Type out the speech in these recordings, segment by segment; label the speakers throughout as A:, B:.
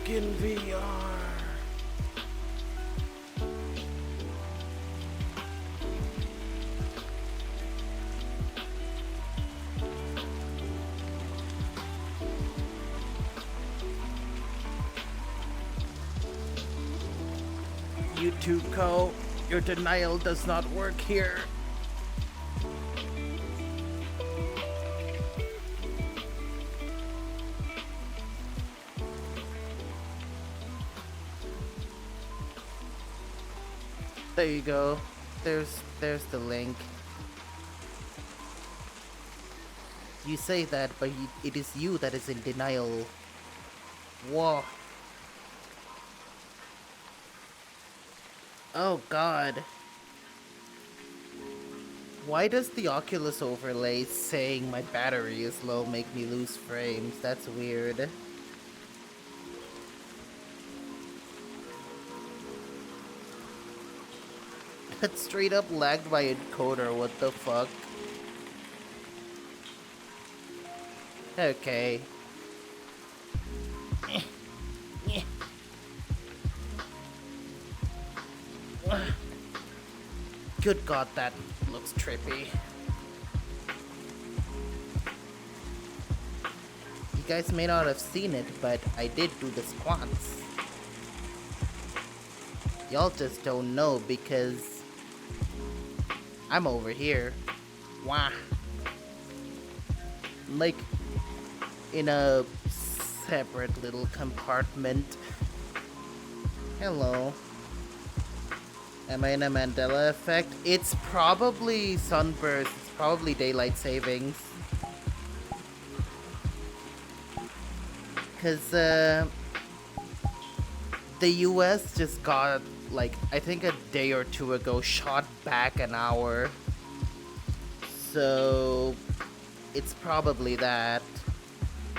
A: fucking VR. YouTube Co, your denial does not work here. There you go. There's the link. You say that, but it is you that is in denial. Whoa. Oh god. Why does the Oculus overlay saying my battery is low make me lose frames? That's weird. That straight up lagged my encoder, what the fuck? Okay. Good god, that looks trippy. You guys may not have seen it, but I did do the squats. Y'all just don't know because I'm over here. Wah. Like in a separate little compartment. Hello. Am I in a Mandela effect? It's probably sunburst. It's probably daylight savings. Because the US just got, like, I think a day or two ago, shot back an hour. So it's probably that.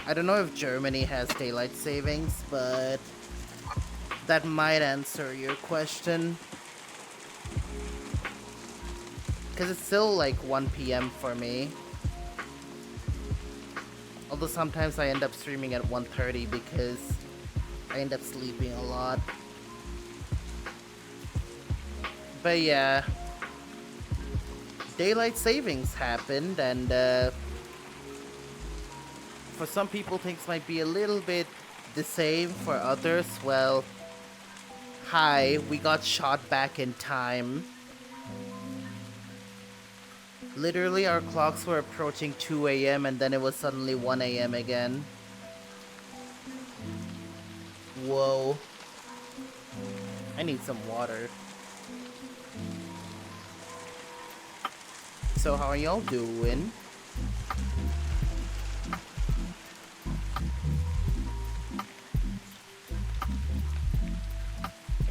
A: I don't know if Germany has daylight savings, but that might answer your question. Because it's still like 1 p.m. for me. Although sometimes I end up streaming at 1:30 because I end up sleeping a lot. But yeah. Daylight savings happened, and for some people things might be a little bit the same. For others, well, hi, we got shot back in time. Literally, our clocks were approaching 2 a.m. and then it was suddenly 1 a.m. again. Whoa. I need some water. So how are y'all doing?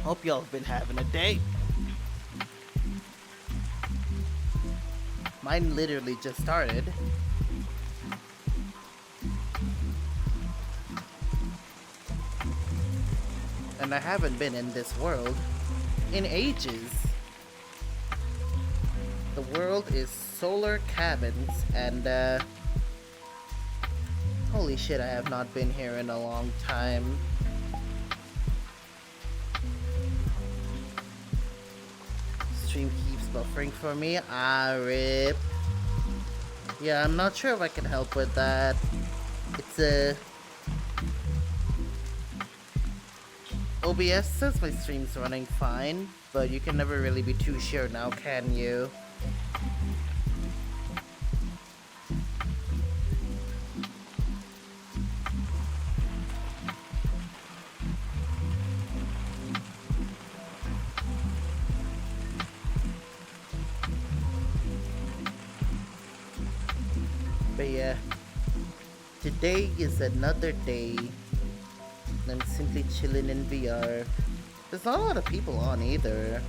A: Hope y'all have been having a day. Mine literally just started. And I haven't been in this world in ages. The world is Solar Cabins, and holy shit, I have not been here in a long time. Stream keeps buffering for me. Ah, rip. Yeah, I'm not sure if I can help with that. It's OBS says my stream's running fine, but you can never really be too sure now, can you? But yeah, today is another day. I'm simply chilling in VR. There's not a lot of people on either.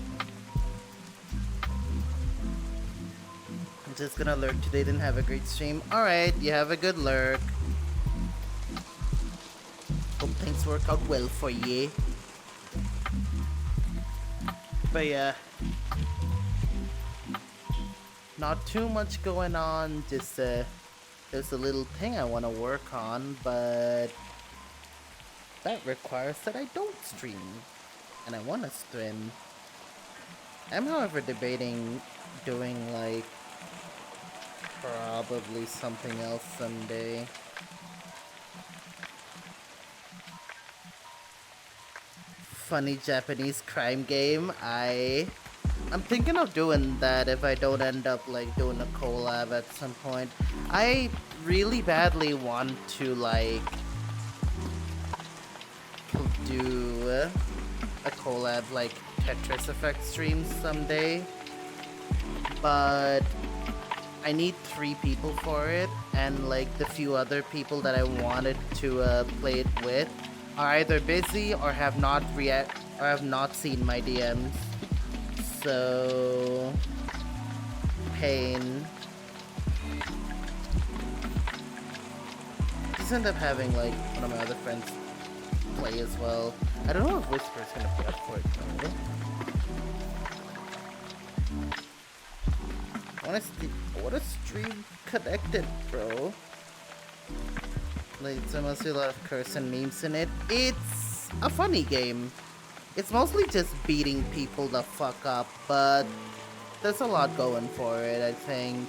A: I'm just gonna lurk today, didn't have a great stream. Alright, you have a good lurk. Hope things work out well for ye. But yeah. Not too much going on, just there's a little thing I want to work on, but that requires that I don't stream. And I want to stream. I'm, however, debating doing, like, probably something else someday. Funny Japanese crime game. I'm thinking of doing that if I don't end up like doing a collab at some point. I really badly want to like do a collab like Tetris Effect streams someday, but I need 3 people for it, and like the few other people that I wanted to play it with are either busy or have not seen my DMs. So pain. Just end up having like one of my other friends play as well. I don't know if Whisper's gonna put up for it though. I wanna stream connected, bro. Like, so mostly a lot of curse and memes in it. It's a funny game. It's mostly just beating people the fuck up, but there's a lot going for it, I think.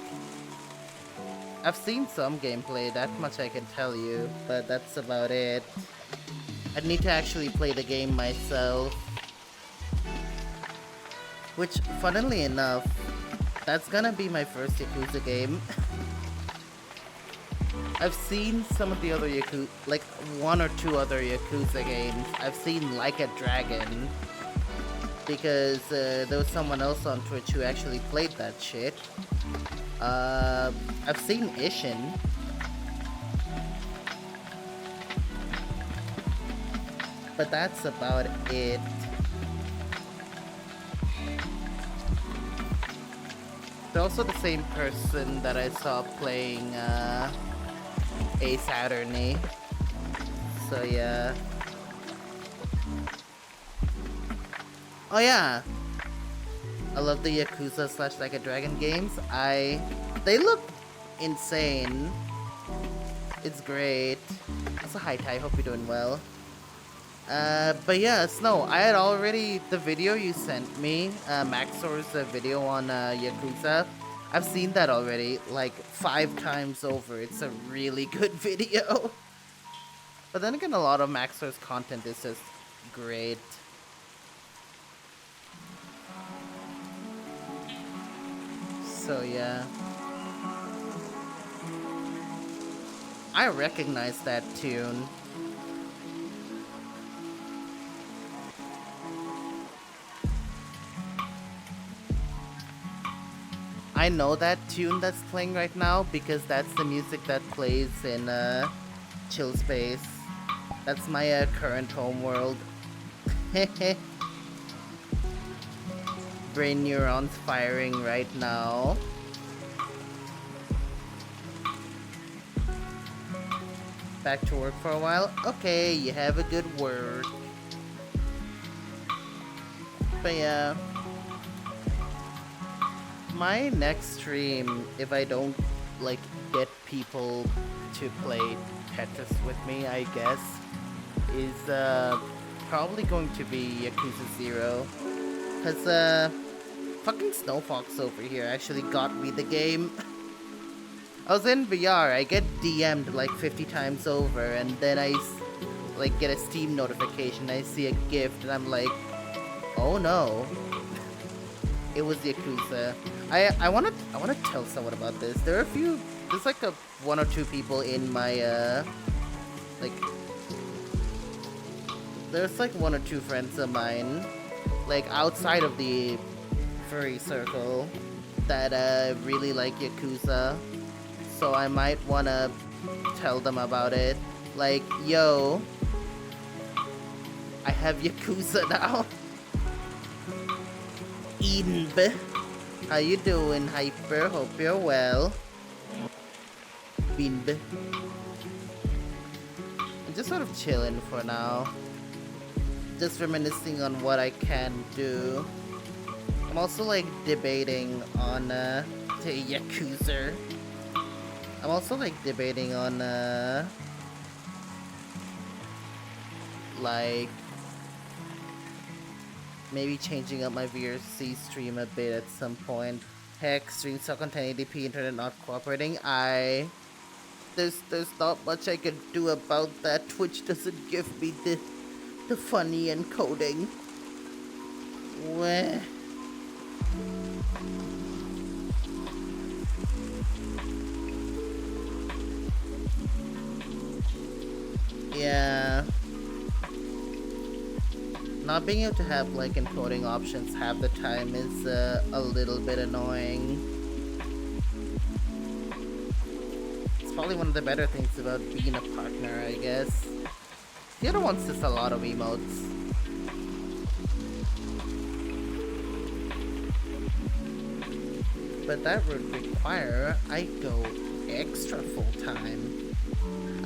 A: I've seen some gameplay, that much I can tell you, but that's about it. I'd need to actually play the game myself. Which, funnily enough, that's gonna be my first Yakuza game. I've seen some of the other Yakuza, like 1 or 2 other Yakuza games. I've seen Like a Dragon, because there was someone else on Twitch who actually played that shit. I've seen Ishin. But that's about it. They're also the same person that I saw playing Ace Attorney. So yeah. Oh yeah. I love the Yakuza / Like a Dragon games. They look insane. It's great. Also, hi Ty, hope you're doing well. But yeah, Snow, I had already, the video you sent me, Maxor's video on Yakuza, I've seen that already, like 5 times over. It's a really good video. But then again, a lot of Maxor's content is just great. So yeah. I recognize that tune. I know that tune that's playing right now because that's the music that plays in Chill Space. That's my current homeworld. Brain neurons firing right now. Back to work for a while? Okay, you have a good work. But yeah. My next stream, if I don't like get people to play Tetris with me, I guess, is probably going to be Yakuza 0. Cause fucking Snowfox over here actually got me the game. I was in VR, I get DM'd like 50 times over, and then I like get a Steam notification, I see a gift, and I'm like, oh no. It was Yakuza. I wanna tell someone about this. There's like 1 or 2 people in my like, there's like 1 or 2 friends of mine, like outside of the furry circle, that really like Yakuza. So I might wanna tell them about it. Like, yo, I have Yakuza now. Edenb, how you doing, Hyper? Hope you're well. Binb. I'm just sort of chilling for now. Just reminiscing on what I can do. I'm also like debating on the Yakuza. I'm also like debating on like maybe changing up my VRC stream a bit at some point. Heck, stream stuck on 1080p, internet not cooperating. There's not much I can do about that. Twitch doesn't give me the funny encoding. Weh. Yeah. Not being able to have like encoding options half the time is a little bit annoying. It's probably one of the better things about being a partner, I guess. The other one's just a lot of emotes. But that would require I go extra full-time.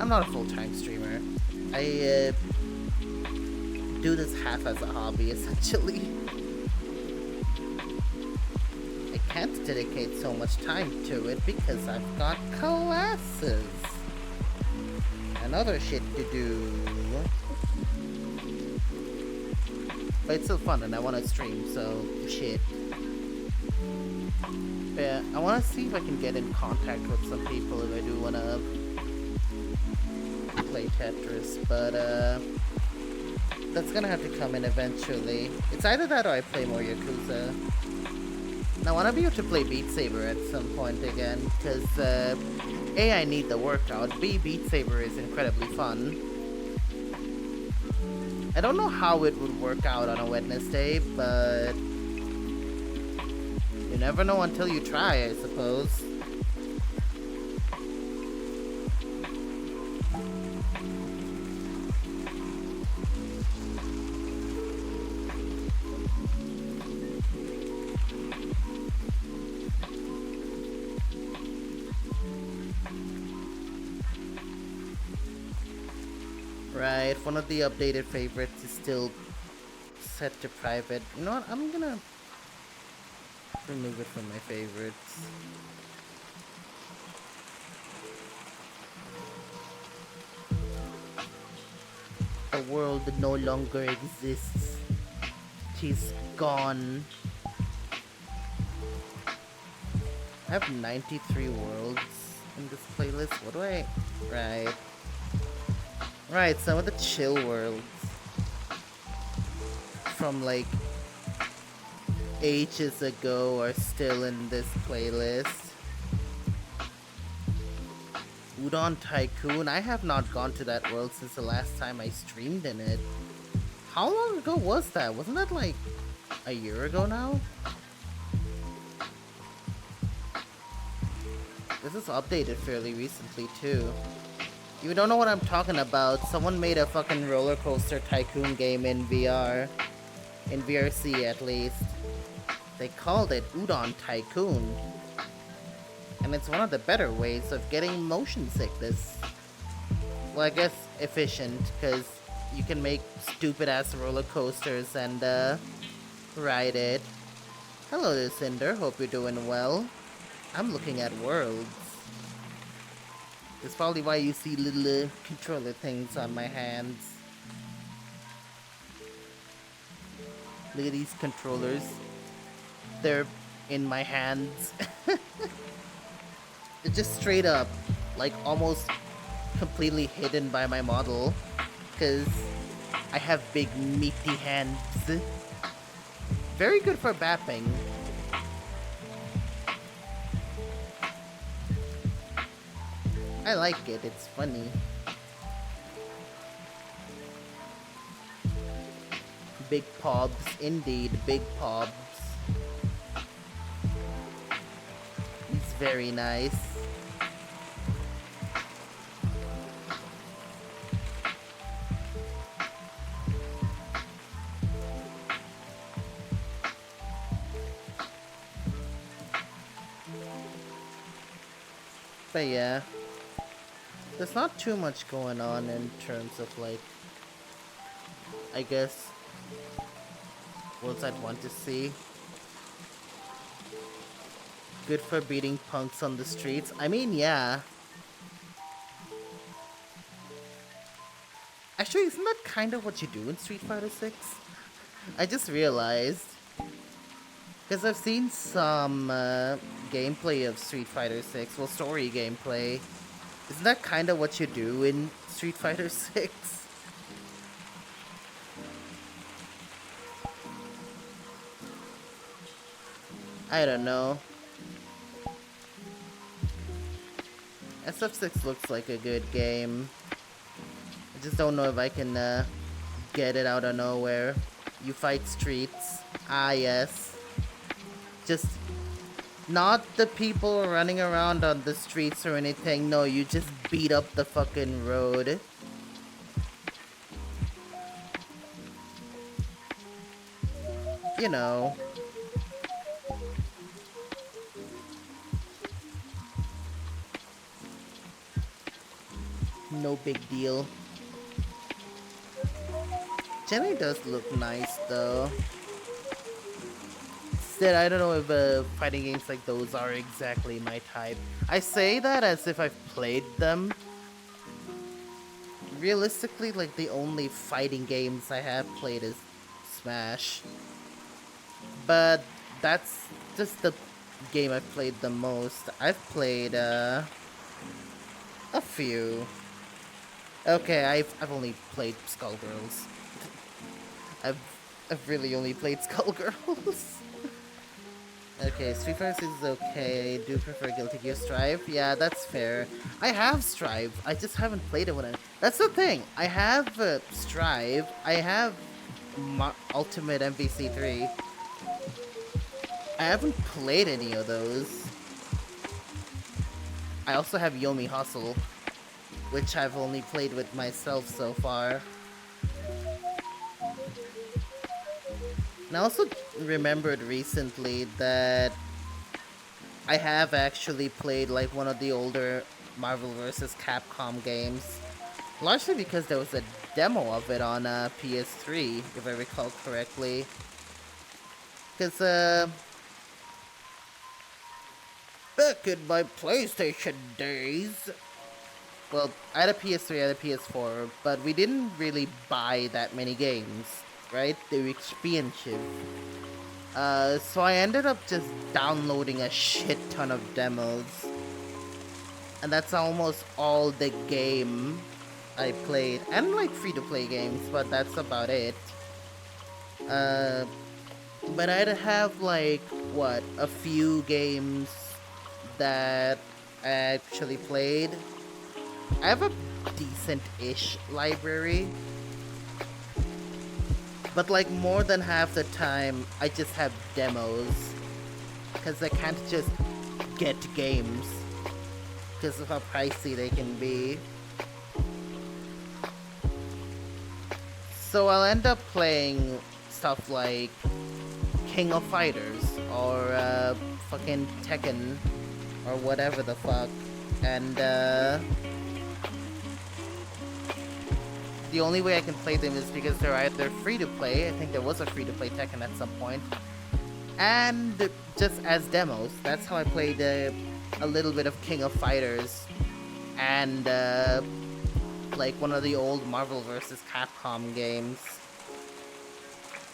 A: I'm not a full-time streamer. I do this half as a hobby, essentially. I can't dedicate so much time to it because I've got classes and other shit to do. But it's still fun and I want to stream, so shit. But yeah, I want to see if I can get in contact with some people if I do want to play Tetris, but that's gonna have to come in eventually. It's either that or I play more Yakuza. And I want to be able to play Beat Saber at some point again, because A, I need the workout, B, Beat Saber is incredibly fun. I don't know how it would work out on a Wednesday, but you never know until you try, I suppose. Right, one of the updated favorites is still set to private. You know what, I'm gonna remove it from my favorites. The world no longer exists. She's gone. I have 93 worlds in this playlist. What do I... Right, some of the chill worlds from like ages ago are still in this playlist. Udon Tycoon, I have not gone to that world since the last time I streamed in it. How long ago was that? Wasn't that like a year ago now? This is updated fairly recently too. You don't know what I'm talking about. Someone made a fucking roller coaster tycoon game in VR. In VRC at least. They called it Udon Tycoon. And it's one of the better ways of getting motion sickness. Well, I guess efficient, because you can make stupid ass roller coasters and ride it. Hello there, Cinder. Hope you're doing well. I'm looking at worlds. That's probably why you see little controller things on my hands. Look at these controllers. They're in my hands. They're just straight up, like almost completely hidden by my model. Because I have big meaty hands. Very good for bapping. I like it, it's funny. Big pobs, indeed, big pobs. He's very nice. But yeah. There's not too much going on in terms of like, I guess, worlds I'd want to see. Good for beating punks on the streets. I mean, yeah. Actually, isn't that kind of what you do in Street Fighter 6? I just realized. Because I've seen some gameplay of Street Fighter 6, well, story gameplay. Isn't that kind of what you do in Street Fighter 6? I don't know. SF6 looks like a good game. I just don't know if I can get it out of nowhere. You fight streets. Ah, yes. Just not the people running around on the streets or anything. No, you just beat up the fucking road. You know. No big deal. Jenny does look nice though. Still, I don't know if fighting games like those are exactly my type. I say that as if I've played them. Realistically, like the only fighting games I have played is Smash. But that's just the game I've played the most. I've played a few. Okay, I've only played Skullgirls. I've really only played Skullgirls. Okay, Street Fighter 6 is okay. I do prefer Guilty Gear Strive. Yeah, that's fair. I have Strive. I just haven't played it when I... That's the thing. I have Strive. I have Ultimate MVC3. I haven't played any of those. I also have Yomi Hustle, which I've only played with myself so far. And I also remembered recently that I have actually played like one of the older Marvel vs. Capcom games. Largely because there was a demo of it on PS3, if I recall correctly. Because, back in my PlayStation days... Well, I had a PS3, I had a PS4, but we didn't really buy that many games, right? They were expensive. So I ended up just downloading a shit ton of demos. And that's almost all the game I played. And like free-to-play games, but that's about it. But I'd have like, what, a few games that I actually played. I have a decent-ish library. But like more than half the time, I just have demos. Because I can't just get games. Because of how pricey they can be. So I'll end up playing stuff like King of Fighters or fucking Tekken or whatever the fuck. And the only way I can play them is because they're either free to play. I think there was a free to play Tekken at some point. And just as demos. That's how I played a little bit of King of Fighters. And like one of the old Marvel vs. Capcom games.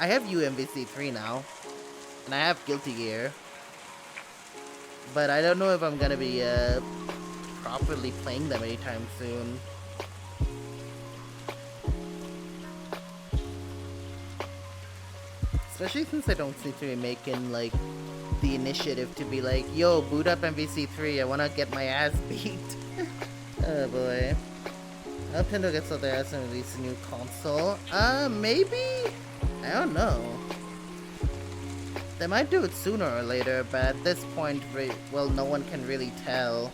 A: I have UMVC3 now. And I have Guilty Gear. But I don't know if I'm gonna be properly playing them anytime soon. Especially since I don't seem to be making, like, the initiative to be like, yo, boot up MVC3, I wanna get my ass beat. Oh boy. I hope Nintendo gets out their ass and release a new console. Maybe? I don't know. They might do it sooner or later, but at this point, well, no one can really tell.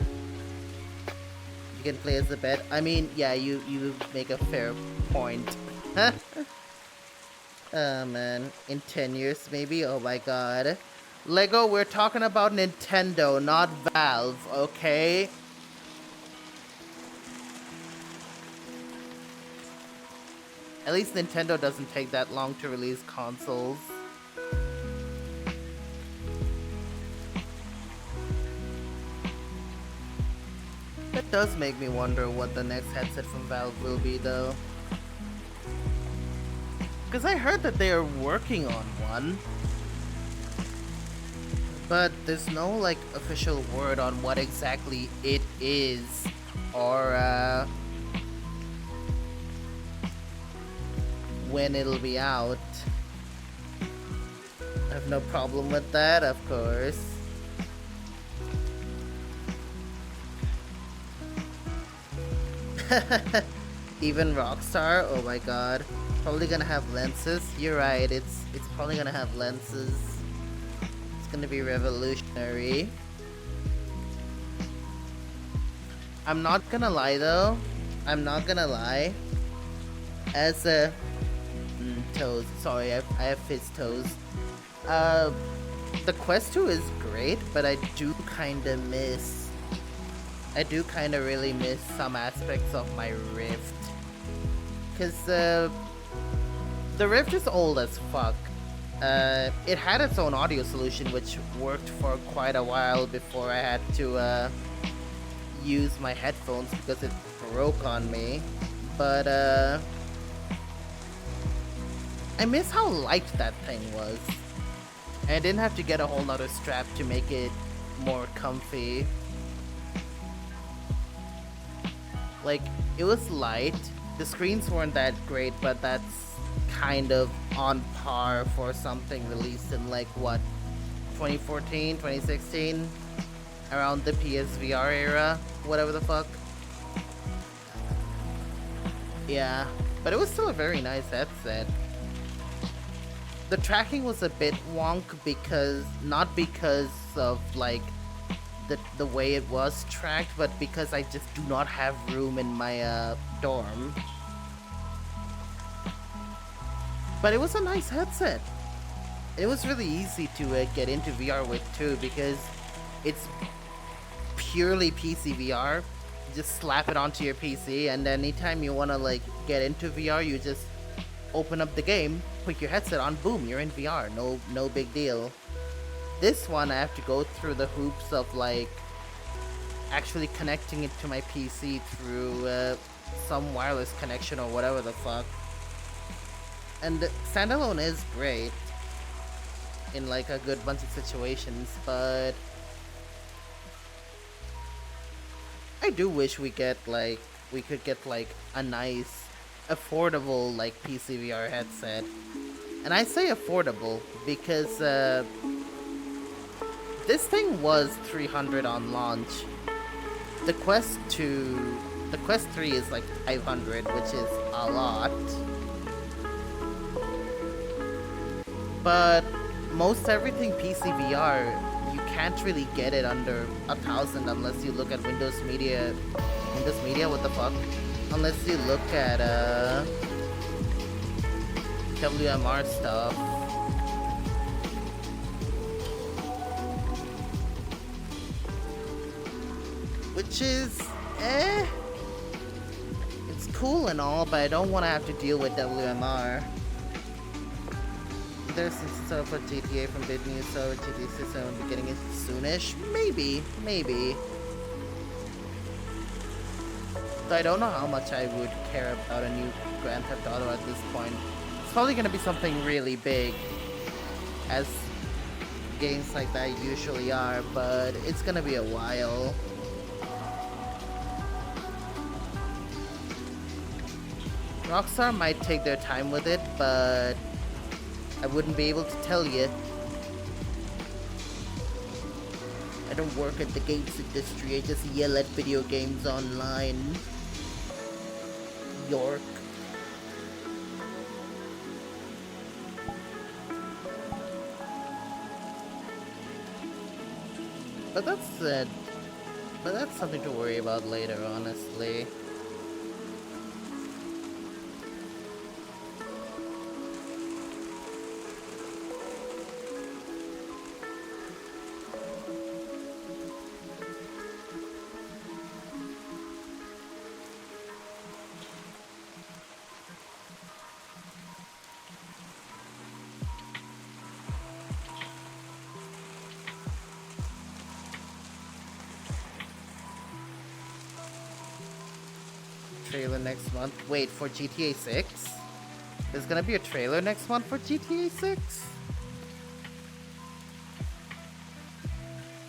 A: You can play as the bet. I mean, yeah, you make a fair point. Oh man, in 10 years maybe? Oh my god. Lego, we're talking about Nintendo, not Valve, okay? At least Nintendo doesn't take that long to release consoles. That does make me wonder what the next headset from Valve will be though. Because I heard that they are working on one, but there's no like official word on what exactly it is, or when it'll be out. I have no problem with that, of course. Even Rockstar, oh my god. Probably gonna have lenses. You're right, it's probably gonna have lenses. It's gonna be revolutionary. I'm not gonna lie though. I'm not gonna lie. As a toes. Sorry, I have fizz toes. The Quest 2 is great, but I do kinda really miss some aspects of my Rift. Cause the Rift is old as fuck. It had its own audio solution which worked for quite a while before I had to use my headphones because it broke on me. But I miss how light that thing was. And I didn't have to get a whole nother strap to make it more comfy. Like, it was light. The screens weren't that great, but that's kind of on par for something released in like, what, 2014, 2016? Around the PSVR era? Whatever the fuck. Yeah, but it was still a very nice headset. The tracking was a bit wonk not because of like the way it was tracked, but because I just do not have room in my dorm. But it was a nice headset. It was really easy to get into VR with too, because it's purely PC VR. Just slap it onto your PC, and anytime you want to like get into VR, you just open up the game, put your headset on, boom, you're in VR. No big deal. This one I have to go through the hoops of like actually connecting it to my PC through some wireless connection or whatever the fuck. And standalone is great in like a good bunch of situations, but I do wish we could get like a nice affordable like PC VR headset. And I say affordable because this thing was $300 on launch. The Quest 3 is like $500, which is a lot. But most everything PC VR, you can't really get it under 1,000 unless you look at Windows Media, what the fuck? Unless you look at WMR stuff. Which is, it's cool and all, but I don't want to have to deal with WMR. There's some stuff for GTA from Bid News, so GTA 6 will be getting it soonish. Maybe. So I don't know how much I would care about a new Grand Theft Auto at this point. It's probably gonna be something really big, as games like that usually are, but it's gonna be a while. Rockstar might take their time with it, but I wouldn't be able to tell you. I don't work at the games industry, I just yell at video games online. York. But that's something to worry about later, honestly. Trailer next month. Wait, for GTA 6? There's gonna be a trailer next month for GTA 6?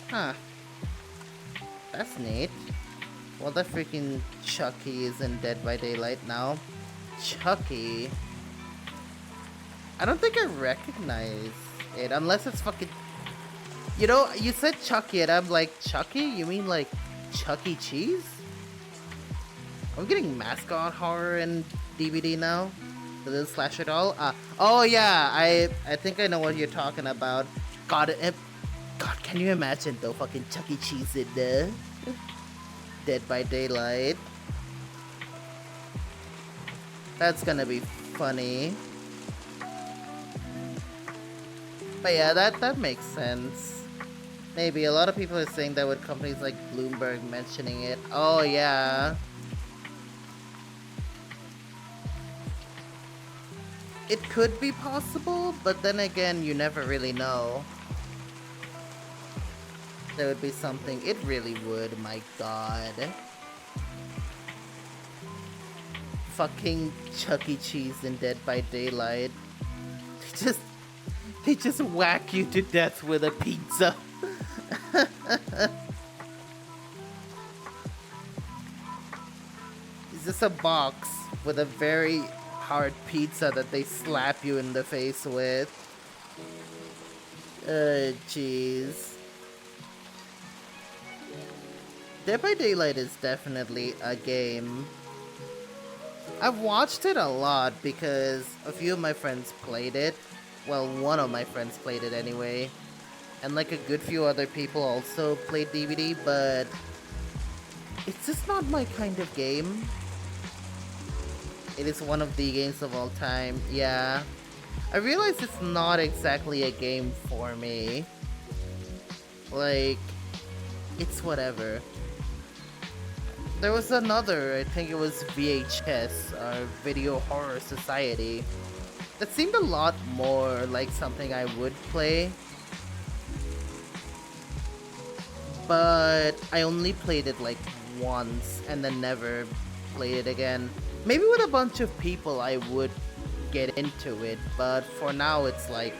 A: Huh. That's neat. Well, that freaking Chucky is in Dead by Daylight now. Chucky? I don't think I recognize it, unless it's fucking... You know, you said Chucky and I'm like, Chucky? You mean like Chuck E. Cheese? Are we getting mascot horror in DVD now? The little slasher doll? Oh yeah, I think I know what you're talking about. God, God, can you imagine though, fucking Chuck E. Cheese in there? Dead by Daylight. That's gonna be funny. But yeah, that makes sense. Maybe a lot of people are saying that with companies like Bloomberg mentioning it. Oh yeah. It could be possible, but then again, you never really know. There would be something. It really would, my god. Fucking Chuck E. Cheese in Dead by Daylight. They just whack you to death with a pizza. It's just a box with a very hard pizza that they slap you in the face with. Jeez. Dead by Daylight is definitely a game. I've watched it a lot because a few of my friends played it. Well, one of my friends played it anyway. And like a good few other people also played DVD, but it's just not my kind of game. It is one of the games of all time, yeah. I realize it's not exactly a game for me. Like, it's whatever. There was another, I think it was VHS, Video Horror Society. That seemed a lot more like something I would play. But I only played it like once and then never played it again. Maybe with a bunch of people I would get into it, but for now it's like,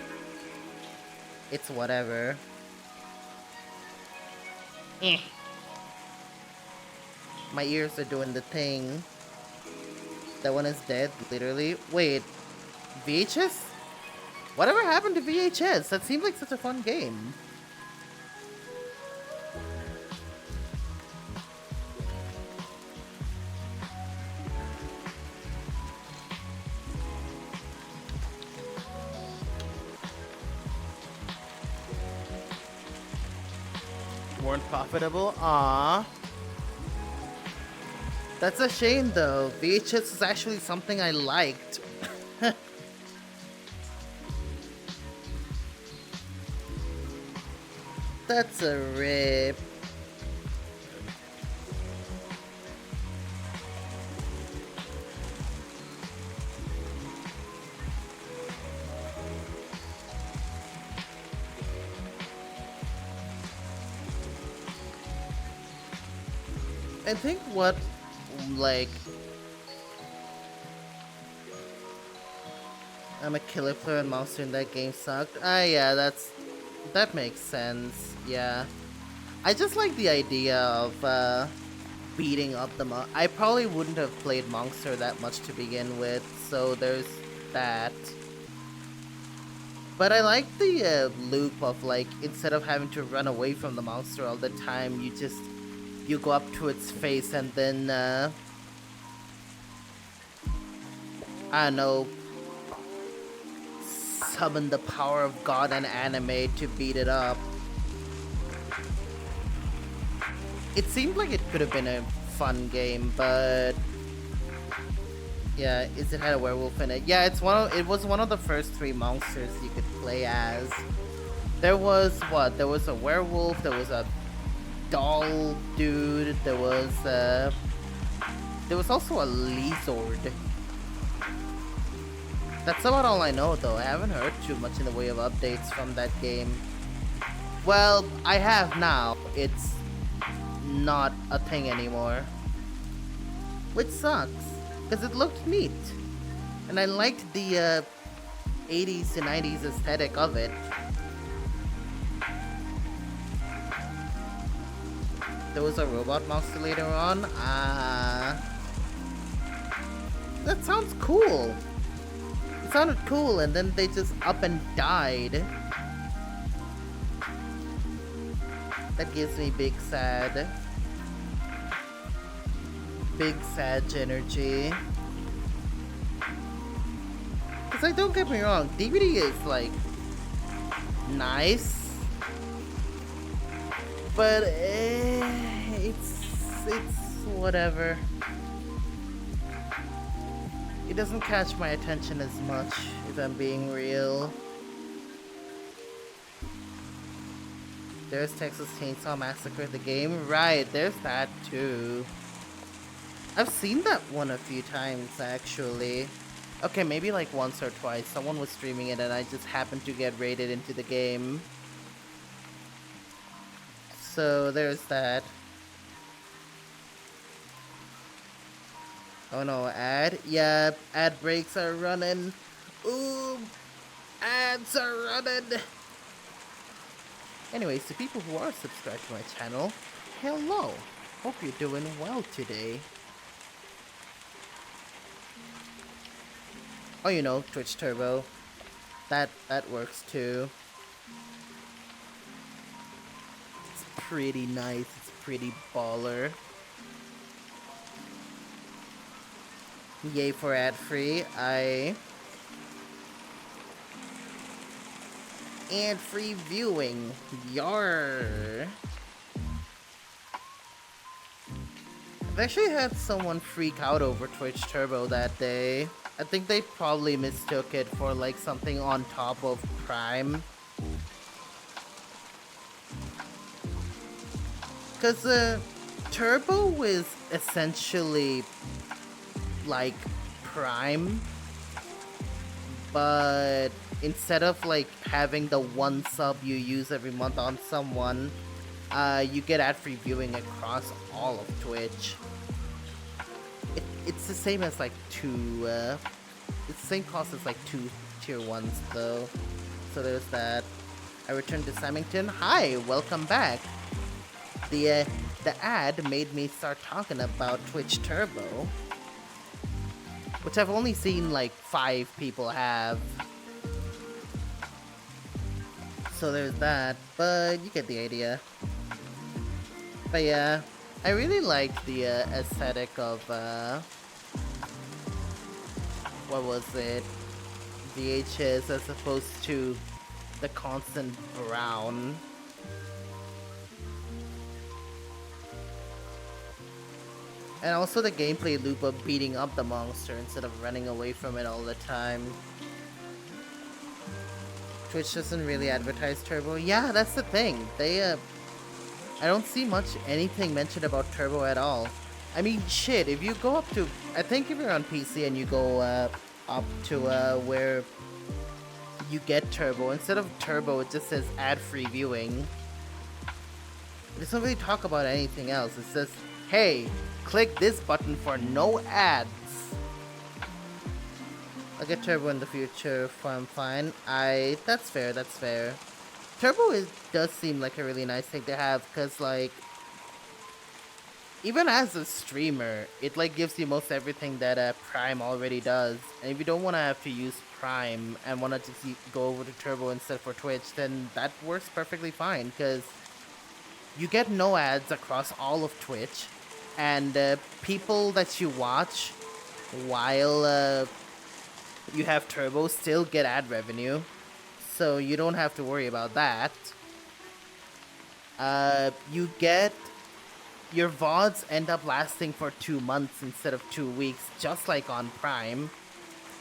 A: it's whatever. Eh. My ears are doing the thing. That one is dead, literally. Wait, VHS? Whatever happened to VHS? That seemed like such a fun game. Weren't profitable? Aww. That's a shame though. VHS is actually something I liked. That's a rip. I think what, like, I'm a killer player and monster in that game sucked. Yeah, that makes sense. Yeah, I just like the idea of beating up the I probably wouldn't have played Monster that much to begin with, so there's that. But I like the loop of, like, instead of having to run away from the monster all the time, you go up to its face and then, I don't know, summon the power of God and anime to beat it up. It seemed like it could have been a fun game, but yeah, it had a werewolf in it. Yeah, it was one of the first 3 monsters you could play as. There was what? There was a werewolf, there was a doll dude, there was also a lizard. That's about all I know though. I haven't heard too much in the way of updates from that game. Well, I have now. It's not a thing anymore. Which sucks, because it looked neat. And I liked the 80s to 90s aesthetic of it. There was a robot monster later on. That sounds cool. It sounded cool, and then they just up and died. That gives me big sad energy. Cause like, don't get me wrong, DBD is like nice, but it's whatever. It doesn't catch my attention as much, if I'm being real. There's Texas Chainsaw Massacre, the game. Right, there's that too. I've seen that one a few times, actually. Okay, maybe like once or twice. Someone was streaming it and I just happened to get raided into the game. So there's that. Oh no, ad? Yeah, ad breaks are running. Ooh, ads are running. Anyways, to people who are subscribed to my channel, hello. Hope you're doing well today. Oh, you know, Twitch Turbo. That works too. It's pretty nice. It's pretty baller. Yay for ad-free. And free viewing. Yar. I've actually had someone freak out over Twitch Turbo that day. I think they probably mistook it for like something on top of Prime. Cause Turbo is essentially like Prime, but instead of like having the one sub you use every month on someone, you get ad-free viewing across all of Twitch. It's the same as like it's the same cost as like 2 tier 1s though. So there's that. I returned to Samington. Hi, welcome back. The ad made me start talking about Twitch Turbo, which I've only seen like 5 people have. So there's that, but you get the idea. But yeah, I really like the aesthetic of what was it? VHS as opposed to the constant brown. And also the gameplay loop of beating up the monster instead of running away from it all the time. Twitch doesn't really advertise Turbo. Yeah, that's the thing. They, I don't see anything mentioned about Turbo at all. I mean, shit, if you go up to, I think if you're on PC and you go up to where you get Turbo, instead of Turbo, it just says ad-free viewing. It doesn't really talk about anything else. It says, hey, click this button for no ads. I'll get Turbo in the future if I'm fine. That's fair, that's fair. Turbo does seem like a really nice thing to have, because, like, even as a streamer, it, like, gives you most everything that Prime already does. And if you don't want to have to use Prime and want to just go over to Turbo instead for Twitch, then that works perfectly fine, because you get no ads across all of Twitch, and people that you watch while you have Turbo still get ad revenue, so you don't have to worry about that. You get your VODs end up lasting for 2 months instead of 2 weeks, just like on Prime.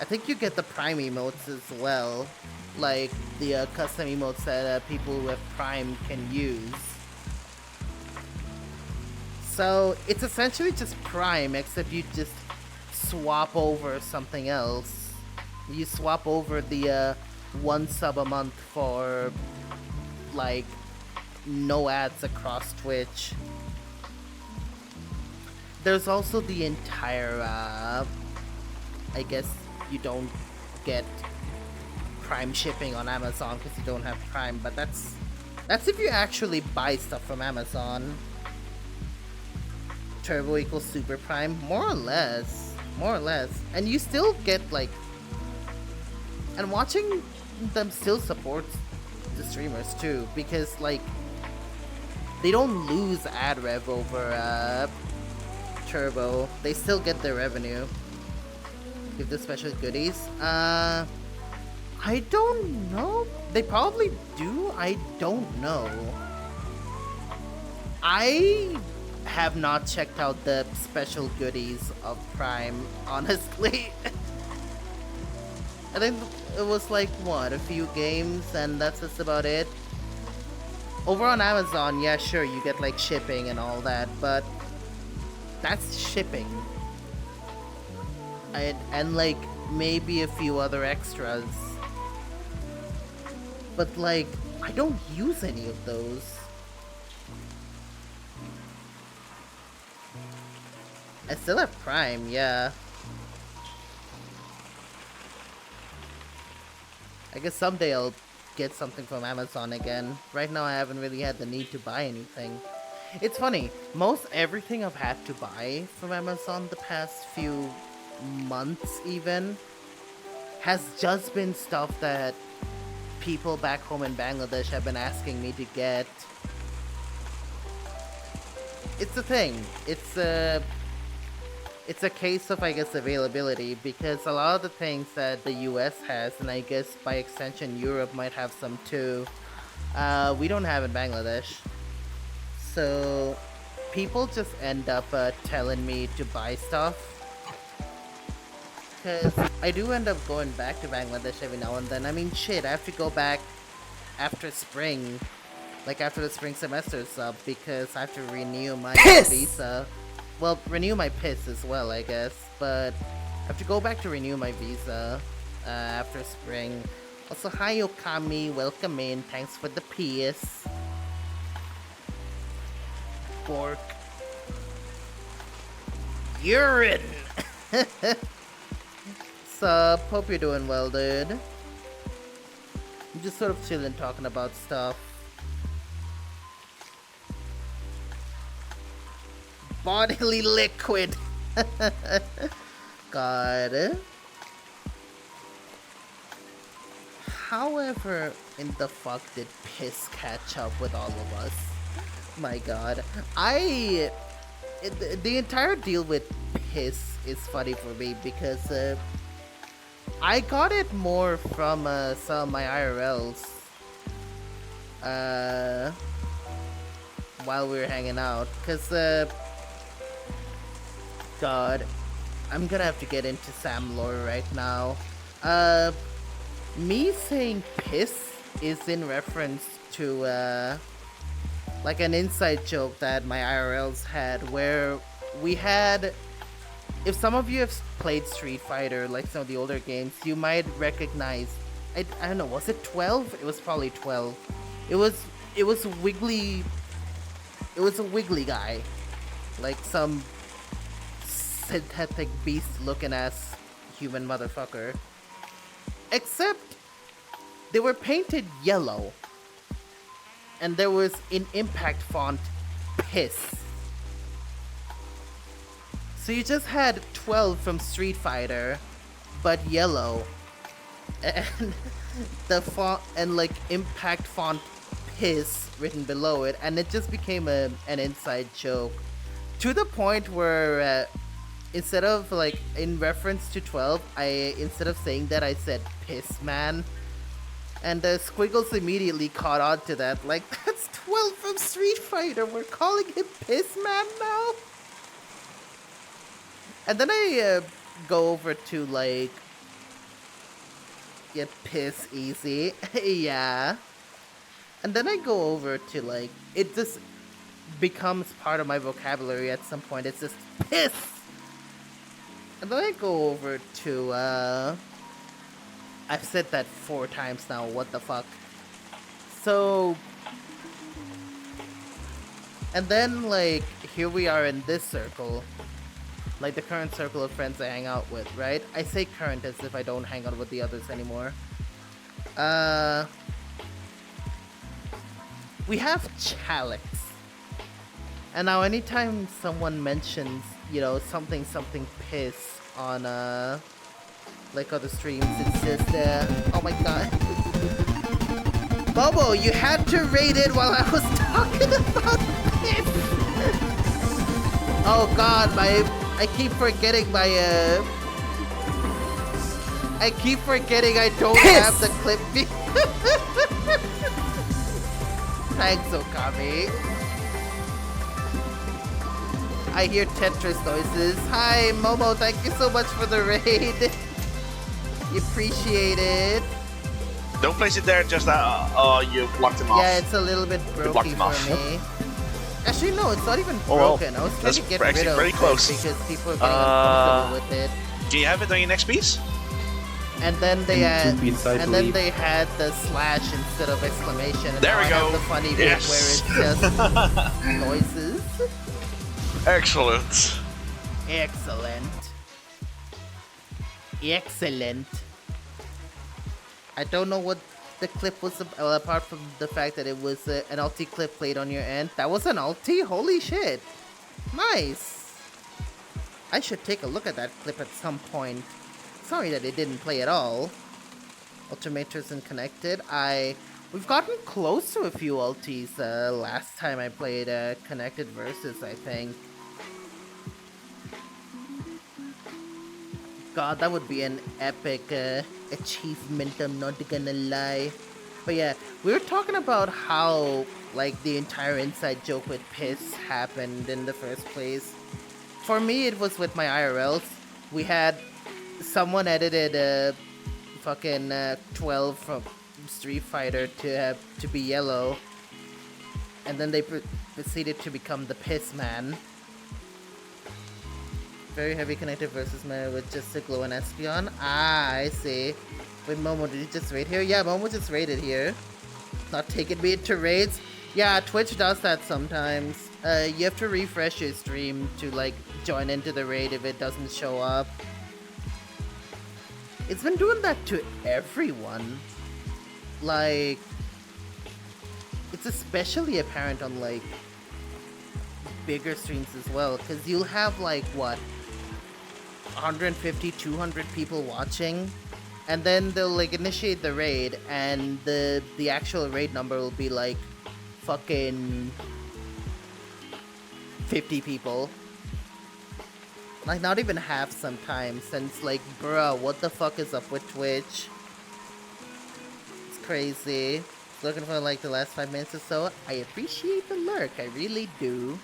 A: I think you get the Prime emotes as well, like the custom emotes that people who have Prime can use. So it's essentially just Prime, except you just swap over something else. You swap over the 1 sub a month for like no ads across Twitch. There's also the entire I guess you don't get Prime shipping on Amazon because you don't have Prime, but that's if you actually buy stuff from Amazon. Turbo equals Super Prime, more or less, and you still get like, and watching them still supports the streamers too, because like they don't lose ad rev over Turbo. They still get their revenue. Give the special goodies. I don't know. They probably do. I don't know. I have not checked out the special goodies of Prime, honestly. I think it was like, what, a few games, and that's just about it. Over on Amazon, yeah, sure, you get like shipping and all that, but that's shipping. And like maybe a few other extras. But like, I don't use any of those. I still have Prime, yeah. I guess someday I'll get something from Amazon again. Right now I haven't really had the need to buy anything. It's funny, most everything I've had to buy from Amazon the past few months even has just been stuff that people back home in Bangladesh have been asking me to get. It's a thing. It's a case of, I guess, availability, because a lot of the things that the US has, and I guess by extension Europe might have some too, we don't have in Bangladesh. So people just end up telling me to buy stuff. Because I do end up going back to Bangladesh every now and then. I mean, shit, I have to go back after spring. Like, after the spring semester is up, because I have to renew my visa. Well, renew my piss as well, I guess. But I have to go back to renew my visa after spring. Also, hi Okami, welcome in. Thanks for the piss. Bork. Urine! Sup? Hope you're doing well, dude. I'm just sort of chilling, talking about stuff. Bodily liquid. God. However, in the fuck did piss catch up with all of us? My god. The entire deal with piss is funny for me because I got it more from some of my IRLs while we were hanging out, because God, I'm gonna have to get into Sam lore right now. Me saying piss is in reference to like an inside joke that my IRLs had, where we had, if some of you have played Street Fighter, like some of the older games, you might recognize, I don't know, was it 12? It was probably 12. It was a wiggly guy, like some synthetic beast looking ass human motherfucker. Except they were painted yellow, and there was in impact font piss. So you just had 12 from Street Fighter, but yellow, and the font, and like impact font piss written below it, and it just became an inside joke, to the point where instead of like in reference to 12, instead of saying that, I said piss man, and Squiggles immediately caught on to that, like, that's 12 from Street Fighter, we're calling him piss man now. And then I go over to, like, get piss easy. Yeah. And then I go over to, like, it just becomes part of my vocabulary at some point. It's just piss. And then I go over to, I've said that 4 times now, what the fuck. So, and then, like, here we are in this circle. Like the current circle of friends I hang out with, right? I say current as if I don't hang out with the others anymore. We have Chalix. And now anytime someone mentions, something piss on like other streams, it's just oh my god. Bobo, you had to rate it while I was talking about this. Oh god, I keep forgetting I keep forgetting I don't have the clip. Thanks, Okami. I hear Tetris noises. Hi, Momo, thank you so much for the raid. Appreciate it.
B: Don't place it there, just you blocked him off.
A: Yeah, it's a little bit broken for me. Actually, no, it's not even broken. I was trying to get rid of it because people are getting uncomfortable with it.
B: Do you have it on your next piece?
A: And then they had, they had the slash instead of exclamation. And
B: there we go.
A: I have the funny bit where it's just noises.
B: Excellent.
A: Excellent. Excellent. I don't know what the clip was about, well, apart from the fact that it was an ulti clip played on your end. That was an ulti? Holy shit. Nice. I should take a look at that clip at some point. Sorry that it didn't play at all. Ultimators and Connected. We've gotten close to a few ultis last time I played Connected Versus, I think. God, that would be an epic achievement, I'm not gonna lie. But yeah, we were talking about how, like, the entire inside joke with Piss happened in the first place. For me, it was with my IRLs. We had someone edited fucking 12 from Street Fighter to be yellow. And then they proceeded to become the Piss Man. Very heavy Connected Versus man with just a glow and Espeon. Ah, I see. Wait, Momo, did you just raid here? Yeah, Momo just raided here. Not taking me into raids. Yeah, Twitch does that sometimes. You have to refresh your stream to, like, join into the raid if it doesn't show up. It's been doing that to everyone. Like, it's especially apparent on, like, bigger streams as well. Because you'll have, like, what? 150, 200 people watching, and then they'll like initiate the raid, and the actual raid number will be like fucking 50 people. Like not even half sometimes, and it's like, bruh, what the fuck is up with Twitch? It's crazy. Looking for like the last 5 minutes or so. I appreciate the lurk, I really do.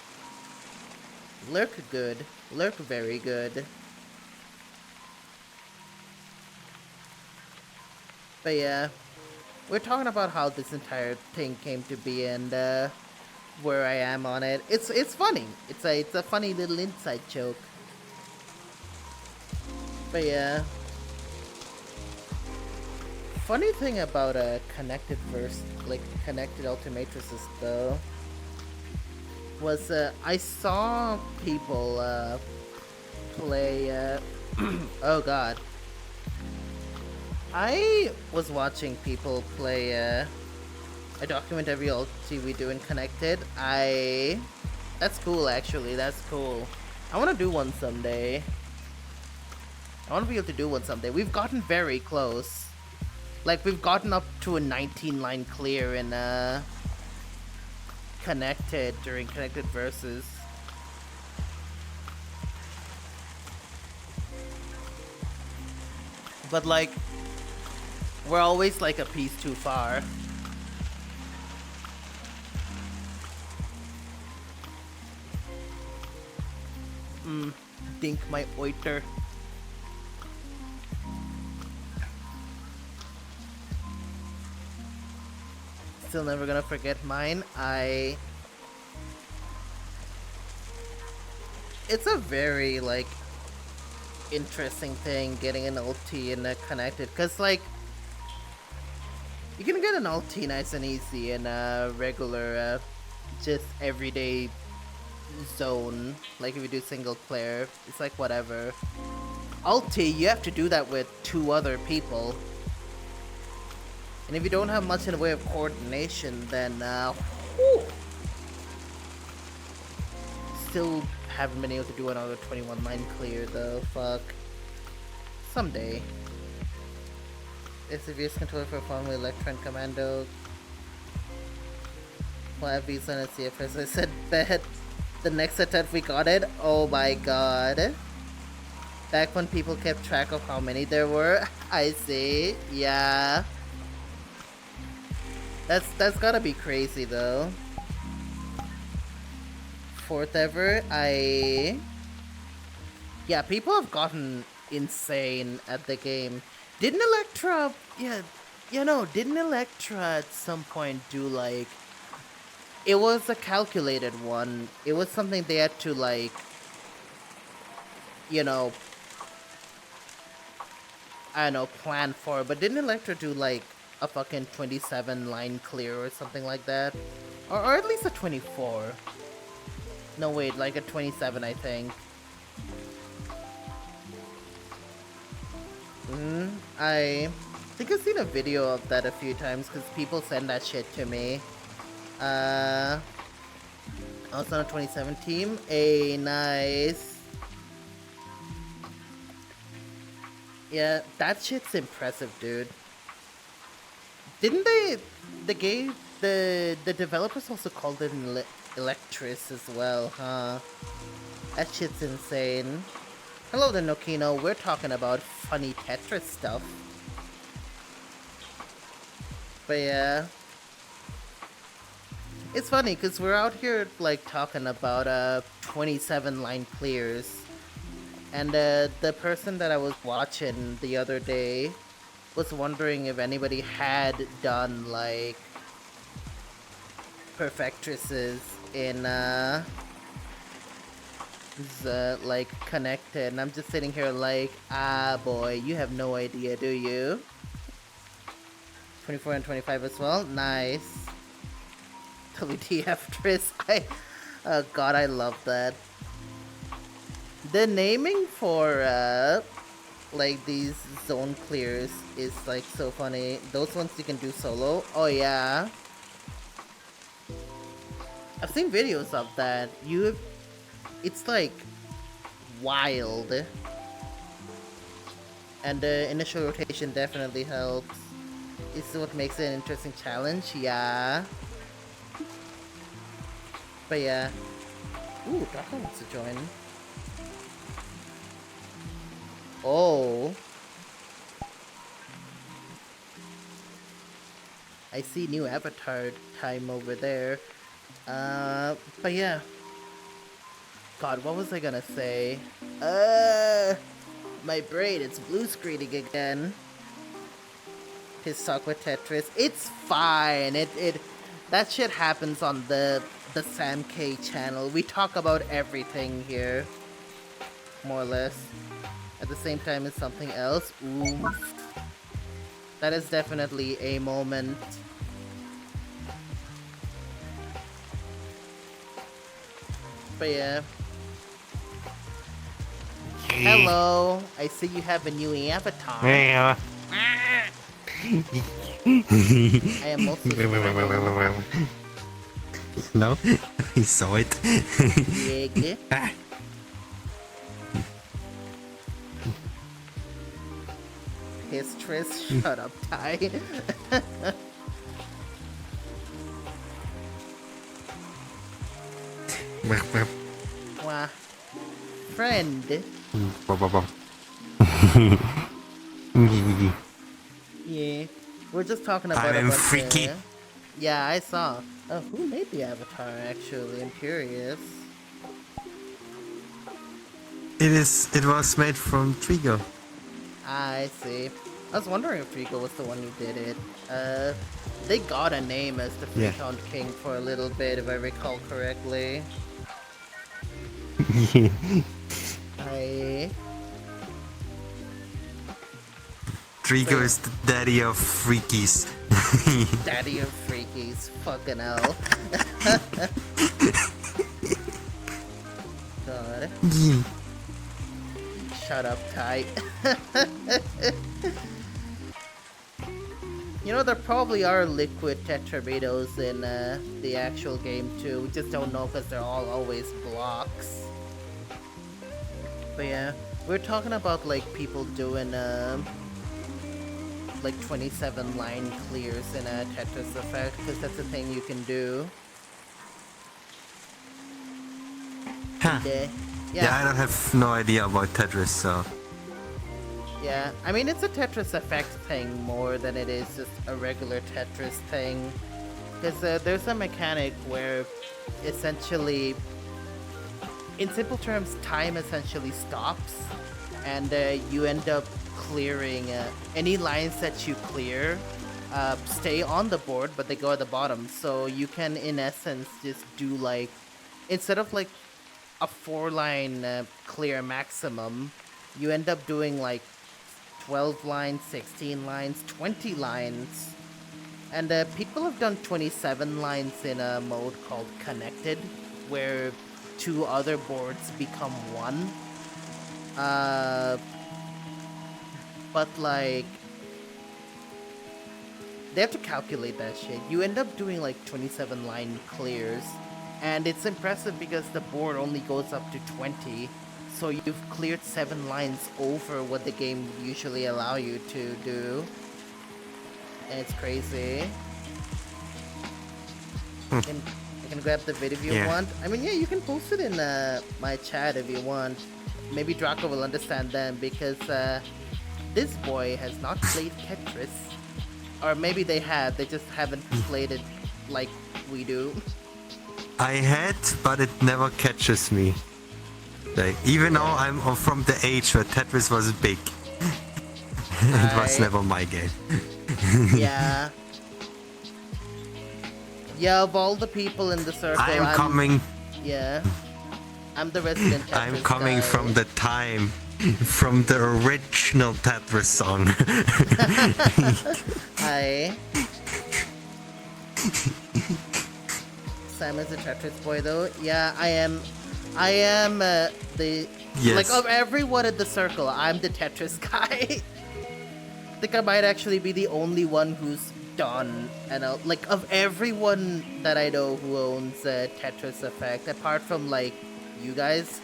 A: Lurk good. Lurk very good. But yeah, we're talking about how this entire thing came to be and where I am on it. It's funny. It's a funny little inside joke. But yeah, funny thing about Connected Ultimatrices though was I saw people play. Oh god. I was watching people play I document every ulti we do in Connected. That's cool actually, that's cool. I wanna do one someday. I wanna be able to do one someday. We've gotten very close. Like we've gotten up to a 19 line clear in Connected during Connected Versus. But like we're always like a piece too far. Dink my oiter. Still never gonna forget mine. It's a very like interesting thing getting an ulti in Connected, cause like you can get an ulti nice and easy in regular, just everyday zone. Like if you do single player, it's like whatever. Ulti, you have to do that with 2 other people. And if you don't have much in the way of coordination, then whew, still haven't been able to do another 21 line clear though. Fuck. Someday. It's a VS controller for formerly Electron Commando. Well, I have Visa and CFS. I said bet. The next attempt we got it. Oh my god. Back when people kept track of how many there were. I see. Yeah. That's gotta be crazy though. 4th ever. Yeah, people have gotten insane at the game. Didn't Electra, didn't Electra at some point do like, it was a calculated one. It was something they had to like, I don't know, plan for, but didn't Electra do like a fucking 27 line clear or something like that? Or at least a 24. No wait, like a 27 I think. I think I've seen a video of that a few times because people send that shit to me. I was on a 27 team. Nice. Yeah, that shit's impressive, dude. Didn't the developers also called it an Electris as well, huh? That shit's insane. Hello there, Nokino. We're talking about funny Tetris stuff. But yeah. It's funny, because we're out here, like, talking about 27 line clears. And the person that I was watching the other day was wondering if anybody had done, like, Perfectrices in, like, connected, and I'm just sitting here like, boy, you have no idea, do you? 24 and 25 as well, nice. WTF Tris, oh god, I love that. The naming for, like, these zone clears is, like, so funny. Those ones you can do solo, oh yeah. I've seen videos of that. It's like wild, and the initial rotation definitely helps. It's what makes it an interesting challenge, yeah. But yeah. Ooh, Daka wants to join. Oh. I see new avatar time over there. But yeah. God, what was I gonna say? My brain, it's blue screening again. His talk with Tetris. It's fine. That shit happens on the Sam K channel. We talk about everything here. More or less. At the same time as something else. Ooh. That is definitely a moment. But yeah. Hello. I see you have a new avatar.
C: Yeah.
A: I am also
C: No, he saw it.
A: yeah. His Tris, shut up, Ty. Wah. Friend. Yeah, we're just talking about
C: I'm freaky.
A: Yeah, I saw. Who made the avatar, actually? I'm curious.
C: It was made from Trigo.
A: I see. I was wondering if Rico was the one who did it. They got a name as the Free Count King for a little bit, if I recall correctly.
C: Trigo is the daddy of freakies.
A: Daddy of freakies, fucking hell. god.
C: Yeah.
A: Shut up, Ty. You know, there probably are liquid tetrabetos in the actual game too. We just don't know because they're all always blocks. But yeah, we're talking about like people doing like 27 line clears in a Tetris Effect because that's a thing you can do.
C: Huh.
A: And,
C: Yeah, I don't have no idea about Tetris, so.
A: yeah, I mean, it's a Tetris Effect thing more than it is just a regular Tetris thing. Because there's a mechanic where essentially, in simple terms, time essentially stops, and you end up clearing any lines that you clear. Stay on the board, but they go at the bottom. So you can, in essence, just do like, instead of like a 4-line clear maximum, you end up doing like 12 lines, 16 lines, 20 lines. And people have done 27 lines in a mode called Connected, where 2 other boards become 1. But like, they have to calculate that shit. You end up doing like 27 line clears, and it's impressive because the board only goes up to 20. So you've cleared 7 lines over what the game would usually allow you to do. And it's crazy. You can grab the video if you want. I mean, yeah, you can post it in my chat if you want. Maybe Draco will understand then, because this boy has not played Tetris. Or maybe they have, they just haven't played it like we do.
C: I had, but it never catches me. Like, even though I'm from the age where Tetris was big, it was never my game.
A: Yeah. Yeah, of all the people in the circle,
C: I'm coming.
A: Yeah. I'm the resident Tetris
C: I'm coming
A: guy.
C: from the time, from the original Tetris song.
A: Hi. Simon's a Tetris boy, though. Yeah, I am. I am the like of everyone in the circle. I'm the Tetris guy. I think I might actually be the only one who's done, and like of everyone that I know who owns Tetris Effect, apart from like you guys,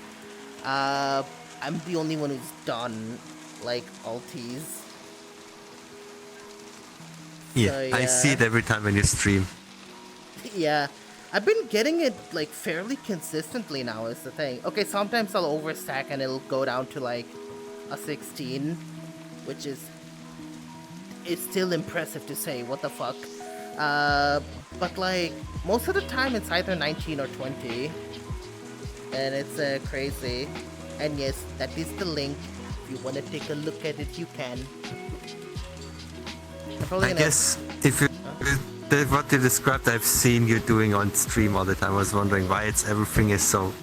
A: I'm the only one who's done like Altis.
C: Yeah,
A: So,
C: I see it every time when you stream.
A: Yeah, I've been getting it like fairly consistently now is the thing. Okay, sometimes I'll overstack and it'll go down to like a 16, which is still impressive to say, what the fuck. But like, most of the time it's either 19 or 20. And it's crazy. And yes, that is the link. If you want to take a look at it, you can.
C: I guess if you what you described, I've seen you doing on stream all the time. I was wondering why everything is so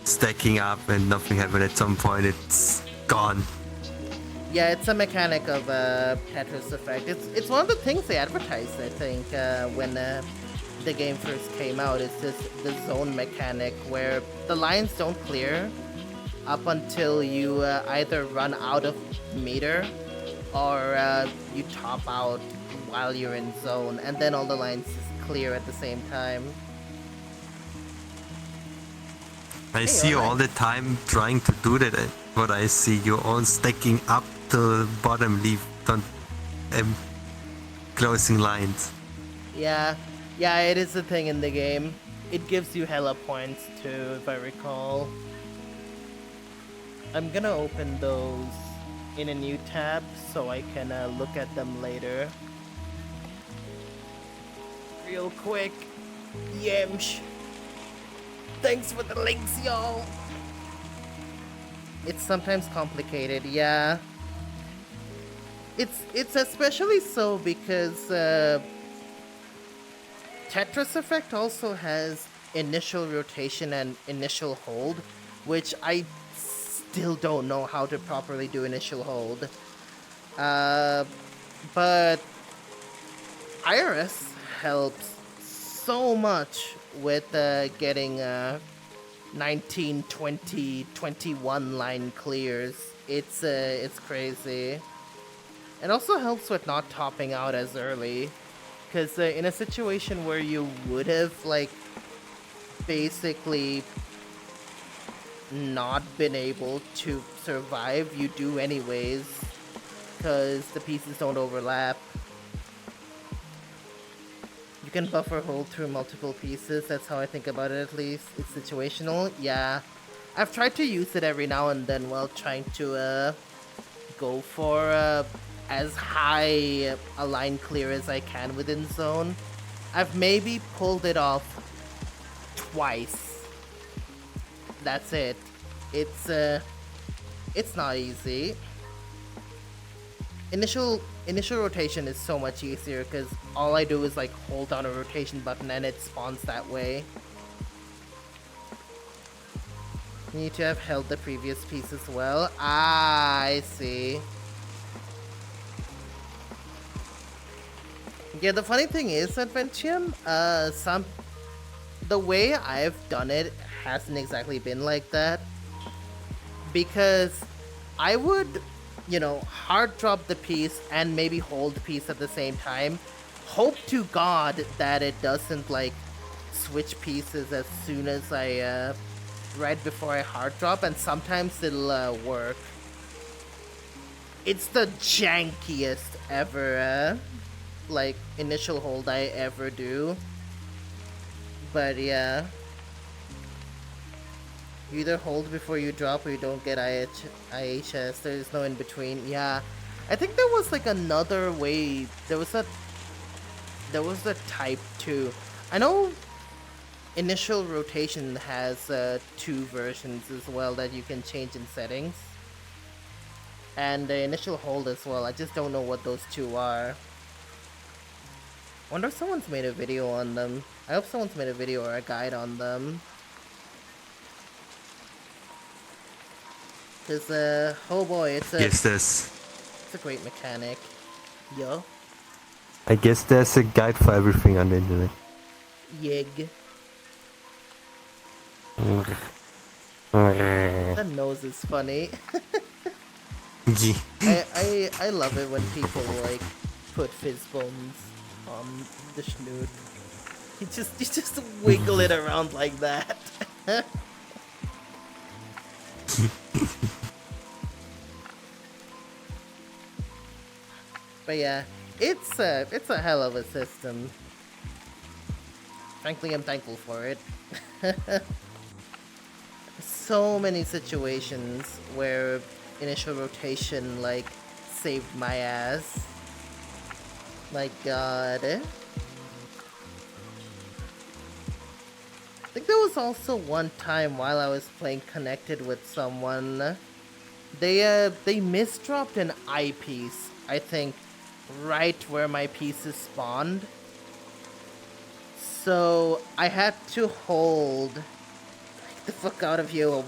C: stacking up and nothing happened. At some point, it's gone.
A: Yeah, it's a mechanic of Tetris Effect. It's one of the things they advertised, I think, when the game first came out. It's just the zone mechanic where the lines don't clear up until you either run out of meter or you top out while you're in zone, and then all the lines clear at the same time.
C: I see you all the time trying to do that. What I see, you're all stacking up to the bottom leaf, closing lines.
A: Yeah, it is a thing in the game. It gives you hella points too, if I recall. I'm gonna open those in a new tab so I can look at them later. Real quick. Yemsh. Thanks for the links, y'all. It's sometimes complicated, yeah. It's especially so because Tetris Effect also has initial rotation and initial hold, which I still don't know how to properly do initial hold. But IRS helps so much with getting 19, 20, 21 line clears. It's crazy. It also helps with not topping out as early, because in a situation where you would have like basically not been able to survive, you do anyways, because the pieces don't overlap. You can buffer hold through multiple pieces, that's how I think about it at least. It's situational, yeah. I've tried to use it every now and then while trying to go for as high a line clear as I can within zone. I've maybe pulled it off twice. That's it. It's not easy. Initial rotation is so much easier because all I do is like hold down a rotation button and it spawns that way. You need to have held the previous piece as well. Ah, I see. Yeah, the funny thing is, Adventium, the way I've done it hasn't exactly been like that. Because I would, you know, hard drop the piece and maybe hold the piece at the same time. Hope to God that it doesn't, like, switch pieces as soon as I, right before I hard drop, and sometimes it'll, work. It's the jankiest ever, like, initial hold I ever do. But yeah. You either hold before you drop or you don't get IHS. There's no in between. Yeah. I think there was like another way. There was a type 2. I know initial rotation has 2 versions as well that you can change in settings. And the initial hold as well. I just don't know what those 2 are. Wonder if someone's made a video on them. I hope someone's made a video or a guide on them. Cause oh boy, it's a great mechanic. Yo.
C: I guess there's a guide for everything on the internet.
A: Yig. That nose is funny. I love it when people like put fizz bones on the schnoot. You just wiggle it around like that. But yeah, it's a hell of a system. Frankly, I'm thankful for it. So many situations where initial rotation like saved my ass. My god. I think there was also one time while I was playing Connected with someone, they misdropped an eyepiece, I think, right where my pieces spawned. So I had to hold. Get the fuck out of here! Oh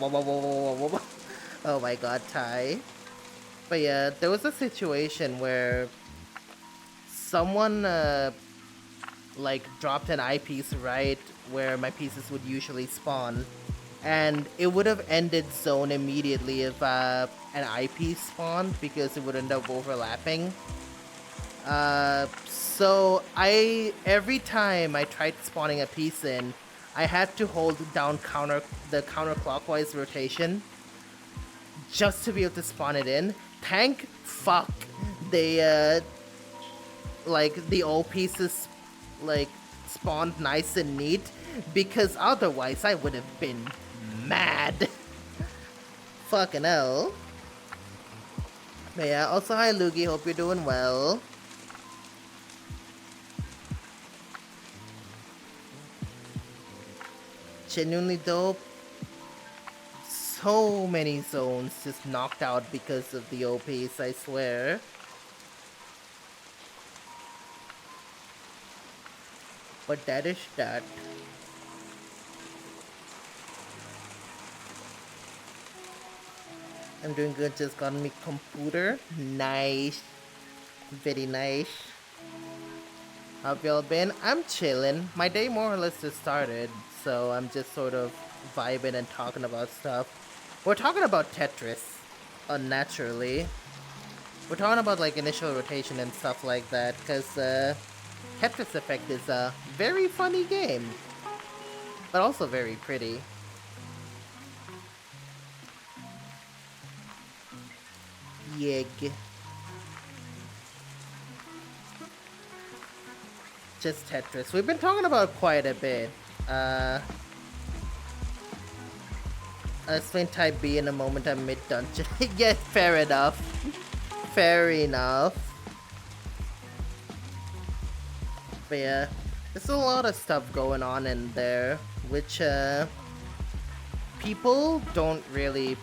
A: my god, Ty. But yeah, there was a situation where someone like dropped an eyepiece right where my pieces would usually spawn, and it would have ended zone immediately if an eyepiece spawned because it would end up overlapping. So every time I tried spawning a piece in, I had to hold down the counterclockwise rotation just to be able to spawn it in. Thank fuck they like the old pieces like spawned nice and neat, because otherwise I would have been mad. Fucking hell. But yeah, also hi Lugi, hope you're doing well. Genuinely dope. So many zones just knocked out because of the OPs, I swear. But that is that. I'm doing good, just got me computer. Nice. Very nice. How have y'all been? I'm chilling. My day more or less just started, so I'm just sort of vibing and talking about stuff. We're talking about Tetris, unnaturally. We're talking about like initial rotation and stuff like that, because Tetris Effect is a very funny game, but also very pretty. Yig. Just Tetris. We've been talking about quite a bit. I'll explain type B in a moment. I'm mid-dungeon. Yeah, fair enough. Fair enough. But yeah, there's a lot of stuff going on in there, which people don't really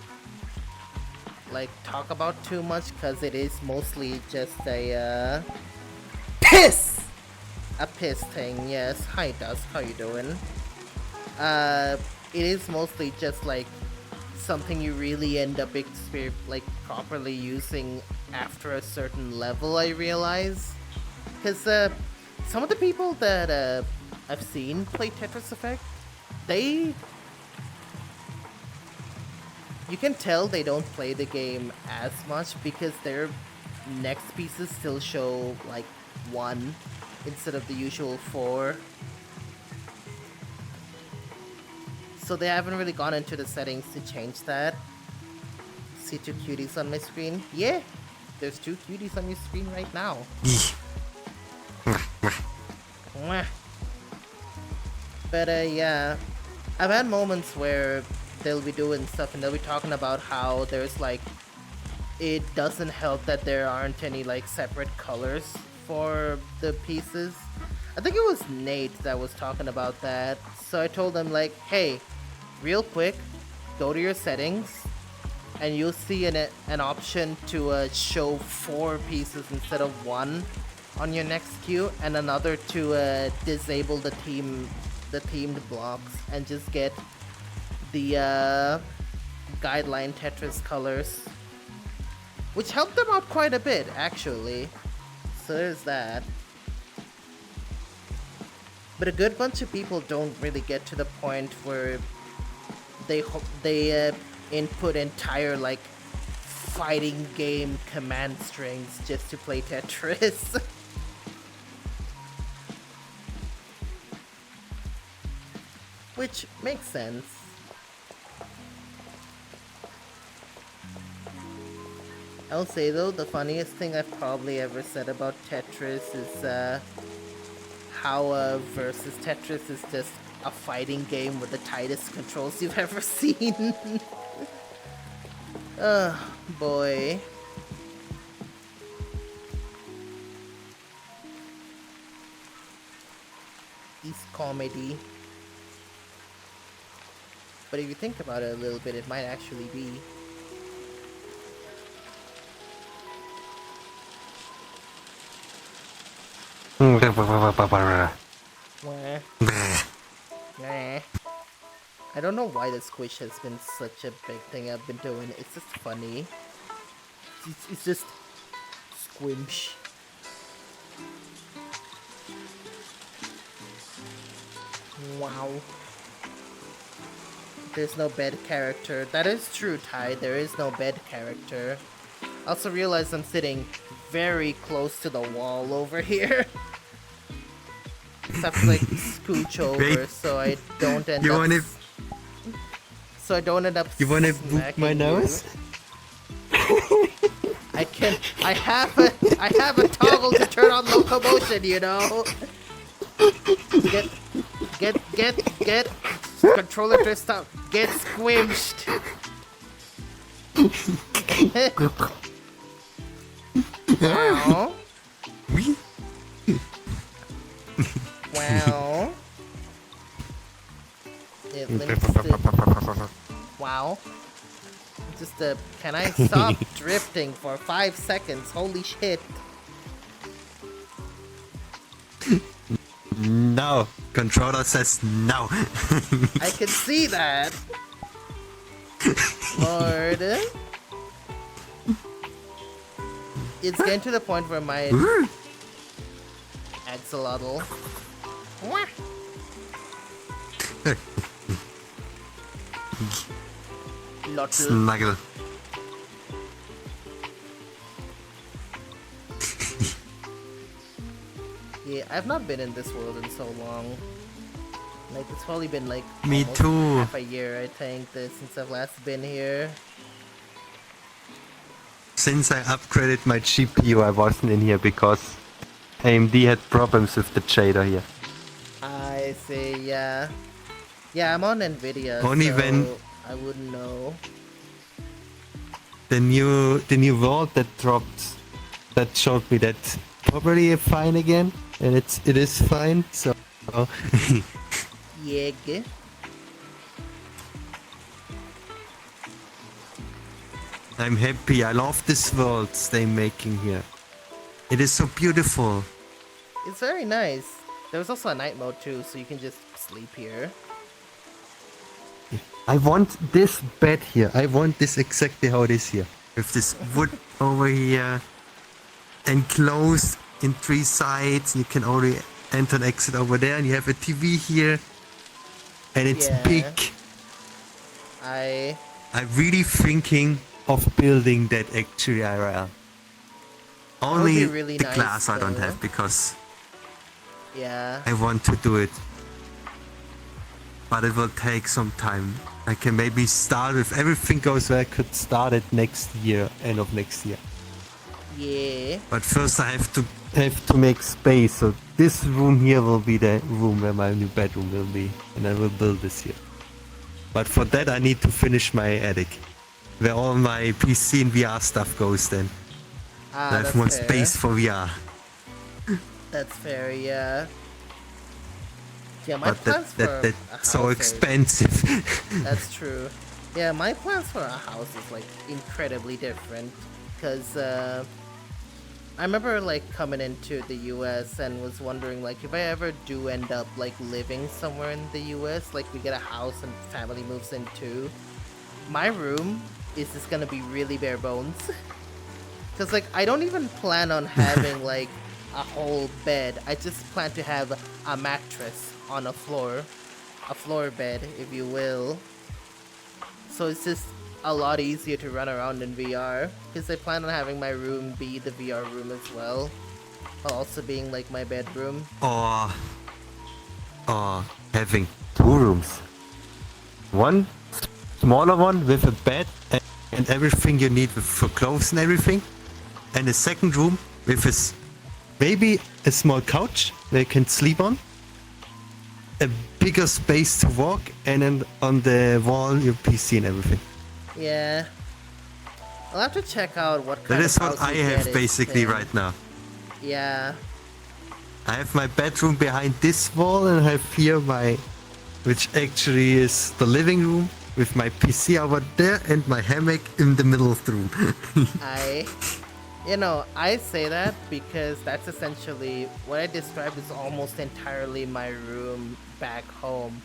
A: like talk about too much, because it is mostly just a piss! A piss thing, yes. Hi Dusk, how you doing? It is mostly just like something you really end up like properly using after a certain level, I realize. Because some of the people that I've seen play Tetris Effect, you can tell they don't play the game as much, because their next pieces still show like 1 instead of the usual 4. So they haven't really gone into the settings to change that. See 2 cuties on my screen? Yeah, there's 2 cuties on your screen right now. Mwah. But yeah, I've had moments where they'll be doing stuff and they'll be talking about how there's like, it doesn't help that there aren't any like separate colors for the pieces. I think it was Nate that was talking about that. So I told him like, hey, real quick, go to your settings and you'll see an option to show 4 pieces instead of 1 on your next queue, and another to disable the themed blocks and just get the guideline Tetris colors, which helped them out quite a bit actually. So there's that. But a good bunch of people don't really get to the point where they input entire like fighting game command strings just to play Tetris. Which makes sense. I'll say though, the funniest thing I've probably ever said about Tetris is how versus Tetris is just a fighting game with the tightest controls you've ever seen. Oh boy. It's comedy. But if you think about it a little bit, it might actually be. I don't know why the squish has been such a big thing I've been doing. It's just funny. It's just squinch. Wow. There's no bed character. That is true, Ty. There is no bed character. I also realized I'm sitting very close to the wall over here. So I have to like scooch over so I don't end up. So I don't end up.
C: You wanna boop my nose?
A: I have a toggle to turn on locomotion, you know. Get controller to stop. Get squished. Wow. Wow. It limits the... Wow. Just can I stop drifting for 5 seconds? Holy shit.
C: No. Controller says no.
A: I can see that. Lord. It's getting to the point where my axolotl. Lotl.
C: Snuggle.
A: Yeah, I've not been in this world in so long. Like, it's probably been like
C: Me
A: almost
C: too.
A: half a year, I think, since I've last been here.
C: Since I upgraded my GPU, I wasn't in here because AMD had problems with the shader here.
A: I see, yeah. Yeah, I'm on Nvidia,
C: Only
A: so
C: when-
A: I wouldn't know.
C: The new vault that dropped, that showed me that probably fine again, and it is fine. So
A: Yeg.
C: I'm happy. I love this world they're making here. It is so beautiful.
A: It's very nice. There's also a night mode too, so you can just sleep here.
C: I want this bed here. I want this exactly how it is here. With this wood over here, enclosed in 3 sides. You can only enter and exit over there, and you have a TV here, and it's
A: Yeah.
C: big. I'm really thinking of building that actually IRL. Only
A: be really
C: the
A: nice,
C: glass I don't
A: though.
C: have because
A: Yeah.
C: I want to do it. But it will take some time. I can maybe start, if everything goes well, I could start it next year, end of next year.
A: Yeah.
C: But first I have to make space. So this room here will be the room where my new bedroom will be, and I will build this here. But for that I need to finish my attic, where all my PC and VR stuff goes then. I have
A: That's
C: more
A: fair.
C: space for VR.
A: That's fair, yeah. Yeah, my
C: But
A: plans for a
C: that's so
A: house are-
C: expensive.
A: That's true. Yeah, my plans for a house is like incredibly different because I remember like coming into the US and was wondering like if I ever do end up like living somewhere in the US, like we get a house and family moves in too, my room is just gonna be really bare bones. Cause like I don't even plan on having like a whole bed. I just plan to have a mattress on a floor bed, if you will. So it's just a lot easier to run around in VR. Because I plan on having my room be the VR room as well, while also being like my bedroom.
C: or having 2 rooms. One smaller one with a bed and everything you need for clothes and everything. And a second room with maybe a small couch they can sleep on. A bigger space to walk, and then on the wall your PC and everything.
A: Yeah. I'll have to check out what kind
C: That
A: of
C: is what
A: house
C: I
A: you
C: have
A: get
C: basically
A: in.
C: right now.
A: Yeah.
C: I have my bedroom behind this wall, and I have here which actually is the living room with my PC over there and my hammock in the middle of the room.
A: I say that because that's essentially what I described is almost entirely my room back home.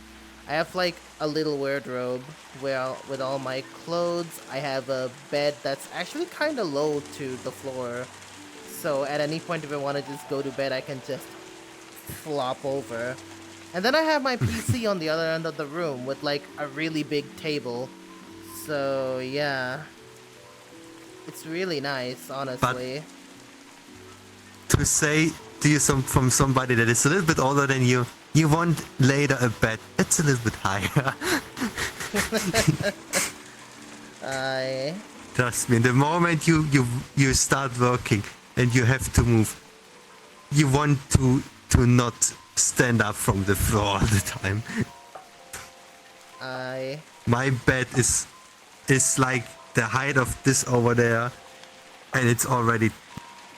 A: I have like a little wardrobe with all my clothes. I have a bed that's actually kind of low to the floor. So at any point if I want to just go to bed, I can just flop over. And then I have my PC on the other end of the room with like a really big table. So yeah. It's really nice, honestly.
C: To say to you from somebody that is a little bit older than you want later a bed that's a little bit higher. Trust me, the moment you start working and you have to move, you want to not stand up from the floor all the time. My bed is like the height of this over there, and it's already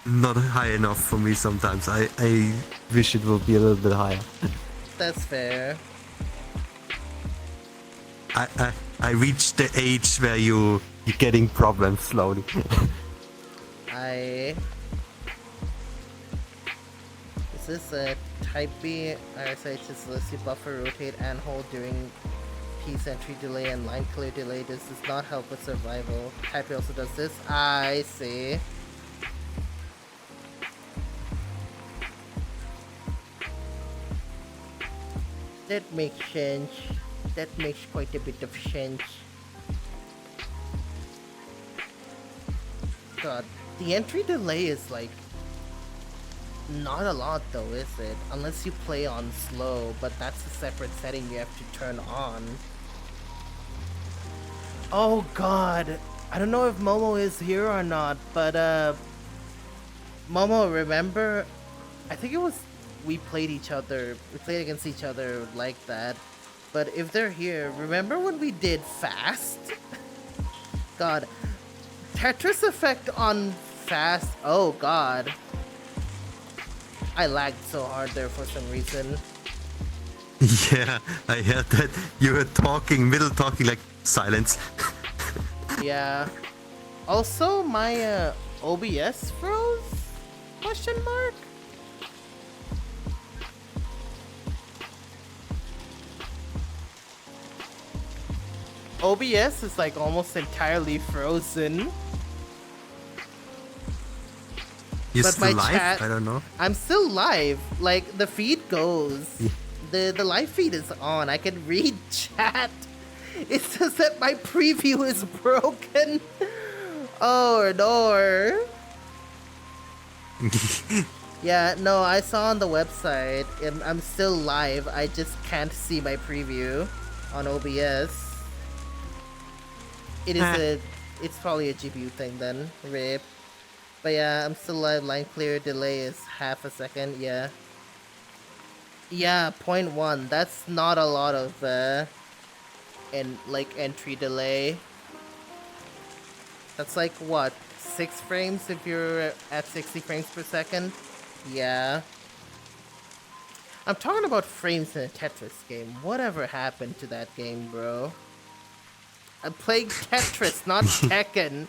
C: not high enough for me sometimes. I wish it would be a little bit higher.
A: That's fair.
C: I reached the age where you're getting problems slowly.
A: This is a Type B RSI just lets you buffer, rotate, and hold during piece entry delay and line clear delay. This does not help with survival. Type A also does this. I see. That makes sense. That makes quite a bit of sense. God, the entry delay is like not a lot though, is it? Unless you play on slow, but that's a separate setting you have to turn on. Oh God, I don't know if Momo is here or not, but Momo, remember? I think it was we played against each other like that. But if they're here, remember when we did fast? God, Tetris effect on fast. Oh God, I lagged so hard there for some reason.
C: Yeah, I heard that you were talking, middle talking, like silence.
A: Yeah. Also, my OBS froze? Question mark? OBS is like almost entirely frozen.
C: You
A: But
C: still
A: my
C: live?
A: chat-
C: I don't know.
A: I'm still live. Like the feed goes.
C: Yeah.
A: The live feed is on. I can read chat. It says that my preview is broken. Oh no. Yeah, no, I saw on the website. I'm still live. I just can't see my preview on OBS. It is it's probably a GPU thing then. RIP. But yeah, I'm still live. Line clear delay is half a second. Yeah. Yeah, 0.1. That's not a lot of entry delay. That's like what, 6 frames if you're at 60 frames per second? Yeah. I'm talking about frames in a Tetris game. Whatever happened to that game, bro? I'm playing Tetris, not Tekken.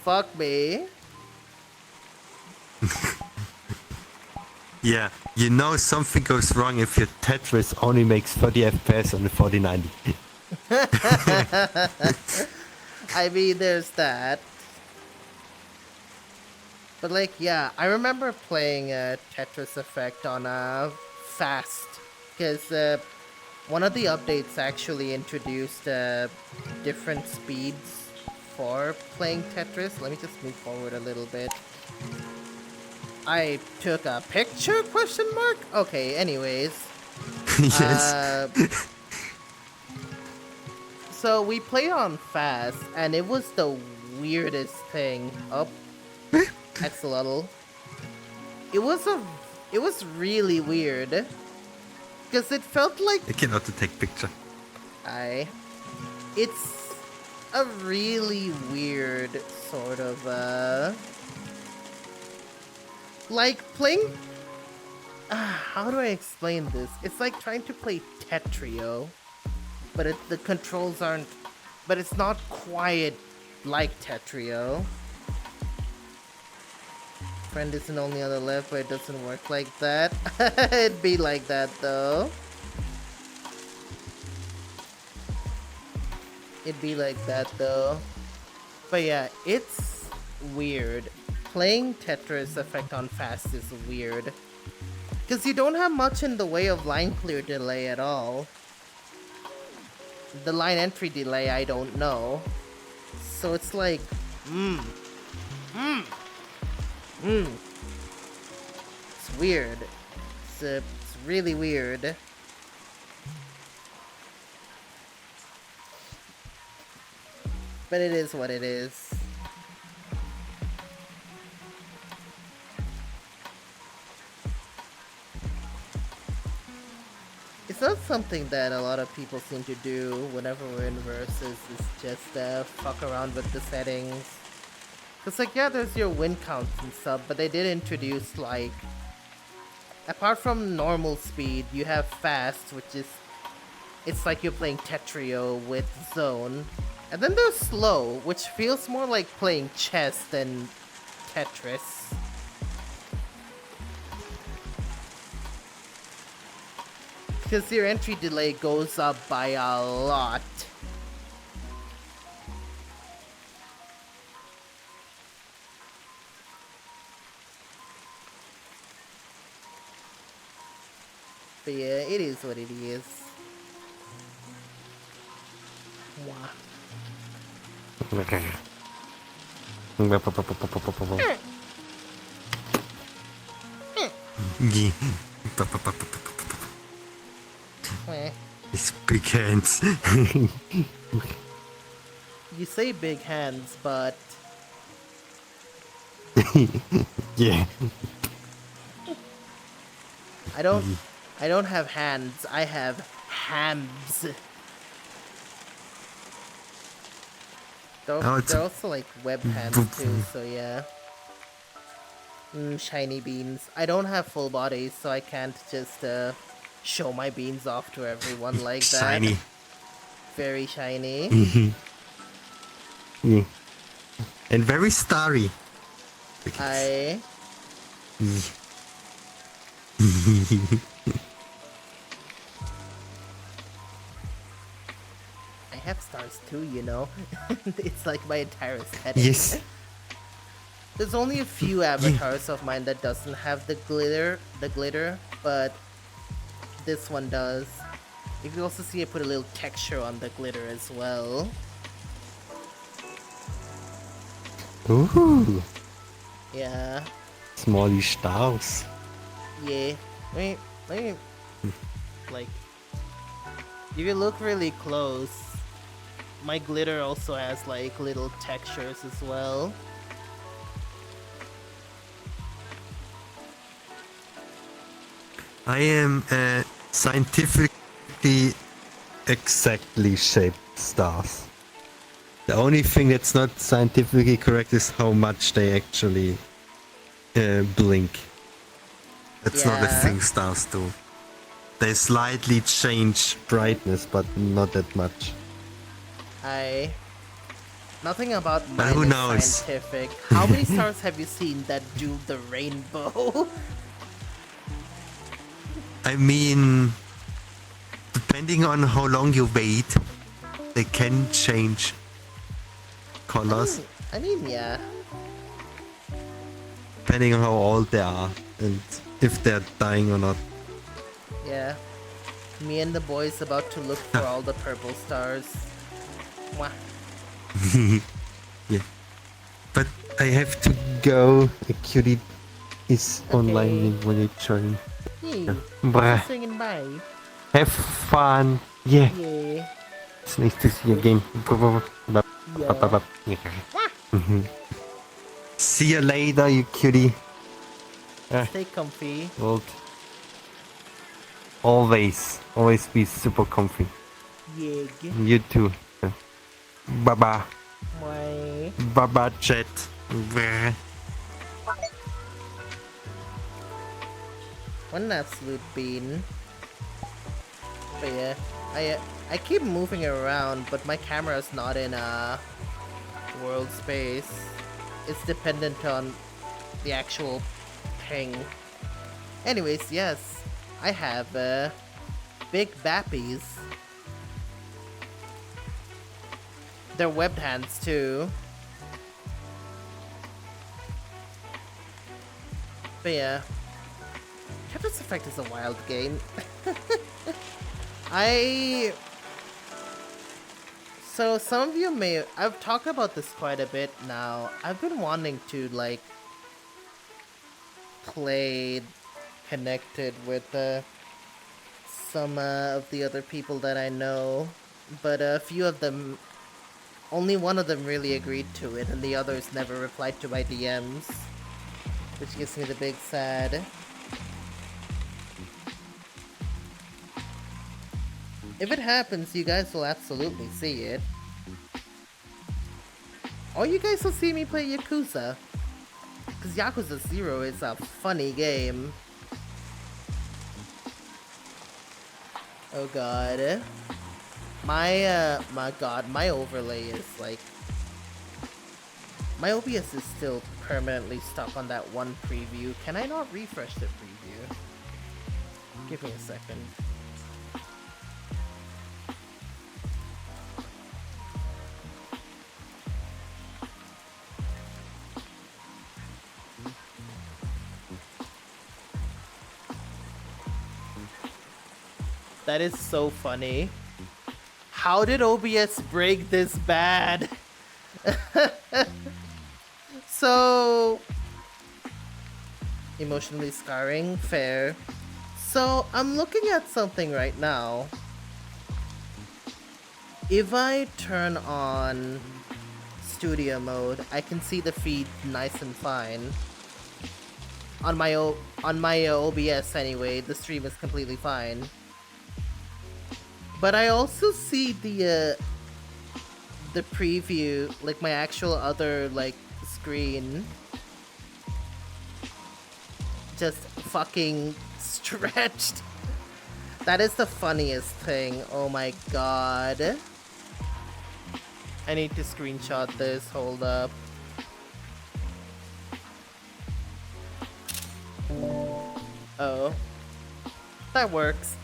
A: Fuck me.
C: Yeah, you know something goes wrong if your Tetris only makes 30 FPS on the 4090.
A: I mean, there's that. But like, yeah, I remember playing Tetris Effect on fast, because one of the updates actually introduced different speeds for playing Tetris. Let me just move forward a little bit. I took a picture? Question mark? Okay, anyways.
C: Yes.
A: So we played on fast, and it was the weirdest thing. Oh, Axolotl. It was really weird, because it felt like
C: I cannot take picture.
A: it's a really weird sort of like playing. How do I explain this? It's like trying to play Tetrio, but the controls aren't. But it's not quite like Tetrio. Friend isn't only on the left, but it doesn't work like that. It'd be like that though. It'd be like that though. But yeah, it's weird. Playing Tetris Effect on fast is weird. Because you don't have much in the way of line clear delay at all. The line entry delay, I don't know. So it's like, It's weird. It's really weird. But it is what it is. It's not something that a lot of people seem to do whenever we're in Versus, is just fuck around with the settings. Cause like, yeah, there's your win counts and stuff, but they did introduce like, apart from normal speed, you have fast, which is, it's like you're playing Tetrio with zone. And then there's slow, which feels more like playing chess than Tetris. Because your entry delay goes up by a lot. But yeah, it is what it is. Mwah. Meh.
C: His big hands.
A: You say big hands, but
C: Yeah.
A: I don't. I don't have hands. I have hams.
C: Oh, it's
A: They're
C: a-
A: also like web hands too. So yeah. Shiny beans. I don't have full bodies, so I can't just show my beans off to everyone like that.
C: Shiny.
A: Very shiny.
C: Yeah. And very starry.
A: I. I have stars too, you know. It's like my entire aesthetic.
C: Yes.
A: There's only a few avatars of mine that doesn't have the glitter, but this one does. You can also see I put a little texture on the glitter as well.
C: Ooh.
A: Yeah,
C: Smally stars.
A: yeah. Wait. Like, if you look really close, my glitter also has like little textures as well.
C: I am scientifically exactly shaped stars. The only thing that's not scientifically correct is how much they actually blink. That's not a
A: Yeah.
C: thing stars do. They slightly change brightness, but not that much.
A: Nothing about
C: But
A: mine
C: who
A: is
C: knows?
A: scientific. How many stars have you seen that do the rainbow?
C: I mean, depending on how long you wait, they can change colors,
A: I mean, yeah.
C: depending on how old they are and if they're dying or not.
A: Yeah. Me and the boys about to look for all the purple stars. Mwah.
C: Yeah. But I have to go. A cutie is online when you join.
A: Hey,
C: Bye.
A: just saying bye.
C: Have fun. Yeah.
A: Yeah.
C: It's nice to see you again. Bye.
A: Yeah.
C: See you later, you cutie.
A: Stay comfy.
C: Well, always be super comfy.
A: Yeah.
C: You too. Bye.
A: Bye.
C: Bye, chat. Bye.
A: What an absolute bean. But yeah, I keep moving around, but my camera's not in world space. It's dependent on the actual ping. Anyways, yes, I have big bappies. They're webbed hands too. But yeah, Tetris Effect is a wild game. So some of you I've talked about this quite a bit now. I've been wanting to like play connected with some of the other people that I know, but a few of them, only one of them really agreed to it, and the others never replied to my DMs, which gives me the big sad. If it happens, you guys will absolutely see it. Or you guys will see me play Yakuza. Because Yakuza 0 is a funny game. Oh god. My god, my overlay is like... My OBS is still permanently stuck on that one preview. Can I not refresh the preview? Give me a second. That is so funny. How did OBS break this bad? So, emotionally scarring, fair. So, I'm looking at something right now. If I turn on studio mode, I can see the feed nice and fine. On my OBS anyway, the stream is completely fine. But I also see the preview, like my actual other like screen, just fucking stretched. That is the funniest thing. Oh my god. I need to screenshot this. Hold up. Oh. That works.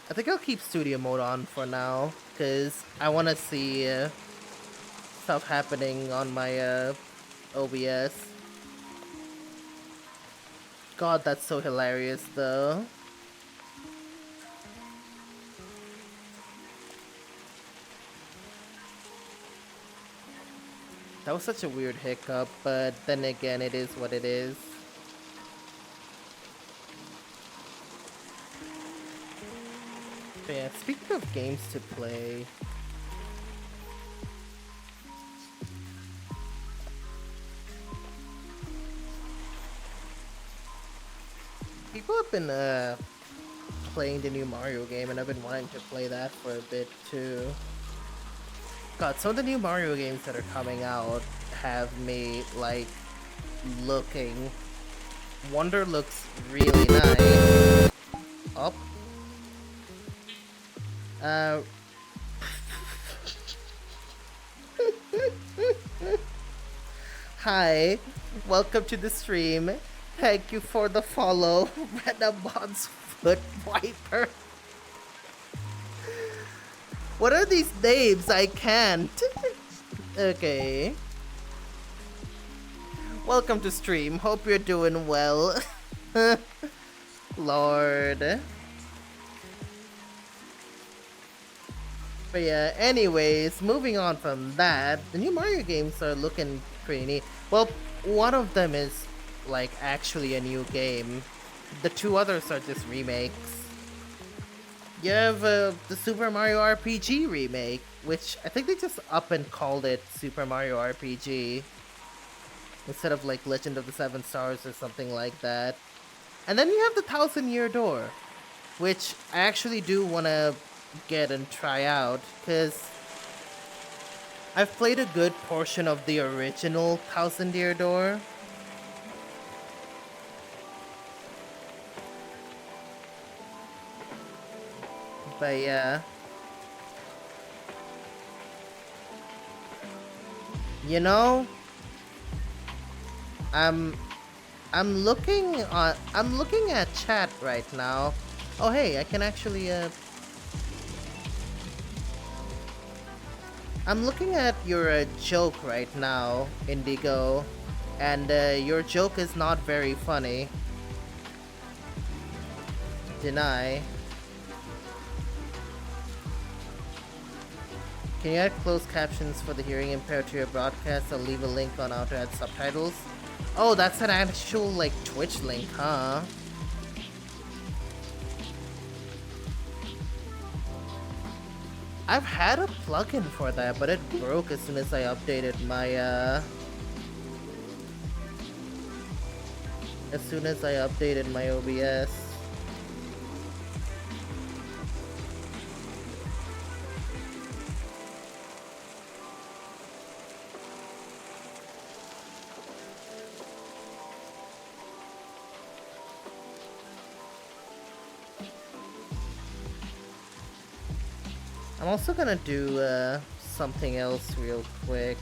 A: I think I'll keep studio mode on for now, because I want to see stuff happening on my OBS. God, that's so hilarious though. That was such a weird hiccup, but then again, it is what it is. But yeah, speaking of games to play, people have been playing the new Mario game, and I've been wanting to play that for a bit too. God, some of the new Mario games that are coming out have me like looking. Wonder looks really nice. Up. Hi, welcome to the stream. Thank you for the follow, Renabon's Foot Wiper. What are these names? I can't. Okay. Welcome to stream. Hope you're doing well. Lord. But yeah, anyways, moving on from that, the new Mario games are looking pretty neat. Well, one of them is like actually a new game. The two others are just remakes. You have the Super Mario RPG remake, which I think they just up and called it Super Mario RPG instead of like Legend of the Seven Stars or something like that. And then you have the Thousand Year Door, which I actually do want to get and try out, because I've played a good portion of the original Thousand Year Door. But yeah, you know, I'm looking at chat right now. Oh hey, I can actually I'm looking at your joke right now, Indigo, and your joke is not very funny. Deny. Can you add closed captions for the hearing impaired to your broadcast? I'll leave a link on how to add subtitles. Oh, that's an actual, like, Twitch link, huh? I've had a plugin for that, but it broke as soon as I updated my, OBS. I'm also gonna do something else real quick.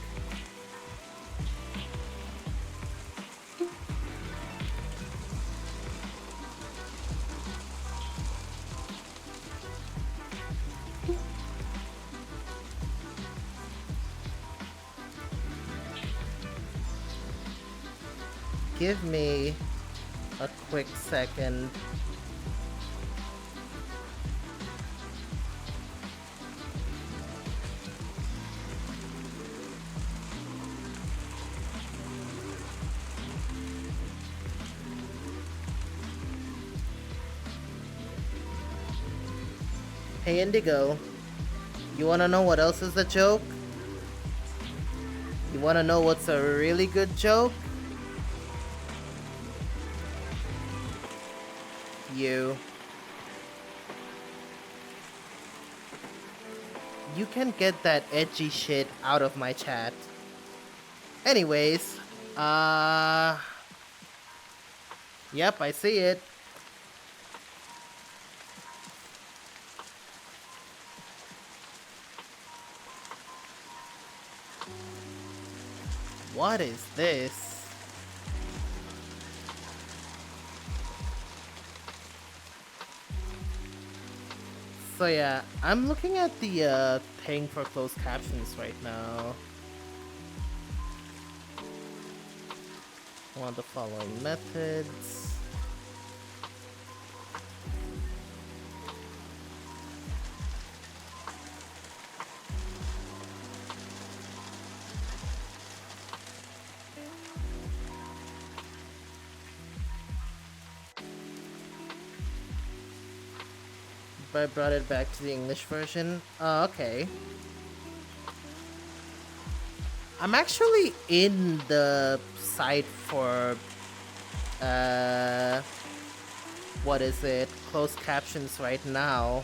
A: Give me a quick second. Hey Indigo, you wanna know what else is a joke? You wanna know what's a really good joke? You. You can get that edgy shit out of my chat. Anyways, yep, I see it. What is this? So yeah, I'm looking at the thing for closed captions right now. One of the following methods. But I brought it back to the English version. Oh, okay. I'm actually in the site for what is it? Closed captions right now.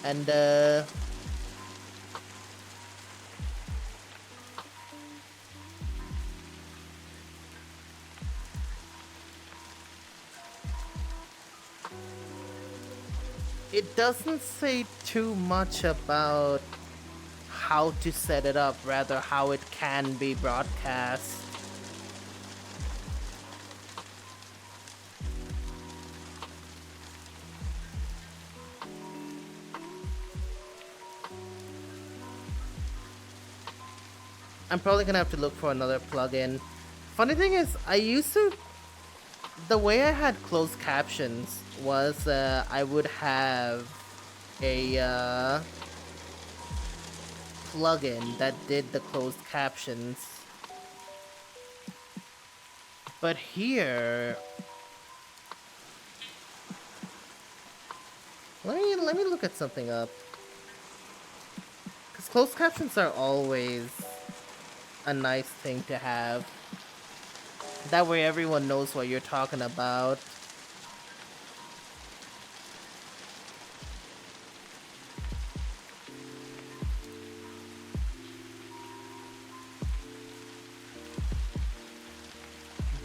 A: And it doesn't say too much about how to set it up, rather how it can be broadcast. I'm probably gonna have to look for another plugin. Funny thing is, the way I had closed captions was I would have a plugin that did the closed captions. But here, let me look at something up. Cause closed captions are always a nice thing to have. That way everyone knows what you're talking about.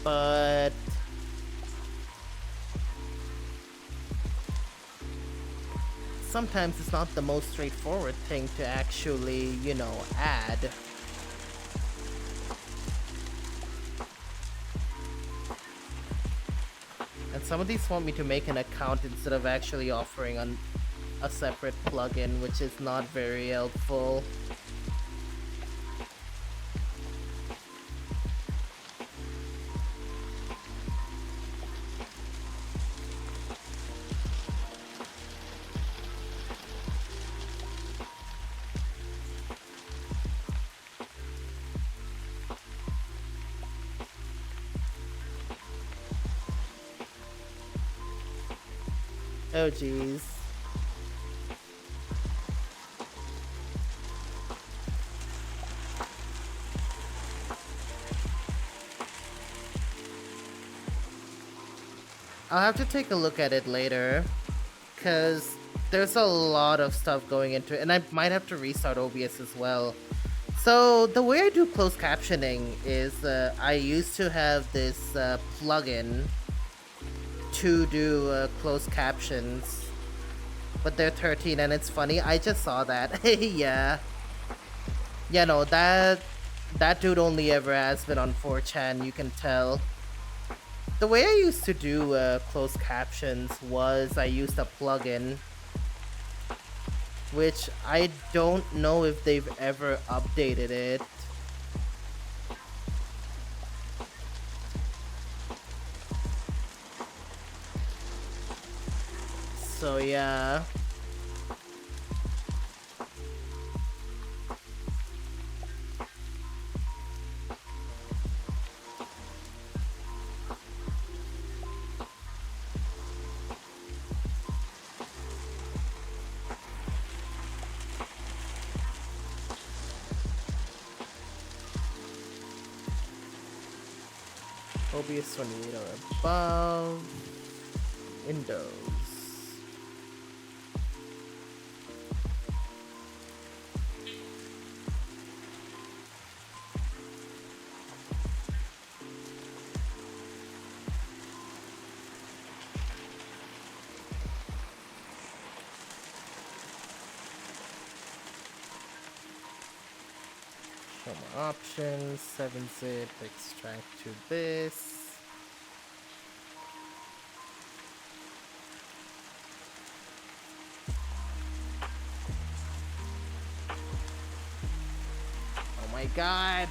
A: But sometimes it's not the most straightforward thing to actually, you know, add. And some of these want me to make an account instead of actually offering a separate plugin, which is not very helpful. Oh jeez. I'll have to take a look at it later, because there's a lot of stuff going into it, and I might have to restart OBS as well. So the way I do closed captioning is I used to have this plugin to do closed captions, but they're 13, and it's funny, I just saw that. Yeah. Yeah, no, that dude only ever has been on 4chan, you can tell. The way I used to do closed captions was I used a plugin, which I don't know if they've ever updated it. So yeah. OBS 28 or above. Windows. Show more options, 7-zip, extract to this. Oh my god!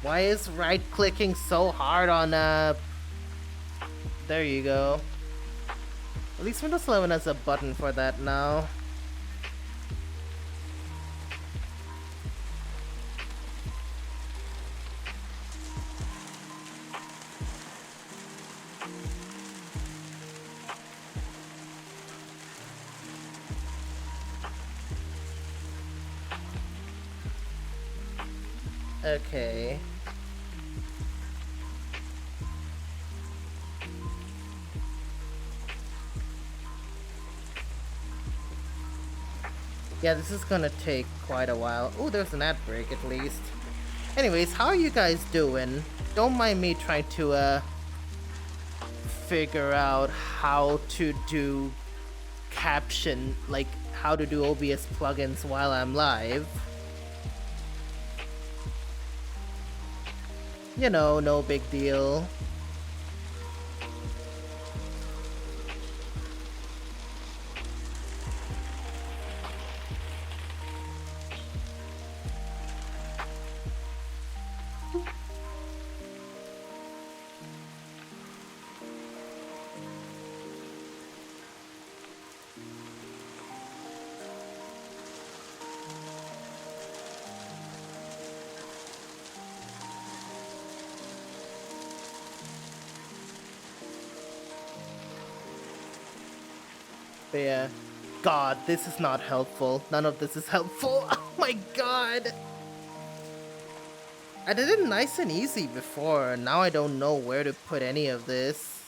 A: Why is right clicking so hard on there you go. At least Windows 11 has a button for that now. Okay. Yeah, this is gonna take quite a while. Oh, there's an ad break at least. Anyways, how are you guys doing? Don't mind me trying to figure out how to do caption, like how to do OBS plugins while I'm live. You know, no big deal. But yeah, God, this is not helpful. None of this is helpful. Oh my god! I did it nice and easy before, now I don't know where to put any of this.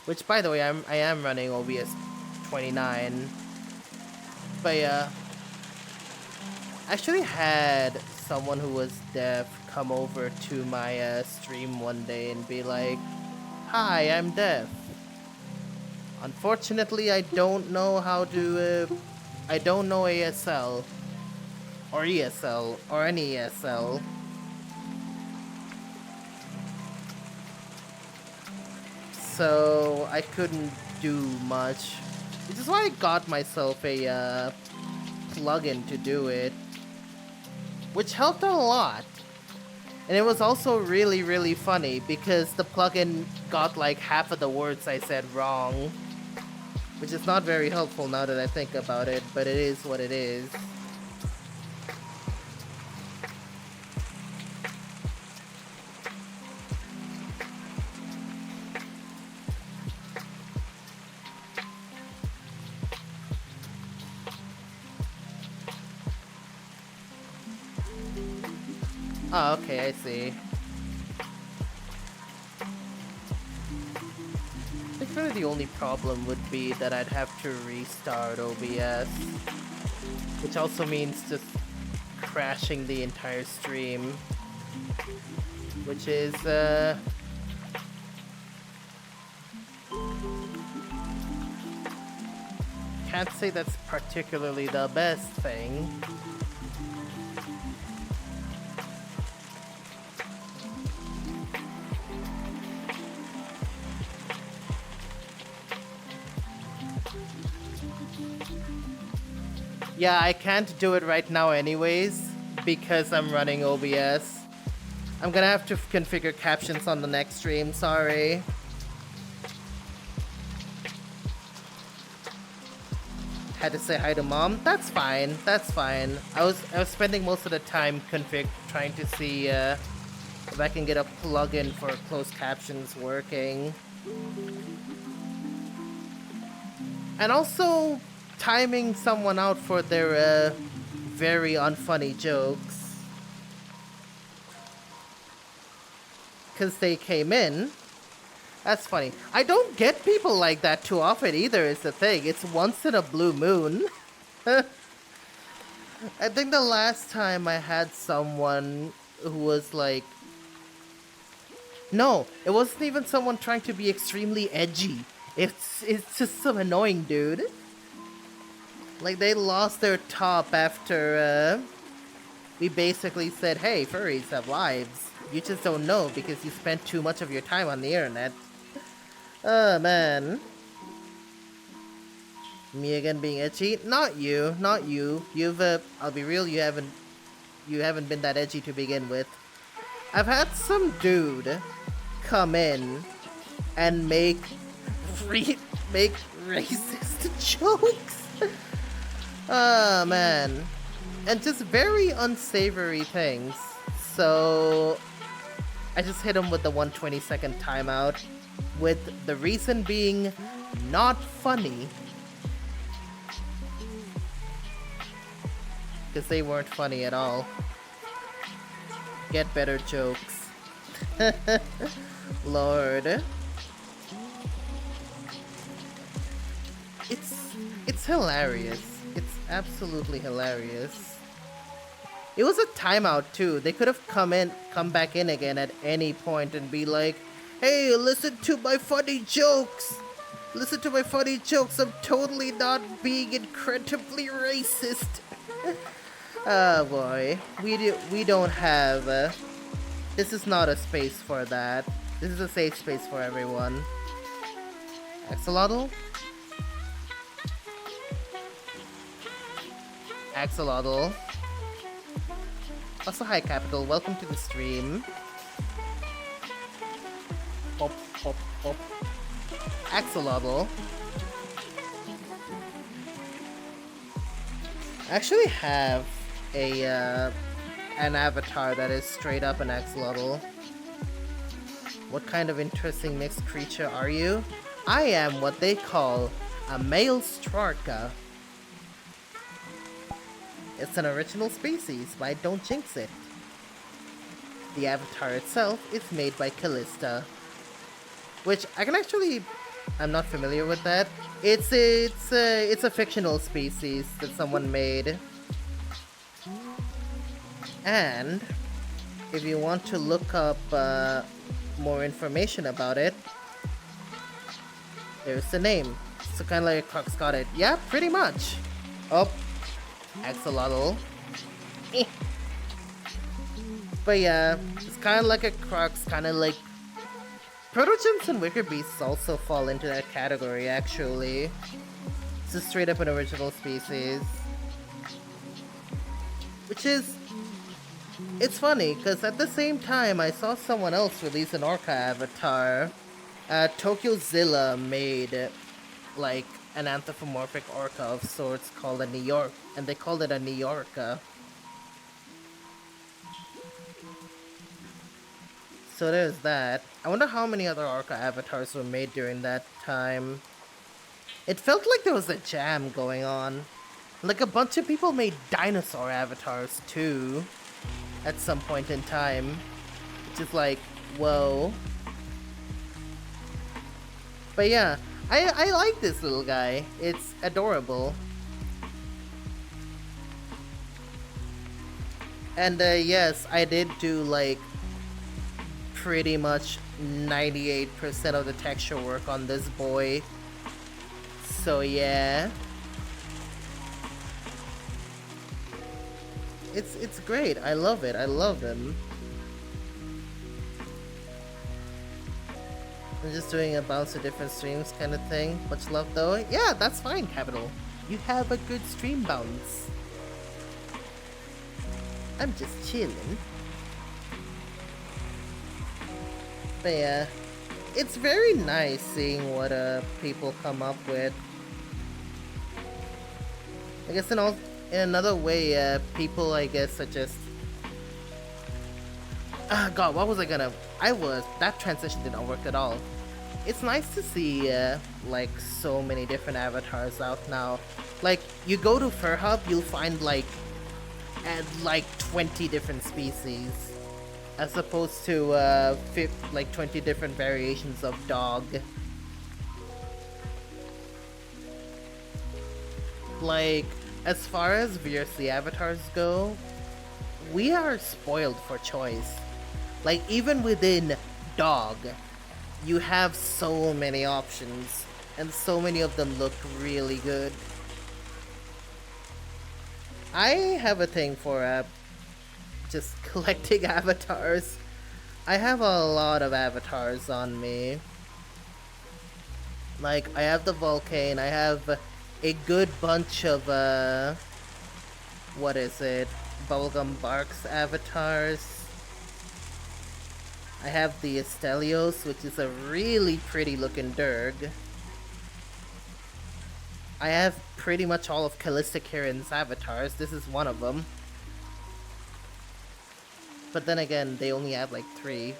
A: Which, by the way, I am running OBS 29. But yeah, I actually had someone who was deaf come over to my stream one day and be like, "Hi, I'm deaf. Unfortunately, I don't know how to, I don't know ASL, or ESL, or any ESL. So, I couldn't do much, which is why I got myself a, plugin to do it, which helped a lot. And it was also really, really funny, because the plugin got like half of the words I said wrong. Which is not very helpful now that I think about it, but it is what it is. Oh, okay, I see. I think really the only problem would be that I'd have to restart OBS, which also means just crashing the entire stream, which is can't say that's particularly the best thing. Yeah, I can't do it right now anyways, because I'm running OBS. I'm gonna have to configure captions on the next stream, sorry. Had to say hi to mom. That's fine, that's fine. I was spending most of the time trying to see if I can get a plugin for closed captions working. And also, timing someone out for their very unfunny jokes. Because they came in. That's funny. I don't get people like that too often either, is the thing. It's once in a blue moon. I think the last time I had someone who was like... No, it wasn't even someone trying to be extremely edgy. It's just some annoying dude. Like, they lost their top after, we basically said, hey, furries have lives. You just don't know because you spent too much of your time on the internet. Oh, man. Me again being edgy? Not you, not you. You've, I'll be real, you haven't been that edgy to begin with. I've had some dude come in and make racist jokes. Oh, man. And just very unsavory things. So I just hit him with the 120-second timeout, with the reason being not funny. Because they weren't funny at all. Get better jokes. Lord. It's hilarious. It's absolutely hilarious. It was a timeout too. They could have come back in again at any point and be like, hey, listen to my funny jokes. Listen to my funny jokes. I'm totally not being incredibly racist. Oh boy. We don't have... this is not a space for that. This is a safe space for everyone. Axolotl? Axolotl. Also, hi Capital, welcome to the stream. Pop, pop, pop. Axolotl. I actually have an avatar that is straight up an axolotl. What kind of interesting mixed creature are you? I am what they call a male Strarka. It's an original species, but don't jinx it. The avatar itself is made by Callista, which I can actually... I'm not familiar with that. It's a fictional species that someone made. And if you want to look up more information about it, there's the name. So kind of like a Crux got it. Yeah, pretty much. Oh, axolotl. But yeah, it's kind of like a Crux, kind of like... Protogems and wicker beasts also fall into that category, actually. It's just straight up an original species. Which is... It's funny, because at the same time, I saw someone else release an orca avatar. TokyoZilla made, like, an anthropomorphic orca of sorts called a New York, and they called it a New Yorka. So there's that. I wonder how many other orca avatars were made during that time. It felt like there was a jam going on. Like a bunch of people made dinosaur avatars too, at some point in time. Which is like, whoa. But yeah, I like this little guy. It's adorable. And yes, I did do like pretty much 98% of the texture work on this boy. So yeah. It's great. I love it. I love him. I'm just doing a bounce to different streams kind of thing. Much love though. Yeah, that's fine, Capital. You have a good stream bounce. I'm just chilling. But yeah, it's very nice seeing what people come up with. I guess in another way, people I guess are just... God, what was I gonna... that transition didn't work at all. it's nice to see like so many different avatars out now. Like you go to Furhub, you'll find like 20 different species, as opposed to like 20 different variations of dog. Like, as far as VRC avatars go, we are spoiled for choice. Like, even within dog, you have so many options, and so many of them look really good. I have a thing for just collecting avatars. I have a lot of avatars on me. Like, I have the Volcane, I have a good bunch of, what is it? Bubblegum Barks avatars. I have the Estelios, which is a really pretty looking Durg. I have pretty much all of Callista Kirin's avatars. This is one of them. But then again, they only have like 3.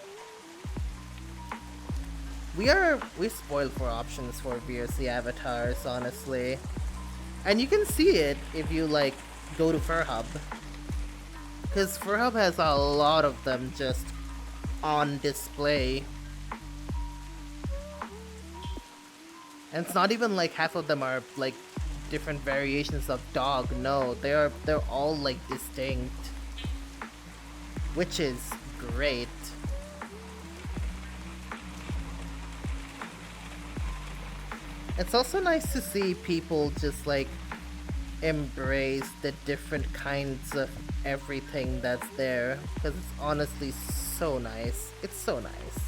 A: We're spoiled for options for VRC avatars, honestly. And you can see it if you like go to Furhub. Because Furhub has a lot of them just on display. And it's not even like half of them are like different variations of dog. No, they're all like distinct. Which is great. It's also nice to see people just like embrace the different kinds of everything that's there, because it's honestly so nice. It's so nice.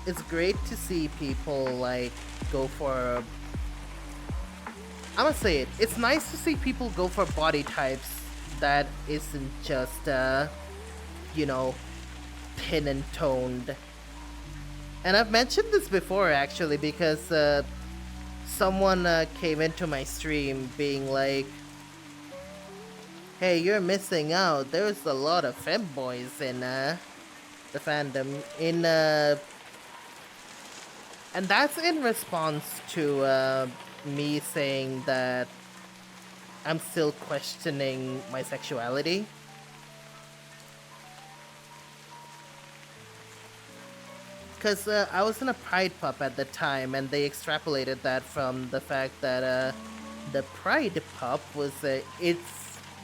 A: It's great to see people like go for, I'm gonna say it, it's nice to see people go for body types that isn't just you know, thin and toned. And I've mentioned this before actually, because someone came into my stream being like, hey, you're missing out, there's a lot of femboys in the fandom, and that's in response to me saying that I'm still questioning my sexuality. Because I was in a Pride Pup at the time, and they extrapolated that from the fact that the Pride Pup was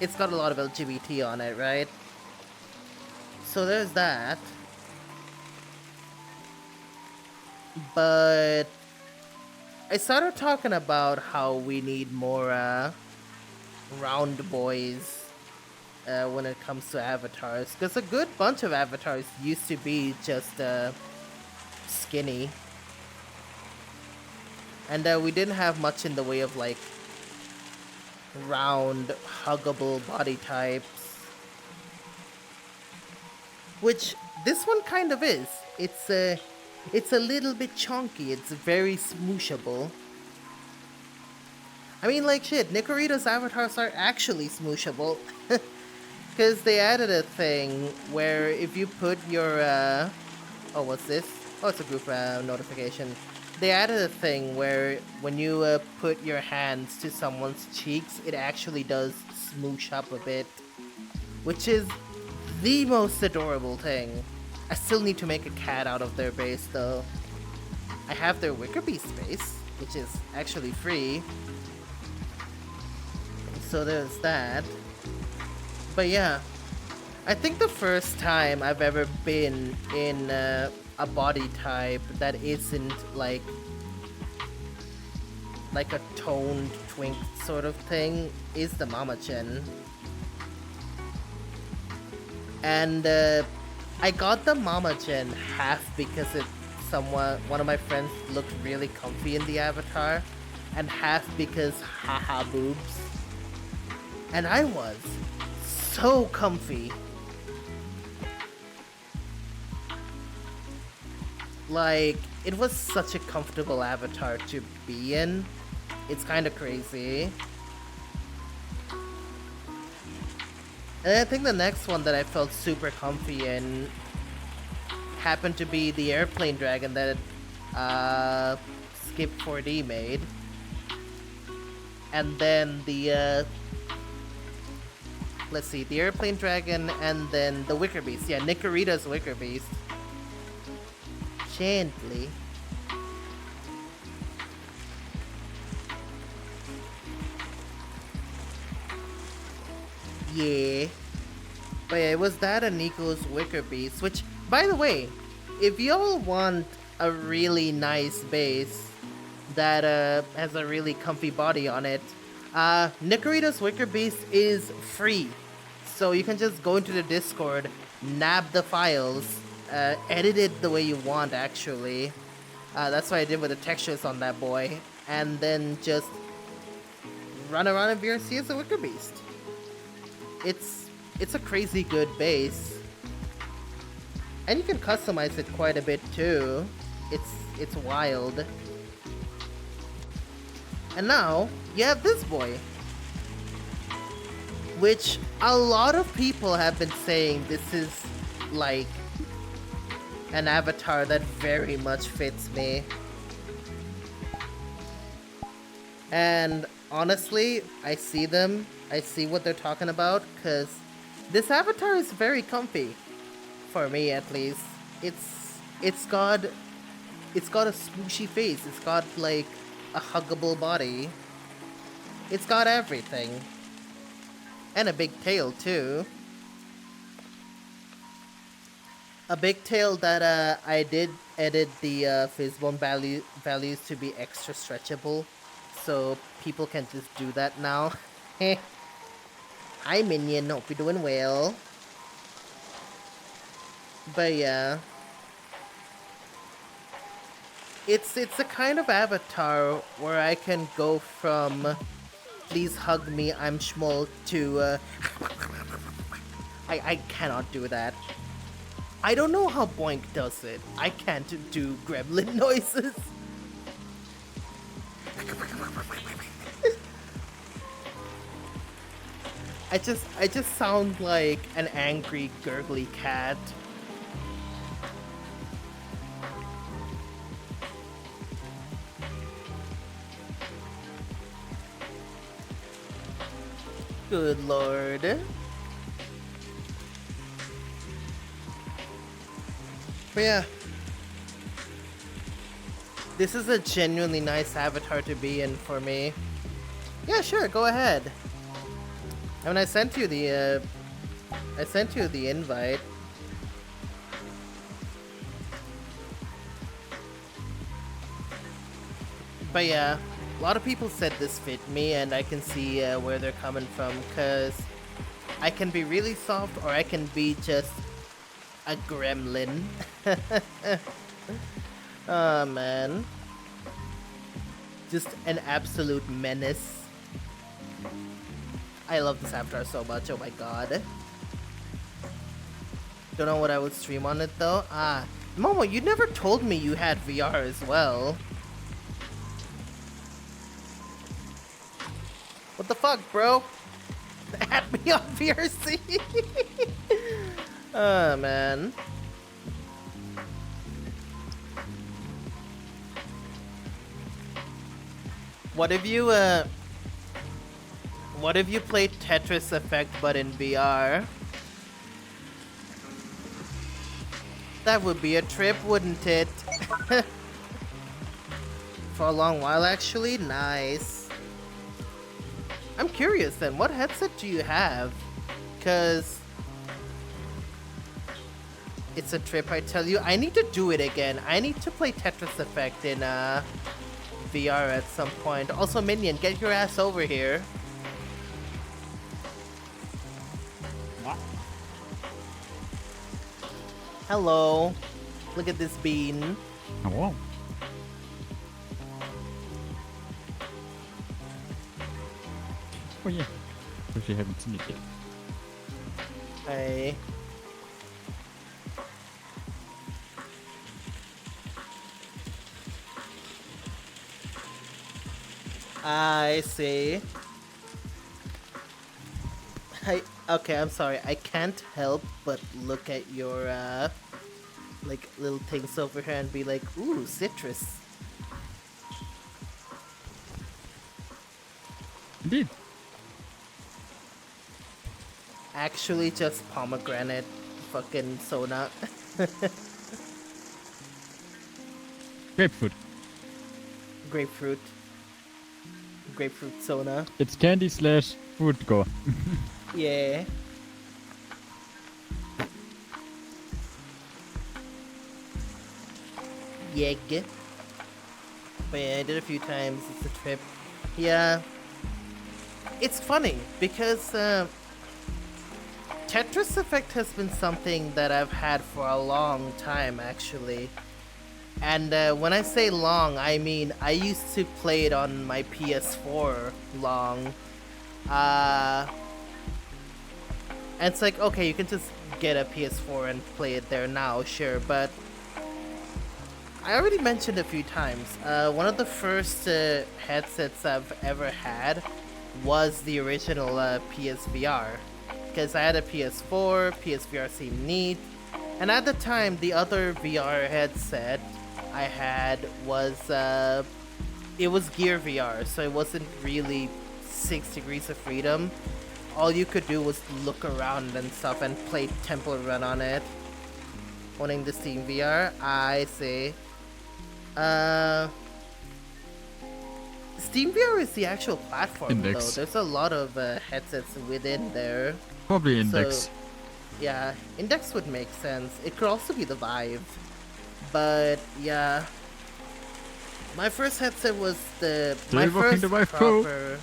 A: it's got a lot of LGBT on it, right? So there's that. But I started talking about how we need more round boys when it comes to avatars, because a good bunch of avatars used to be just skinny, and we didn't have much in the way of like round huggable body types, which this one kind of is. It's a little bit chunky, it's very smooshable. I mean, like shit, Nicorito's avatars are actually smooshable. Because they added a thing where if you put your oh, what's this? Oh, it's a group notification. They added a thing where when you put your hands to someone's cheeks, it actually does smoosh up a bit, which is the most adorable thing. I still need to make a cat out of their base though. I have their Wickerbeast base, which is actually free. So there's that. But yeah, I think the first time I've ever been in a body type that isn't like a toned twink sort of thing is the Mama-Chen. And I got the Mama-Chen half because one of my friends looked really comfy in the avatar, and half because haha boobs. And I was so comfy. Like, it was such a comfortable avatar to be in. It's kind of crazy. And I think the next one that I felt super comfy in happened to be the airplane dragon that Skip 4D made. And then the let's see, the airplane dragon, and then the Wicker Beast. Yeah, Nikorita's Wicker Beast. Gently. Yeah. But yeah, it was that and Nico's Wicker Beast, which, by the way, if y'all want a really nice base that has a really comfy body on it, Nikorita's Wicker Beast is free. So you can just go into the Discord, nab the files, edit it the way you want, actually. That's what I did with the textures on that boy. And then just run around in VRC as a Wicker Beast. It's a crazy good base. And you can customize it quite a bit too. It's wild. And now, you have this boy. Which a lot of people have been saying this is like an avatar that very much fits me. And honestly, I see what they're talking about, because this avatar is very comfy. For me, at least. It's got a swooshy face. It's got like a huggable body. It's got everything. And a big tail too. A big tail that I did edit the Fizzbone values to be extra stretchable, so people can just do that now. Hi Minion, hope you're doing well. But yeah, it's a kind of avatar where I can go from please hug me, I'm Schmoll, to I cannot do that. I don't know how Boink does it. I can't do gremlin noises. I just sound like an angry, gurgly cat. Good lord. But yeah. This is a genuinely nice avatar to be in for me. Yeah, sure, go ahead. I mean, I sent you the invite. But yeah, a lot of people said this fit me, and I can see where they're coming from, because I can be really soft, or I can be just a gremlin. Oh man. Just an absolute menace. I love this avatar so much, oh my god. Don't know what I would stream on it though. Ah, Momo, you never told me you had VR as well. What the fuck, bro? Add me on VRC. Oh man. What if you played Tetris Effect but in VR? That would be a trip, wouldn't it? For a long while actually? Nice. I'm curious then, what headset do you have? Cause it's a trip, I tell you. I need to do it again. I need to play Tetris Effect in VR at some point. Also, Minion, get your ass over here.
D: What?
A: Hello. Look at this bean.
D: Hello. Oh yeah. Wish you haven't seen it yet.
A: Hey. I see. Okay, I'm sorry. I can't help but look at your like little things over here and be like, ooh, citrus.
D: Indeed.
A: Actually, just pomegranate, fucking Sona.
D: Grapefruit.
A: Grapefruit. Grapefruit Sona.
D: It's candy slash fruit go.
A: Yeah. Yeg. But yeah, I did a few times. It's a trip. Yeah. It's funny because Tetris Effect has been something that I've had for a long time, actually. And when I say long, I mean I used to play it on my PS4 long. And it's like, okay, you can just get a PS4 and play it there now, sure, but I already mentioned a few times, one of the first headsets I've ever had was the original PSVR. Because I had a PS4, PSVR seemed neat, and at the time, the other VR headset I had was, it was Gear VR, so it wasn't really 6 Degrees of Freedom. All you could do was look around and stuff and play Temple Run on it. Owning the Steam VR, I see. Steam VR is the actual platform,
D: Index.
A: though. There's a lot of headsets within there.
D: Probably Index.
A: So, yeah, Index would make sense. It could also be the Vive. But, yeah. My first headset was my
D: rocking
A: first
D: the Vive Pro.
A: proper...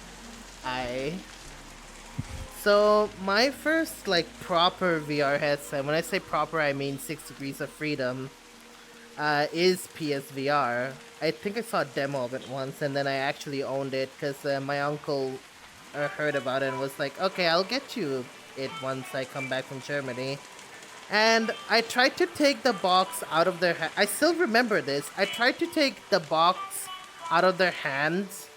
A: So, my first, like, proper VR headset, when I say proper, I mean 6 Degrees of Freedom, is PSVR. I think I saw a demo of it once, and then I actually owned it, because my uncle heard about it and was like, okay, I'll get you it once I come back from Germany. And I tried to take the box out of their I still remember this. I tried to take the box out of their hands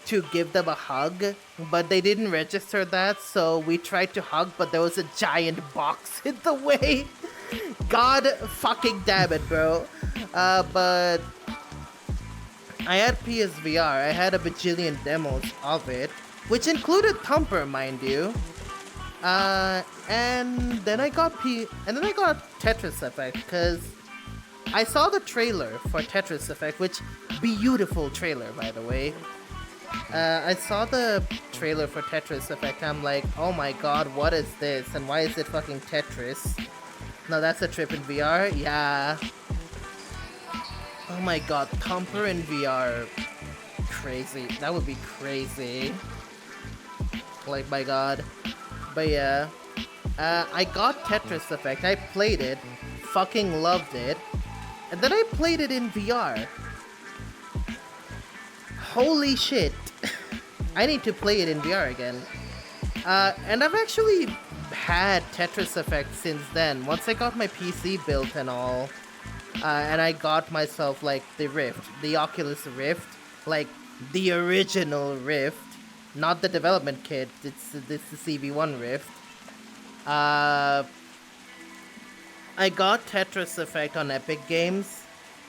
A: to give them a hug, but they didn't register that, so we tried to hug, but there was a giant box in the way. God fucking damn it, bro. But I had PSVR. I had a bajillion demos of it, which included Thumper, mind you. And then I got Tetris Effect, because I saw the trailer for Tetris Effect, which beautiful trailer, by the way. I saw the trailer for Tetris Effect. I'm like, oh my god, what is this? And why is it fucking Tetris? No, that's a trip in VR? Yeah. Oh my god, Thumper in VR. Crazy. That would be crazy. Like, my god. But yeah. I got Tetris Effect. I played it. Fucking loved it. And then I played it in VR. Holy shit. I need to play it in VR again. And I've actually had Tetris Effect since then. Once I got my PC built and all, and I got myself, like, the Rift. The Oculus Rift. Like, the original Rift. Not the development kit. It's the CV1 Rift. I got Tetris Effect on Epic Games.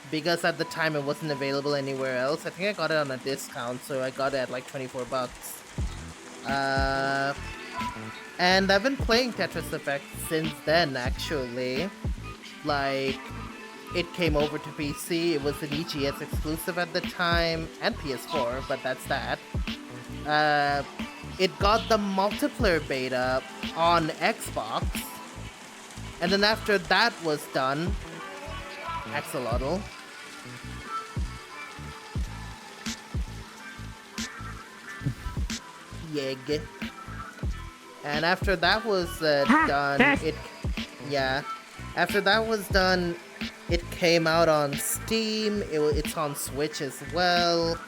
A: Because at the time it wasn't available anywhere else. I think I got it on a discount, so I got it at like $24. And I've been playing Tetris Effect since then, actually. Like, it came over to PC. It was an EGS exclusive at the time, and PS4, but that's that. It got the multiplayer beta on Xbox. And then after that was done, Axolotl. Yeg. And after that was done, after that was done, it came out on Steam. It's on Switch as well.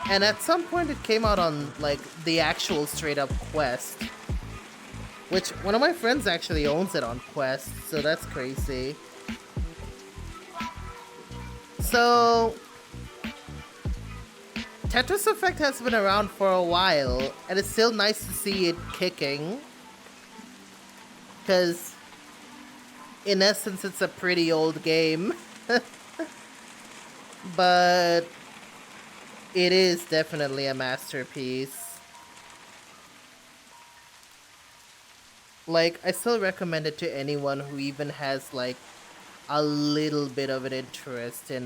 A: And at some point it came out on, like, the actual straight-up Quest. Which, one of my friends actually owns it on Quest, so that's crazy. So, Tetris Effect has been around for a while, and it's still nice to see it kicking. Because in essence, it's a pretty old game. But it is definitely a masterpiece. Like, I still recommend it to anyone who even has, like, a little bit of an interest in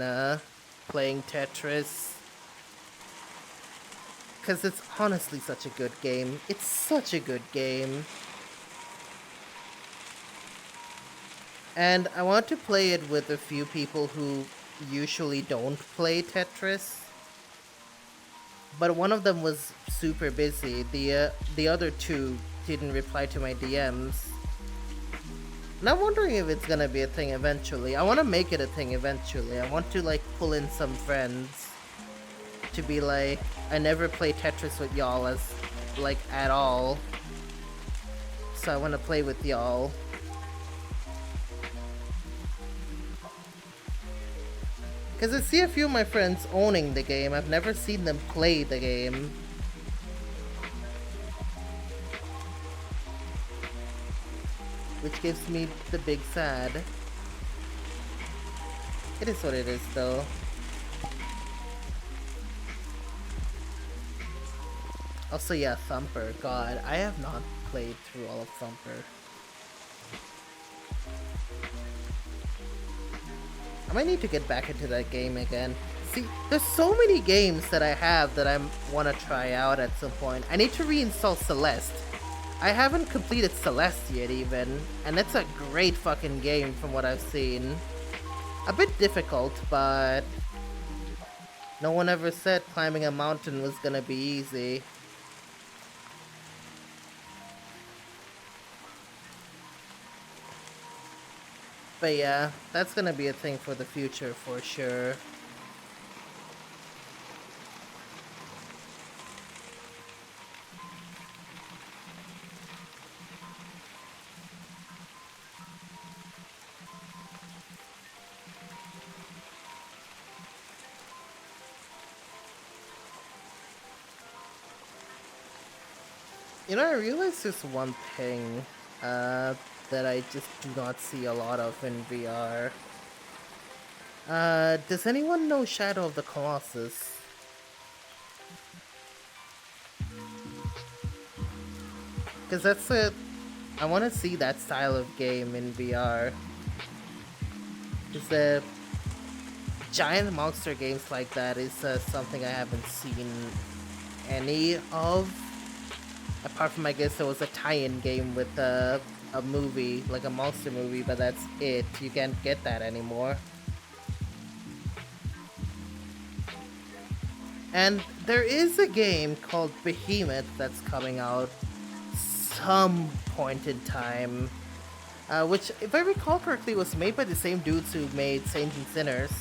A: playing Tetris. Because it's honestly such a good game. It's such a good game. And I want to play it with a few people who usually don't play Tetris. But one of them was super busy. The other two didn't reply to my DMs. And I'm wondering if it's gonna be a thing eventually. I want to make it a thing eventually. I want to like pull in some friends to be like, I never play Tetris with y'all as like at all. So I want to play with y'all. Because I see a few of my friends owning the game. I've never seen them play the game. Which gives me the big sad. It is what it is, though. Also, yeah, Thumper. God, I have not played through all of Thumper. I might need to get back into that game again. See, there's so many games that I have that I want to try out at some point. I need to reinstall Celeste. I haven't completed Celeste yet even, and it's a great fucking game from what I've seen. A bit difficult, but no one ever said climbing a mountain was gonna be easy. But yeah, that's gonna be a thing for the future for sure. You know, I realized there's one thing that I just do not see a lot of in VR. Does anyone know Shadow of the Colossus? Because that's I want to see that style of game in VR. Because the giant monster games like that is something I haven't seen any of. Apart from, I guess, there was a tie-in game with a movie, like a monster movie, but that's it. You can't get that anymore. And there is a game called Behemoth that's coming out some point in time. Which, if I recall correctly, was made by the same dudes who made Saints and Sinners.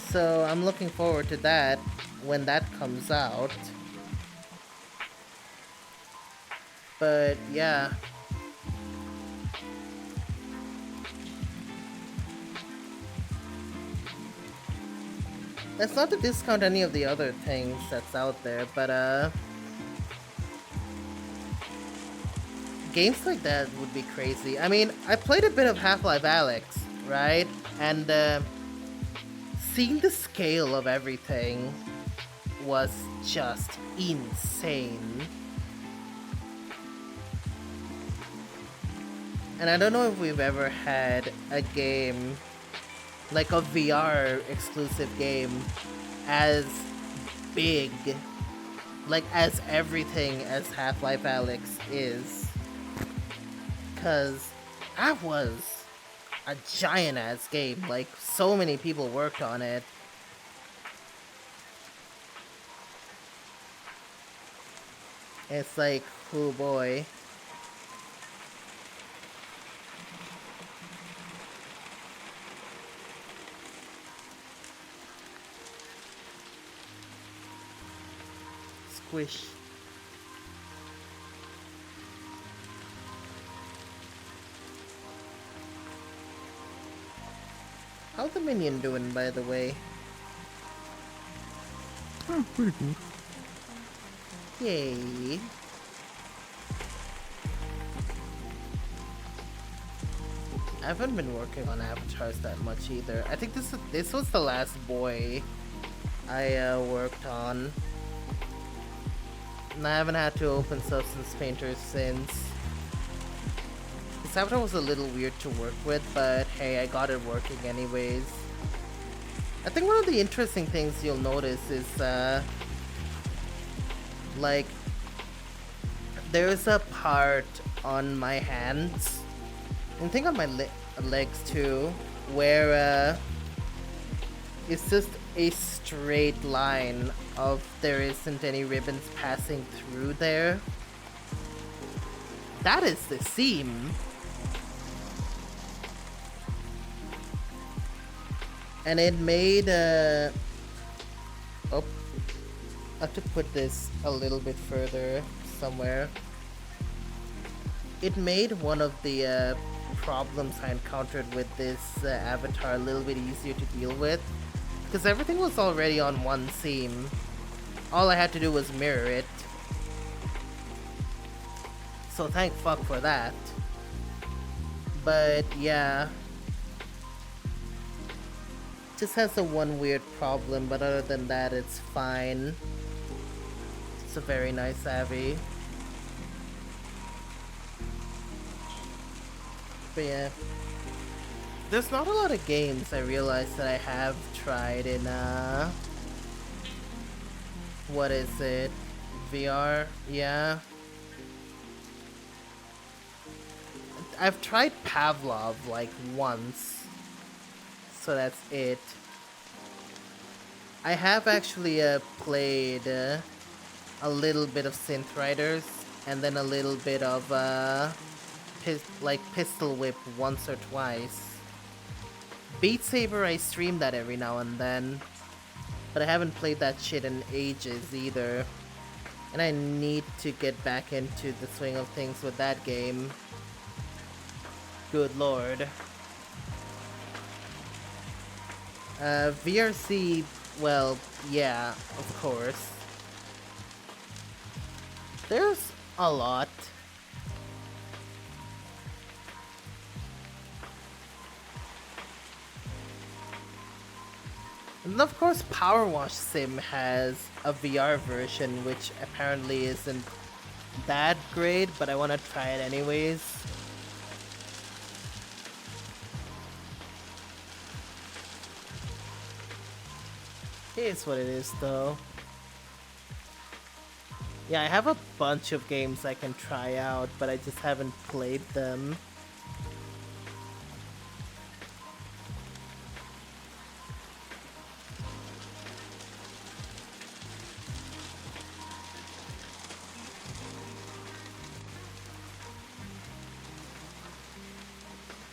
A: So I'm looking forward to that when that comes out. But yeah. That's not to discount any of the other things that's out there, but games like that would be crazy. I mean, I played a bit of Half-Life Alyx, right? And seeing the scale of everything was just insane. And I don't know if we've ever had a game, like a VR exclusive game, as big, like as everything as Half-Life Alyx is. Cause that was a giant ass game, like so many people worked on it. It's like, oh boy. Squish. How's the minion doing, by the way?
D: Oh, pretty good.
A: Yay. I haven't been working on avatars that much either. I think this was the last boy I worked on. And I haven't had to open Substance Painter since. This avatar was a little weird to work with, but hey, I got it working anyways. I think one of the interesting things you'll notice is, like, there's a part on my hands, and I think on my legs too, where, it's just a straight line of there isn't any ribbons passing through there. That is the seam. And it made oh, I have to put this a little bit further somewhere. It made one of the problems I encountered with this avatar a little bit easier to deal with, because everything was already on one seam. All I had to do was mirror it. So thank fuck for that. But yeah. Just has the one weird problem, but other than that it's fine. It's a very nice Abby. But yeah. There's not a lot of games I realized that I have tried in what is it? VR? Yeah. I've tried Pavlov like once. So that's it. I have actually played a little bit of Synth Riders and then a little bit of Pistol Whip once or twice. Beat Saber, I stream that every now and then, but I haven't played that shit in ages either. And I need to get back into the swing of things with that game. Good lord. VRC, well, yeah, of course. There's a lot. And of course, Power Wash Sim has a VR version, which apparently isn't that great, but I want to try it anyways. It's what it is, though. Yeah, I have a bunch of games I can try out, but I just haven't played them.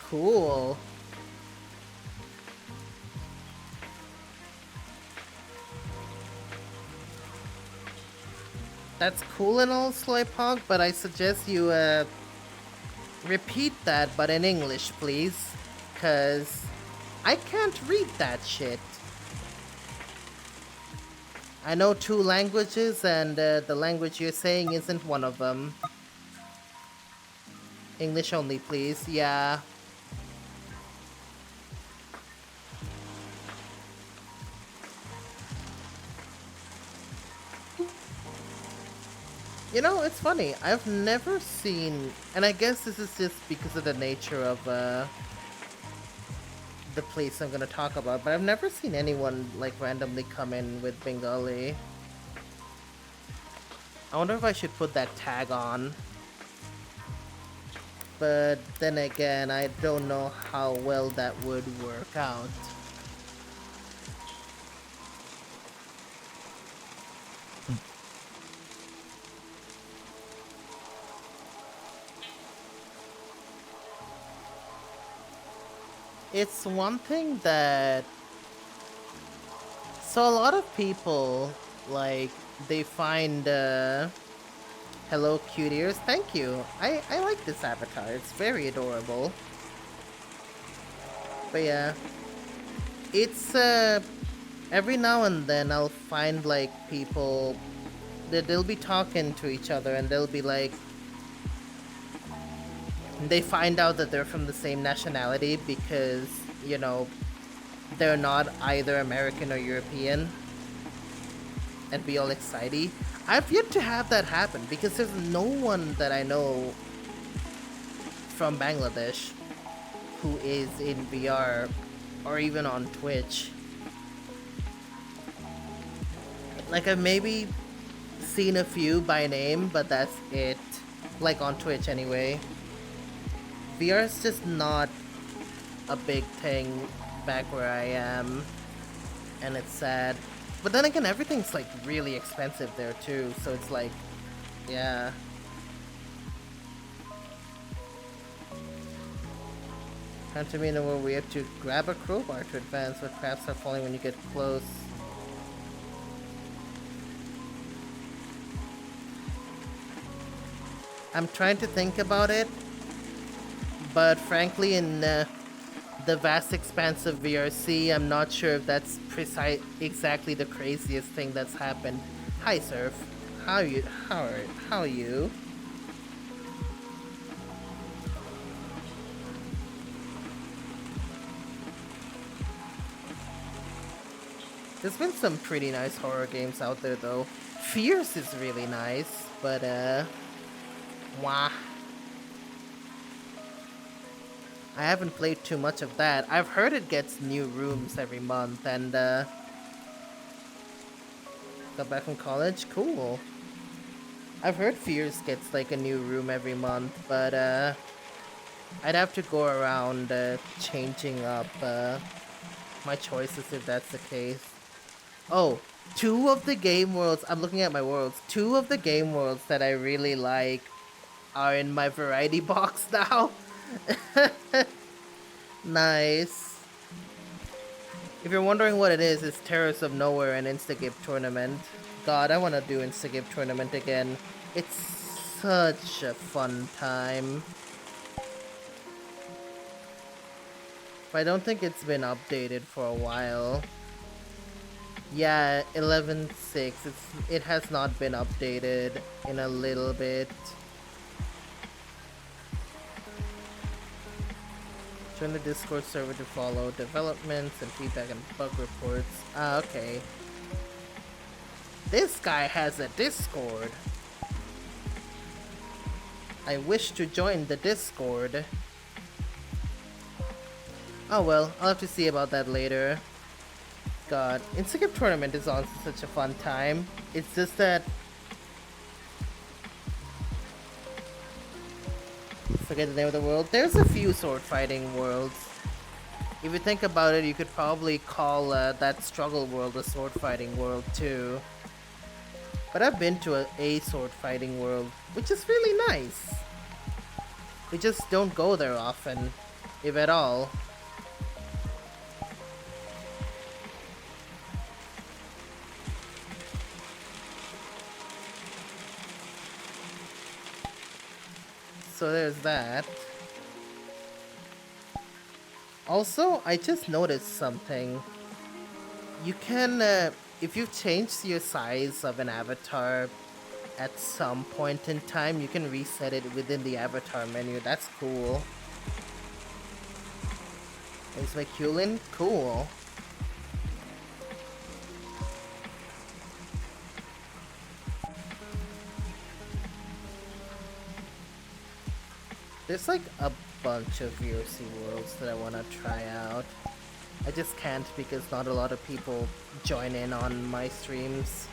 A: Cool. That's cool and all, Sloypunk, but I suggest you, repeat that, but in English, please. 'Cause I can't read that shit. I know 2 languages, and the language you're saying isn't one of them. English only, please. Yeah. You know, it's funny. I've never seen, and I guess this is just because of the nature of the place I'm gonna talk about, but I've never seen anyone like randomly come in with Bengali. I wonder if I should put that tag on. But then again, I don't know how well that would work out. It's one thing that... So a lot of people, like, they find, Hello Cute Ears, thank you. I like this avatar, it's very adorable. But yeah. It's, every now and then I'll find, like, people... They'll be talking to each other and they'll be like... they find out that they're from the same nationality because, you know, they're not either American or European, and be all excited. I've yet to have that happen because there's no one that I know from Bangladesh who is in VR or even on Twitch. Like, I've maybe seen a few by name, but that's it. Like, on Twitch anyway. VR is just not a big thing back where I am, and it's sad. But then again, everything's like really expensive there too, so it's like, yeah. Come to me in a world where we have to grab a crowbar to advance, but crabs are falling when you get close. I'm trying to think about it, but frankly, in the vast expanse of VRC, I'm not sure if that's exactly the craziest thing that's happened. Hi, Surf. How are you? How are you? There's been some pretty nice horror games out there, though. Fierce is really nice, but wah. I haven't played too much of that. I've heard it gets new rooms every month, and got back from college? Cool. I've heard Fierce gets like a new room every month, but I'd have to go around changing up my choices if that's the case. Oh, 2 of the game worlds, I'm looking at my worlds, 2 of the game worlds that I really like are in my variety box now. Nice. If you're wondering what it is, it's Terrors of Nowhere and Instagame Tournament. God, I want to do Instagame Tournament again. It's such a fun time. But I don't think it's been updated for a while. Yeah, 11.6. It has not been updated in a little bit. Join the Discord server to follow developments and feedback and bug reports. Ah, okay. This guy has a Discord. I wish to join the Discord. Oh well, I'll have to see about that later. God, Instagram Tournament is on such a fun time. It's just that... Forget the name of the world. There's a few sword fighting worlds. If you think about it, you could probably call that struggle world a sword fighting world too. But I've been to a sword fighting world, which is really nice. We just don't go there often, if at all. So there's that. Also, I just noticed something. You can, if you've changed your size of an avatar at some point in time, you can reset it within the avatar menu. That's cool. Is McCulin? Cool. There's like a bunch of VOC worlds that I want to try out. I just can't because not a lot of people join in on my streams.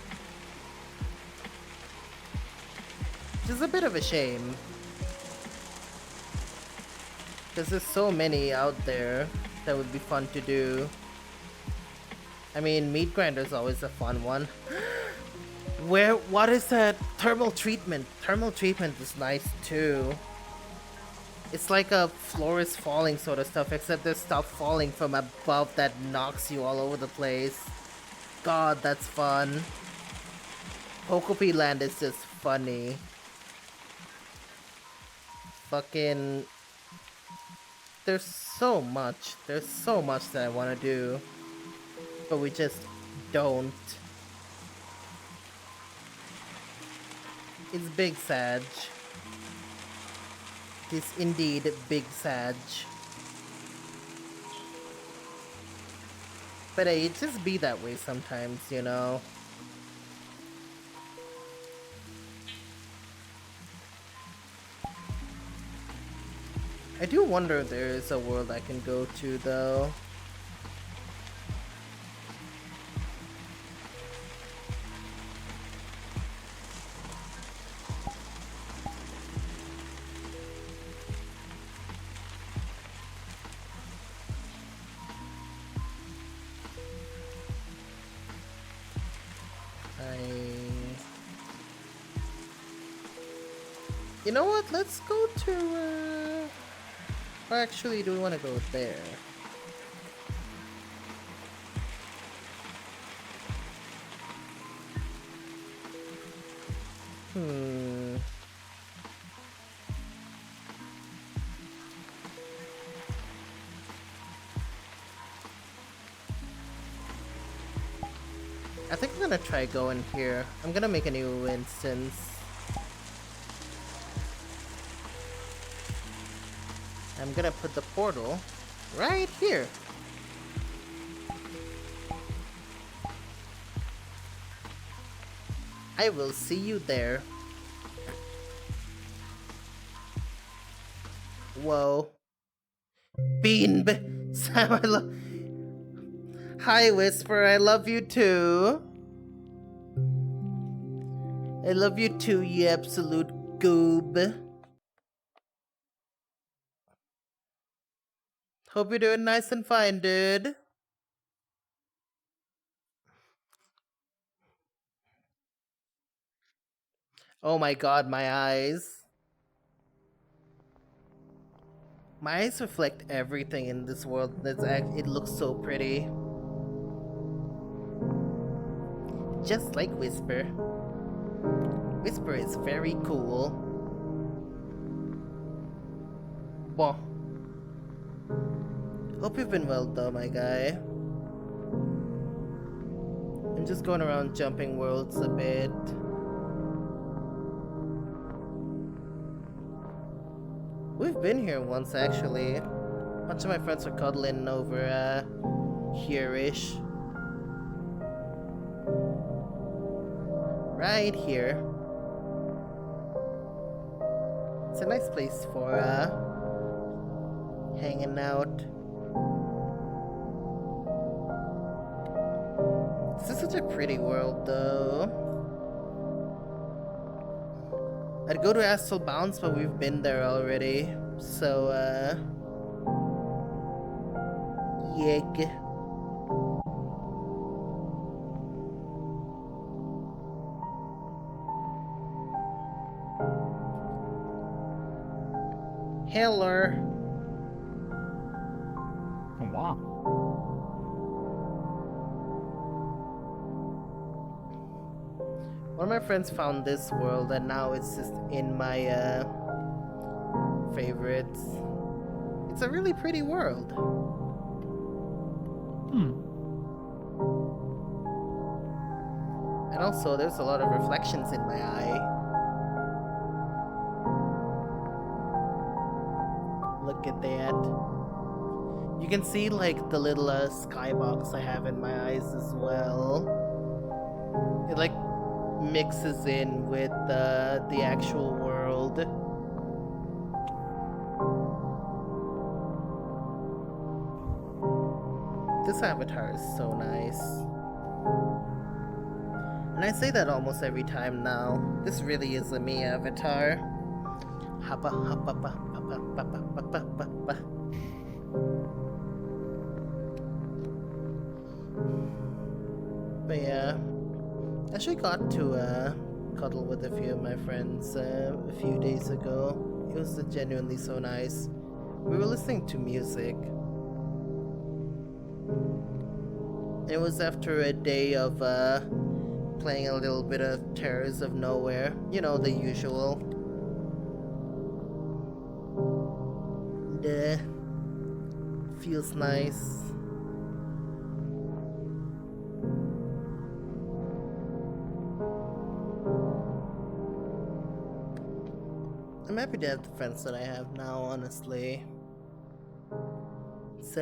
A: Which is a bit of a shame. Because there's so many out there that would be fun to do. I mean, Meat Grinder's always a fun one. What is that? Thermal treatment. Thermal treatment is nice too. It's like a floor is falling sort of stuff, except there's stuff falling from above that knocks you all over the place. God, that's fun. Pocopi Land is just funny. Fucking... There's so much that I want to do. But we just don't. It's big Sag. It is indeed Big Sag. But hey, it just be that way sometimes, you know? I do wonder if there is a world I can go to, though. You know what? Let's go to, or actually, do we want to go there? I think I'm gonna try going here. I'm gonna make a new instance. I'm gonna put the portal right here. I will see you there. Whoa. Sam, I love. Hi, Whisper. I love you too. I love you too, you absolute goob. Hope you're doing nice and fine, dude. Oh my god, my eyes. My eyes reflect everything in this world. It looks so pretty. Just like Whisper. Whisper is very cool. Bon. Hope you've been well though, my guy. I'm just going around jumping worlds a bit. We've been here once actually. A bunch of my friends were cuddling over here-ish. Right here. It's a nice place for hanging out. This is such a pretty world though. I'd go to Astral Bounce, but we've been there already. So yig. Hello.
D: Oh, wow.
A: One of my friends found this world and now it's just in my favorites. It's a really pretty world. And also there's a lot of reflections in my eye. Look at that. You can see like the little skybox I have in my eyes as well. It like mixes in with the actual world. This avatar is so nice. And I say that almost every time now. This really is a me avatar. Hoppa hoppa ba ba ba ba ba ba ba ba. But yeah, I actually got to cuddle with a few of my friends a few days ago. It was genuinely so nice. We were listening to music. It was after a day of playing a little bit of Terrors of Nowhere. You know, the usual. Duh. Feels nice. I'm happy happy to have the friends that I have now, honestly. It's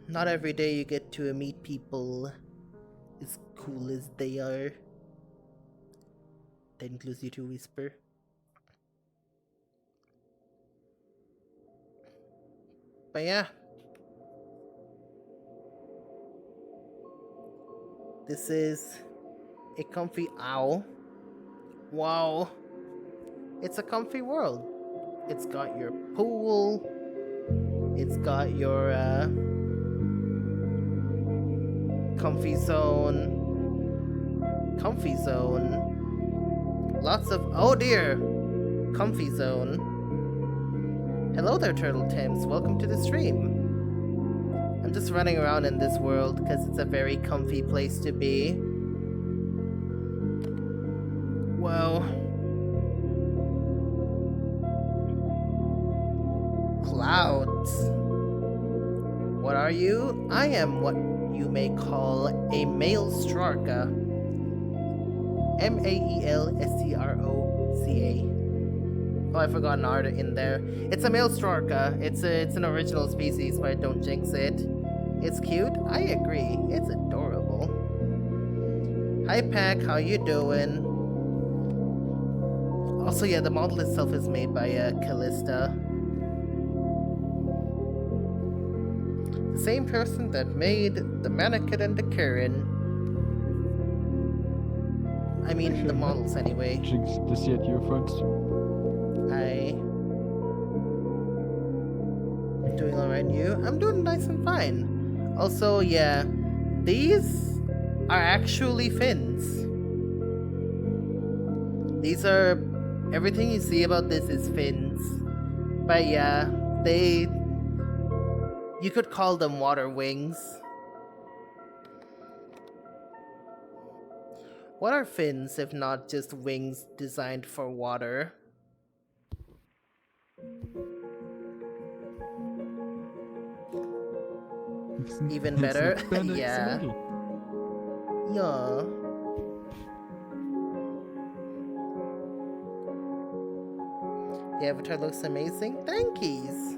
A: not every day you get to meet people as cool as they are. That includes you too, Whisper. But yeah. This is a comfy owl. Wow. It's a comfy world. It's got your pool. It's got your comfy zone. Comfy zone. Lots of, oh dear, comfy zone. Hello there, Turtle Tims. Welcome to the stream. I'm just running around in this world because it's a very comfy place to be. Whoa. Clouds. What are you? I am what you may call a Maelstrom. Maelstrca. Oh, I forgot an art in there. It's a Maelstrom. It's an original species, but don't jinx it. It's cute. I agree. It's adorable. Hi, Pack. How you doing? Also, yeah, the model itself is made by Callista. The same person that made the mannequin and the Karen. I mean, the models anyway.
D: Jinx, to see at your front.
A: Doing alright, and you? I'm doing nice and fine. Also, yeah, these are actually fins. These are... everything you see about this is fins. But yeah, you could call them water wings. What are fins if not just wings designed for water? Even better. Yeah. Yeah. The avatar looks amazing. Thankies.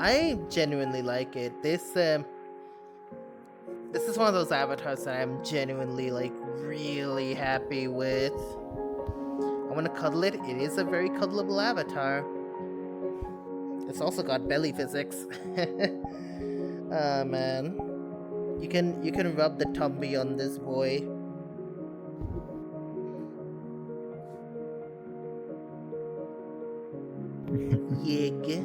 A: I genuinely like it. This is one of those avatars that I'm genuinely like really happy with. I want to cuddle it. It is a very cuddleable avatar. It's also got belly physics. Ah, man. You can rub the tummy on this boy. Yig.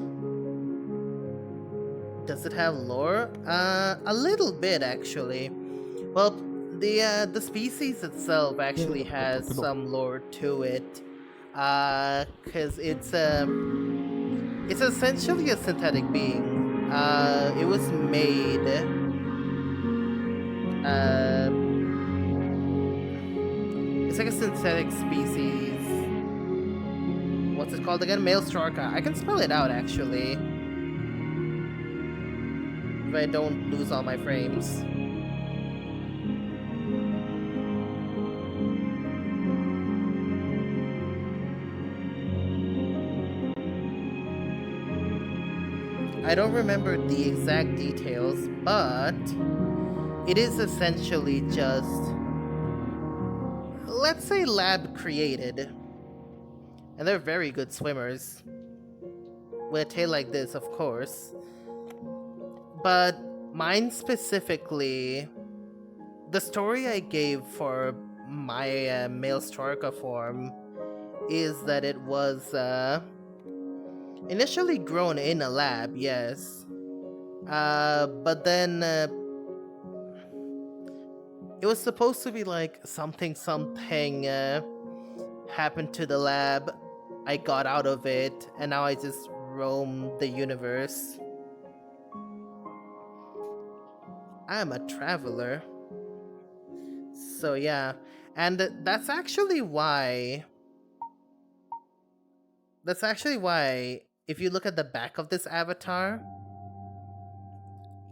A: Does it have lore? A little bit actually. Well, the species itself actually has some lore to it. 'Cause it's essentially a synthetic being. It was made it's like a synthetic species. What's it called again? Maelstrorca. I can spell it out actually. If I don't lose all my frames. I don't remember the exact details, but it is essentially just, let's say, lab created. And they're very good swimmers. With a tail like this, of course. But mine specifically, the story I gave for my Maelstrorca form is that it was initially grown in a lab, yes. But then it was supposed to be like something happened to the lab. I got out of it, and now I just roam the universe. I'm a traveler. So yeah, and that's actually why, if you look at the back of this avatar,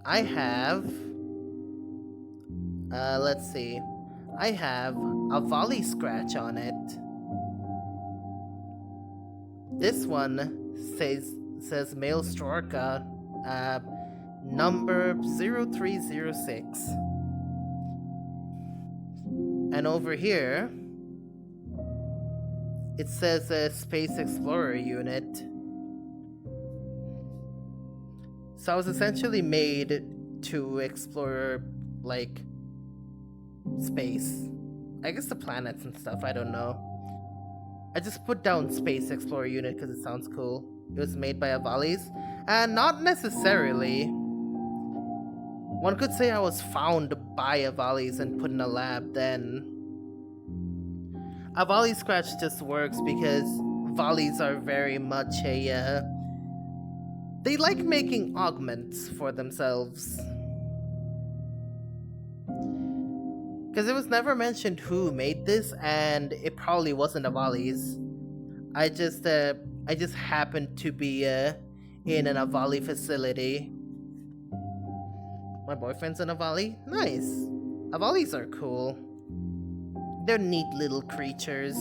A: I have, let's see, I have a volley scratch on it. this one says male Strorka, number 0306. And over here, it says a Space Explorer unit. So I was essentially made to explore, like, space. I guess the planets and stuff, I don't know. I just put down Space Explorer unit because it sounds cool. It was made by Avalis, and not necessarily. One could say I was found by Avalis and put in a lab then. Avali Scratch just works because Valis are very much a, they like making augments for themselves. Because it was never mentioned who made this, and it probably wasn't Avali's. I just happened to be in an Avali facility. My boyfriend's an Avali? Nice. Avalis are cool. They're neat little creatures.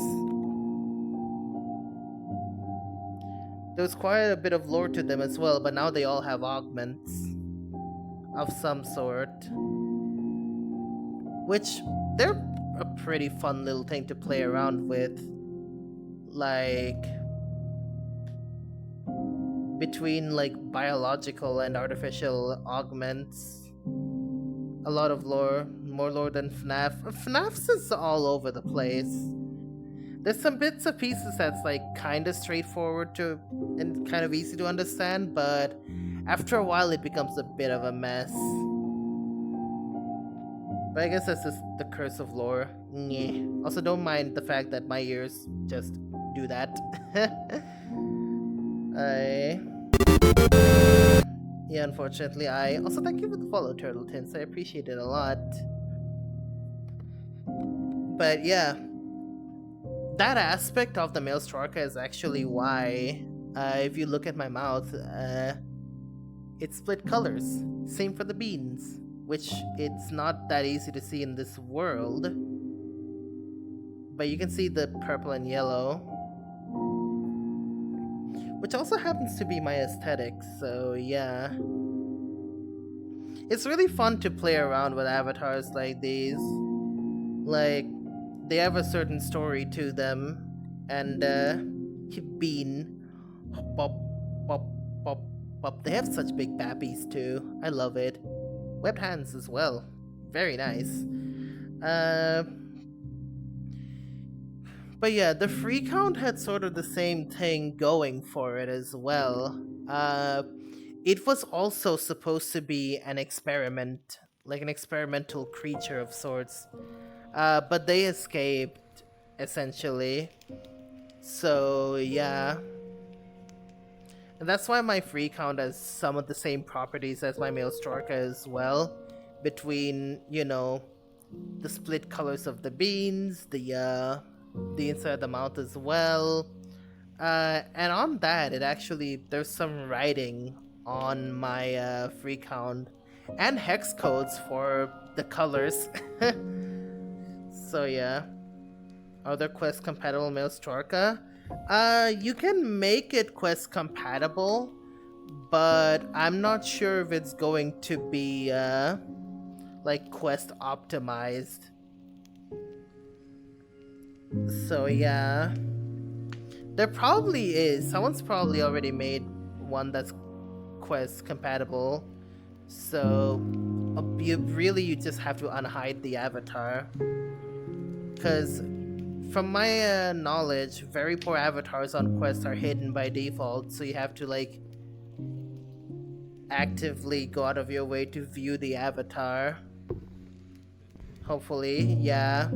A: There's quite a bit of lore to them as well, but now they all have augments of some sort. Which, they're a pretty fun little thing to play around with. Like, between like biological and artificial augments. A lot of lore, more lore than FNAF. FNAF's is all over the place. There's some bits and pieces that's like kind of straightforward to and kind of easy to understand, but after a while it becomes a bit of a mess. But I guess that's just the curse of lore. Nyeh. Also, don't mind the fact that my ears just do that. Yeah, unfortunately, also thank you for the follow, Turtle Tints. I appreciate it a lot. But yeah, that aspect of the male Strorka is actually why, if you look at my mouth, it split colors. Same for the beans, which it's not that easy to see in this world. But you can see the purple and yellow. Which also happens to be my aesthetic, so yeah. It's really fun to play around with avatars like these. Like, they have a certain story to them, and bean, pop, pop, pop, pop. They have such big babbies too. I love it. Webbed hands as well. Very nice. But yeah, the free count had sort of the same thing going for it as well. It was also supposed to be an experiment, like an experimental creature of sorts. But they escaped, essentially. So yeah. And that's why my free count has some of the same properties as my male Strorka as well. Between, you know, the split colors of the beans, the inside of the mouth as well. And on that, it actually, there's some writing on my free count and hex codes for the colors. So yeah. Are there quest compatible male Strorka? You can make it quest compatible, but I'm not sure if it's going to be like quest optimized. So yeah, there probably is. Someone's probably already made one that's quest compatible. So you just have to unhide the avatar. Because from my knowledge, very poor avatars on Quest are hidden by default, so you have to like actively go out of your way to view the avatar. Hopefully, yeah.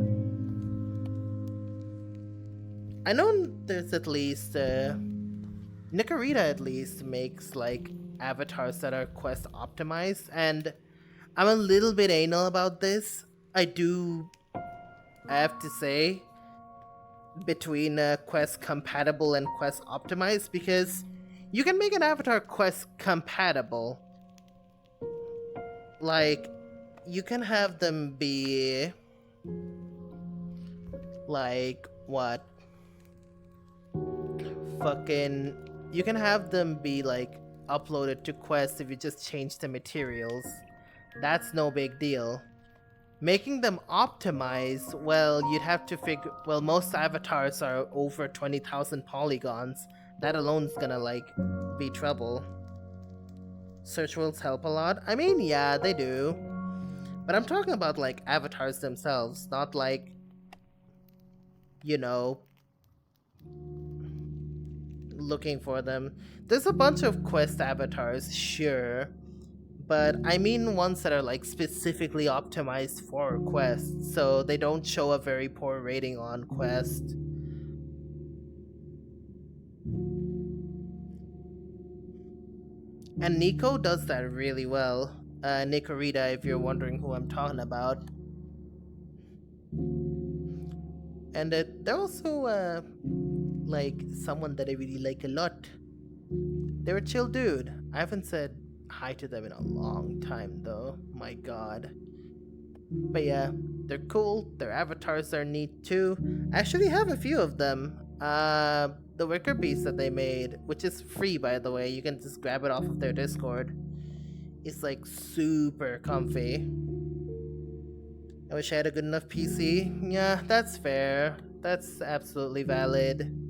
A: I know there's at least Nicorita at least makes like avatars that are quest optimized, and I'm a little bit anal about this. I have to say, between quest compatible and quest optimized, because you can make an avatar quest compatible. Like, you can have them be like, what? fucking... You can have them be like uploaded to quests if you just change the materials. That's no big deal. Making them optimize, well, you'd have to figure... Well, most avatars are over 20,000 polygons. That alone's gonna, like, be trouble. Search worlds help a lot? I mean, yeah, they do. But I'm talking about, like, avatars themselves, not like... You know... looking for them. There's a bunch of quest avatars, sure. But I mean ones that are like specifically optimized for quests, so they don't show a very poor rating on Quest. And Nico does that really well. Nicorita, if you're wondering who I'm talking about. And they're also like someone that I really like a lot. They're a chill dude. I haven't said hi to them in a long time though. My god. But yeah, they're cool. Their avatars are neat too. I actually have a few of them. The wicker piece that they made, which is free by the way, you can just grab it off of their Discord. It's like super comfy. I wish I had a good enough PC. Yeah, that's fair. That's absolutely valid.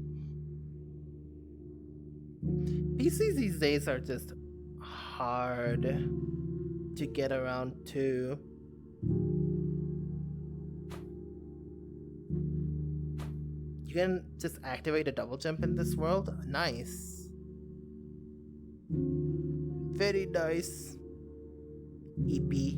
A: PCs these days are just hard to get around to. You can just activate a double jump in this world? Nice. Very nice. EP.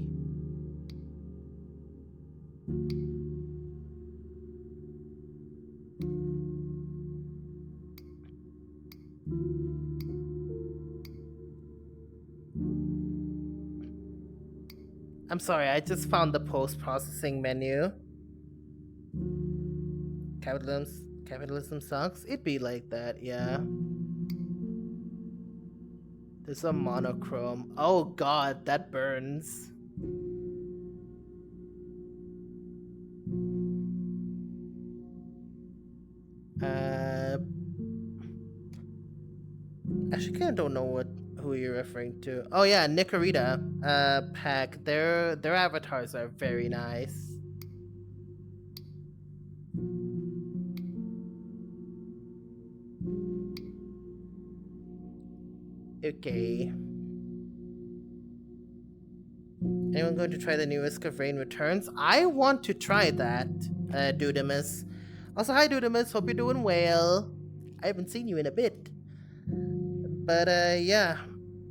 A: I'm sorry, I just found the post-processing menu. Capitalism sucks? It'd be like that, yeah. There's a monochrome. Oh god, that burns. Actually, I don't know who you're referring to. Oh yeah, Nicorita, Pack. Their avatars are very nice. Okay. Anyone going to try the new Risk of Rain Returns? I want to try that, Dudamus. Also, hi Dudamus, hope you're doing well. I haven't seen you in a bit. But, yeah.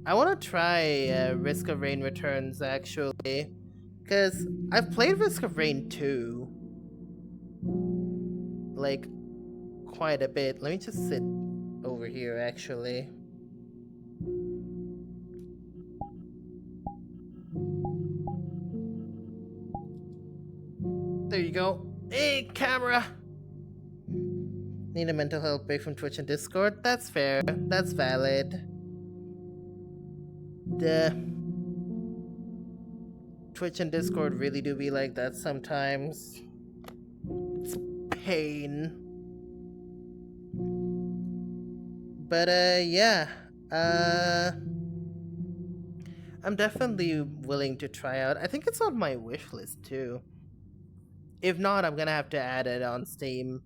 A: I want to try Risk of Rain Returns, actually. Because I've played Risk of Rain 2. Like, quite a bit. Let me just sit over here, actually. There you go. Hey, camera! Need a mental health break from Twitch and Discord? That's fair. That's valid. Twitch and Discord really do be like that sometimes. It's pain. But, yeah. I'm definitely willing to try out. I think it's on my wish list, too. If not, I'm gonna have to add it on Steam.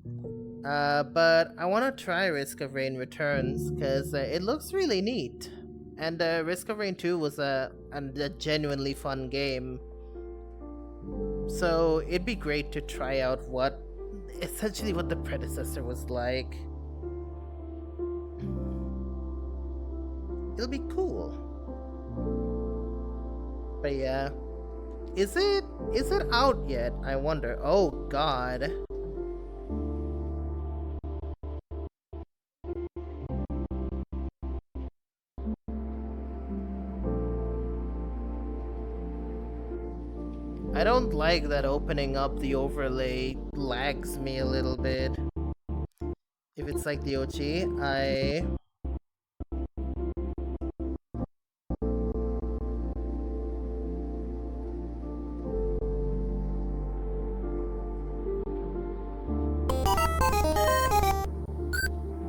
A: But I want to try Risk of Rain Returns, because it looks really neat. And Risk of Rain 2 was a genuinely fun game. So it'd be great to try out essentially what the predecessor was like. It'll be cool. But yeah. Is it out yet? I wonder. Oh god. I don't like that opening up the overlay lags me a little bit. If it's like the OG,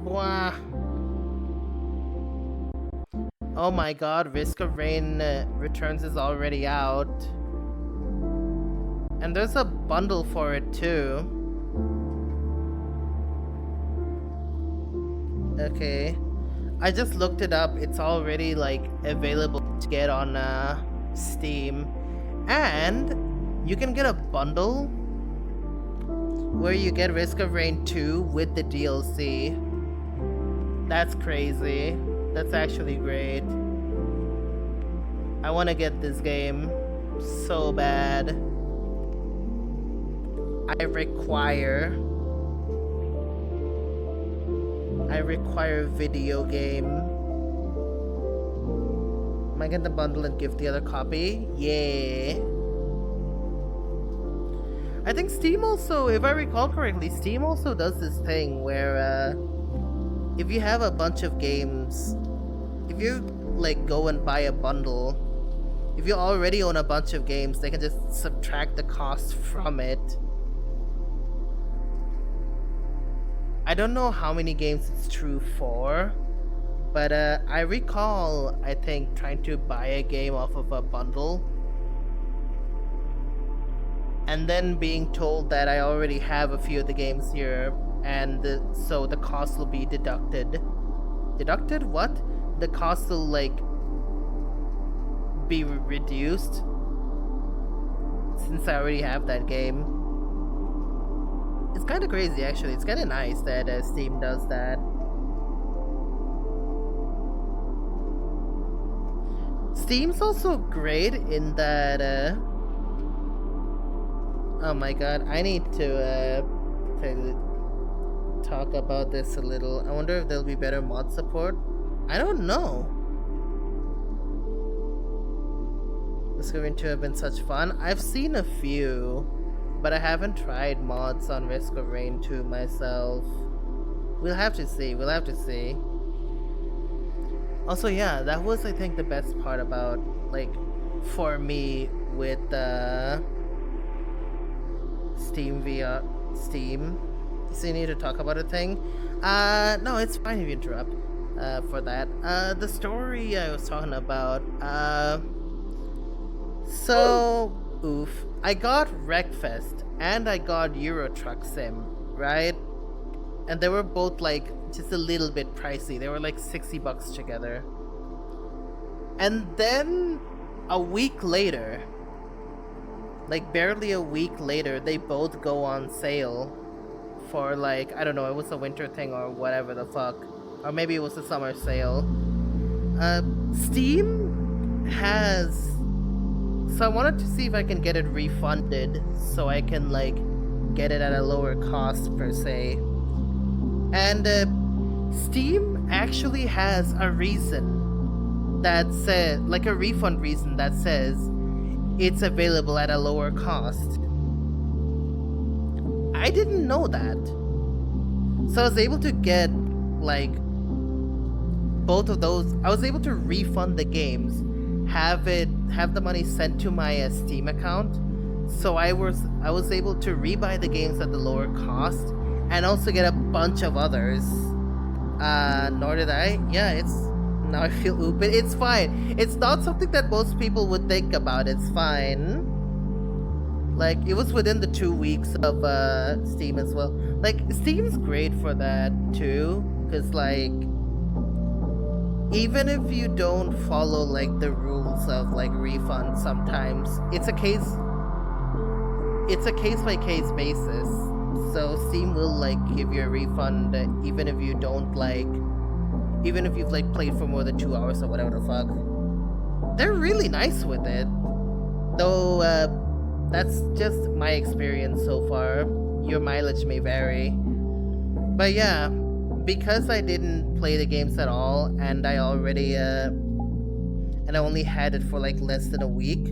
A: Wow. Oh my god, Risk of Rain Returns is already out. And there's a bundle for it too. Okay. I just looked it up. It's already like available to get on Steam. And you can get a bundle where you get Risk of Rain 2 with the DLC. That's crazy. That's actually great. I want to get this game so bad. I require a video game. Am I getting the bundle and give the other copy? Yeah. I think Steam also, if I recall correctly, Steam also does this thing where if you have a bunch of games, if you like go and buy a bundle, if you already own a bunch of games, they can just subtract the cost from it. I don't know how many games it's true for, but I recall, I think, trying to buy a game off of a bundle and then being told that I already have a few of the games here, and so the cost will be deducted. Deducted? What? The cost will, like, be reduced since I already have that game. It's kind of crazy, actually. It's kind of nice that Steam does that. Steam's also great in that, oh my god, I need to talk about this a little. I wonder if there'll be better mod support. I don't know. This is going to have been such fun. I've seen a few, but I haven't tried mods on Risk of Rain 2 myself. We'll have to see. We'll have to see. Also, yeah, that was, I think, the best part about, like, for me with Steam via Steam. So you need to talk about a thing? No, it's fine if you interrupt for that. The story I was talking about, so, oof. I got Wreckfest and I got Euro Truck Sim, right? And they were both like just a little bit pricey. They were like $60 together. And then a week later, like barely a week later, they both go on sale for like, I don't know, it was a winter thing or whatever the fuck. Or maybe it was a summer sale. Steam has... So I wanted to see if I can get it refunded so I can like get it at a lower cost per se. And Steam actually has a reason that says, like a refund reason that says it's available at a lower cost. I didn't know that. So I was able to get like both of those. I was able to refund the games, have the money sent to my Steam account, so I was able to rebuy the games at the lower cost and also get a bunch of others. Nor did I. Yeah, it's now I feel ooped. It's fine. It's not something that most people would think about. It's fine. Like, it was within the 2 weeks of Steam as well. Like, Steam's great for that too, because like, even if you don't follow like the rules of like refund, sometimes it's a case by case basis. So Steam will like give you a refund even if you don't like, even if you've like played for more than 2 hours or whatever the fuck. They're really nice with it, though. That's just my experience so far. Your mileage may vary, but yeah. Because I didn't play the games at all, and I already, and I only had it for like less than a week,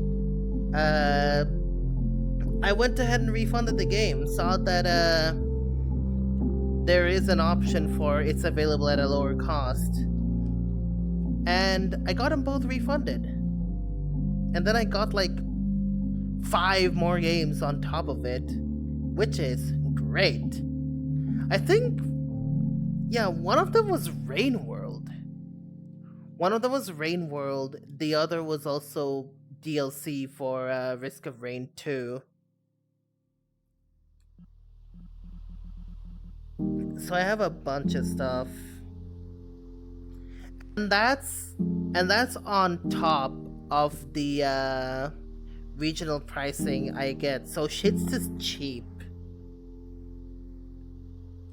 A: I went ahead and refunded the game, saw that, there is an option for it's available at a lower cost, and I got them both refunded. And then I got like 5 more games on top of it, which is great. I think... yeah, one of them was Rain World. One of them was Rain World. The other was also DLC for Risk of Rain 2. So I have a bunch of stuff. And that's on top of the regional pricing I get. So shit's just cheap.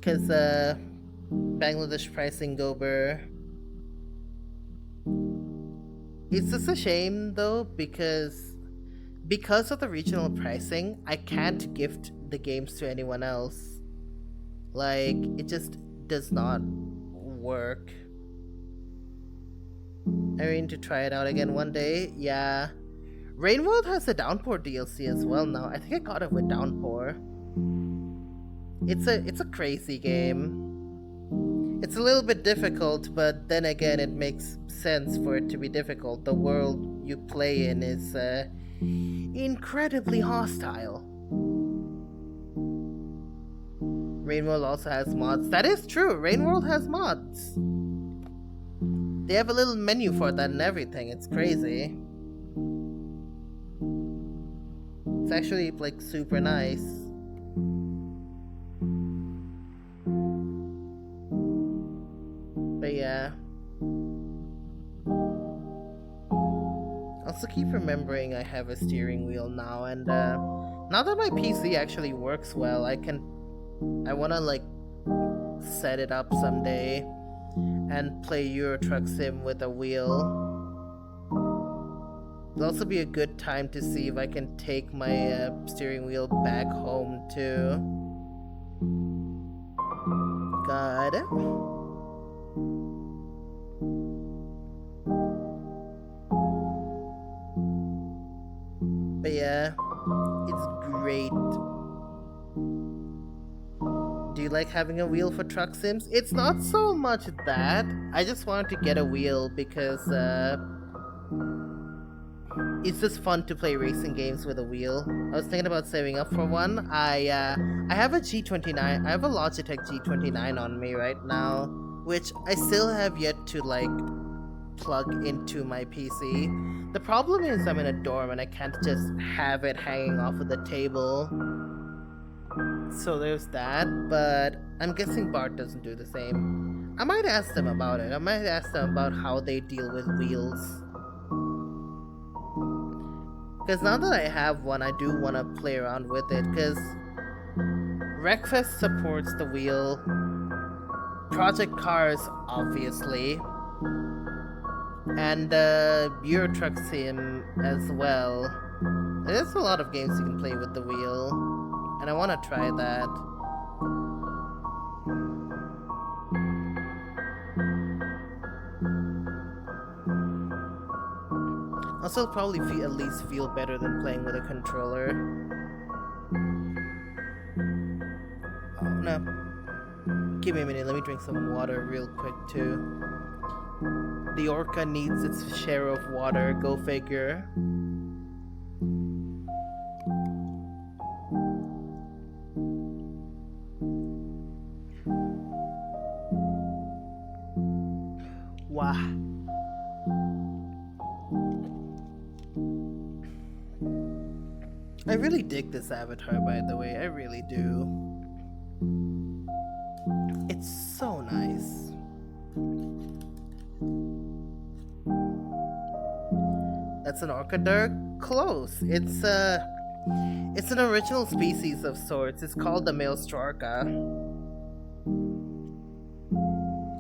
A: Cause Bangladesh pricing Gober. It's just a shame though, because of the regional pricing, I can't gift the games to anyone else. Like, it just does not work. I mean, to try it out again one day, yeah. Rain World has a Downpour DLC as well now. I think I got it with Downpour. It's a crazy game. It's a little bit difficult, but then again, it makes sense for it to be difficult. The world you play in is incredibly hostile. Rainworld also has mods. That is true. Rainworld has mods. They have a little menu for that and everything. It's crazy. It's actually like super nice. But yeah. Also keep remembering I have a steering wheel now, and now that my PC actually works well, I wanna like set it up someday and play Euro Truck Sim with a wheel. It'll also be a good time to see if I can take my steering wheel back home too. God. But yeah, it's great. Do you like having a wheel for truck sims? It's not so much that. I just wanted to get a wheel because it's just fun to play racing games with a wheel. I was thinking about saving up for one. I have a G29. I have a Logitech G29 on me right now, which I still have yet to like plug into my PC. The problem is I'm in a dorm and I can't just have it hanging off of the table. So there's that, but I'm guessing Bart doesn't do the same. I might ask them about it. I might ask them about how they deal with wheels. Because now that I have one, I do want to play around with it, because Wreckfest supports the wheel. Project Cars, obviously. And Euro Truck Sim as well. There's a lot of games you can play with the wheel, and I want to try that. Also, it'll probably at least feel better than playing with a controller. Oh no. Give me a minute, let me drink some water real quick too. The orca needs its share of water, go figure. Wow. I really dig this avatar, by the way, I really do. It's so nice. That's an orca. Close. It's an original species of sorts. It's called the Maelstrom orca.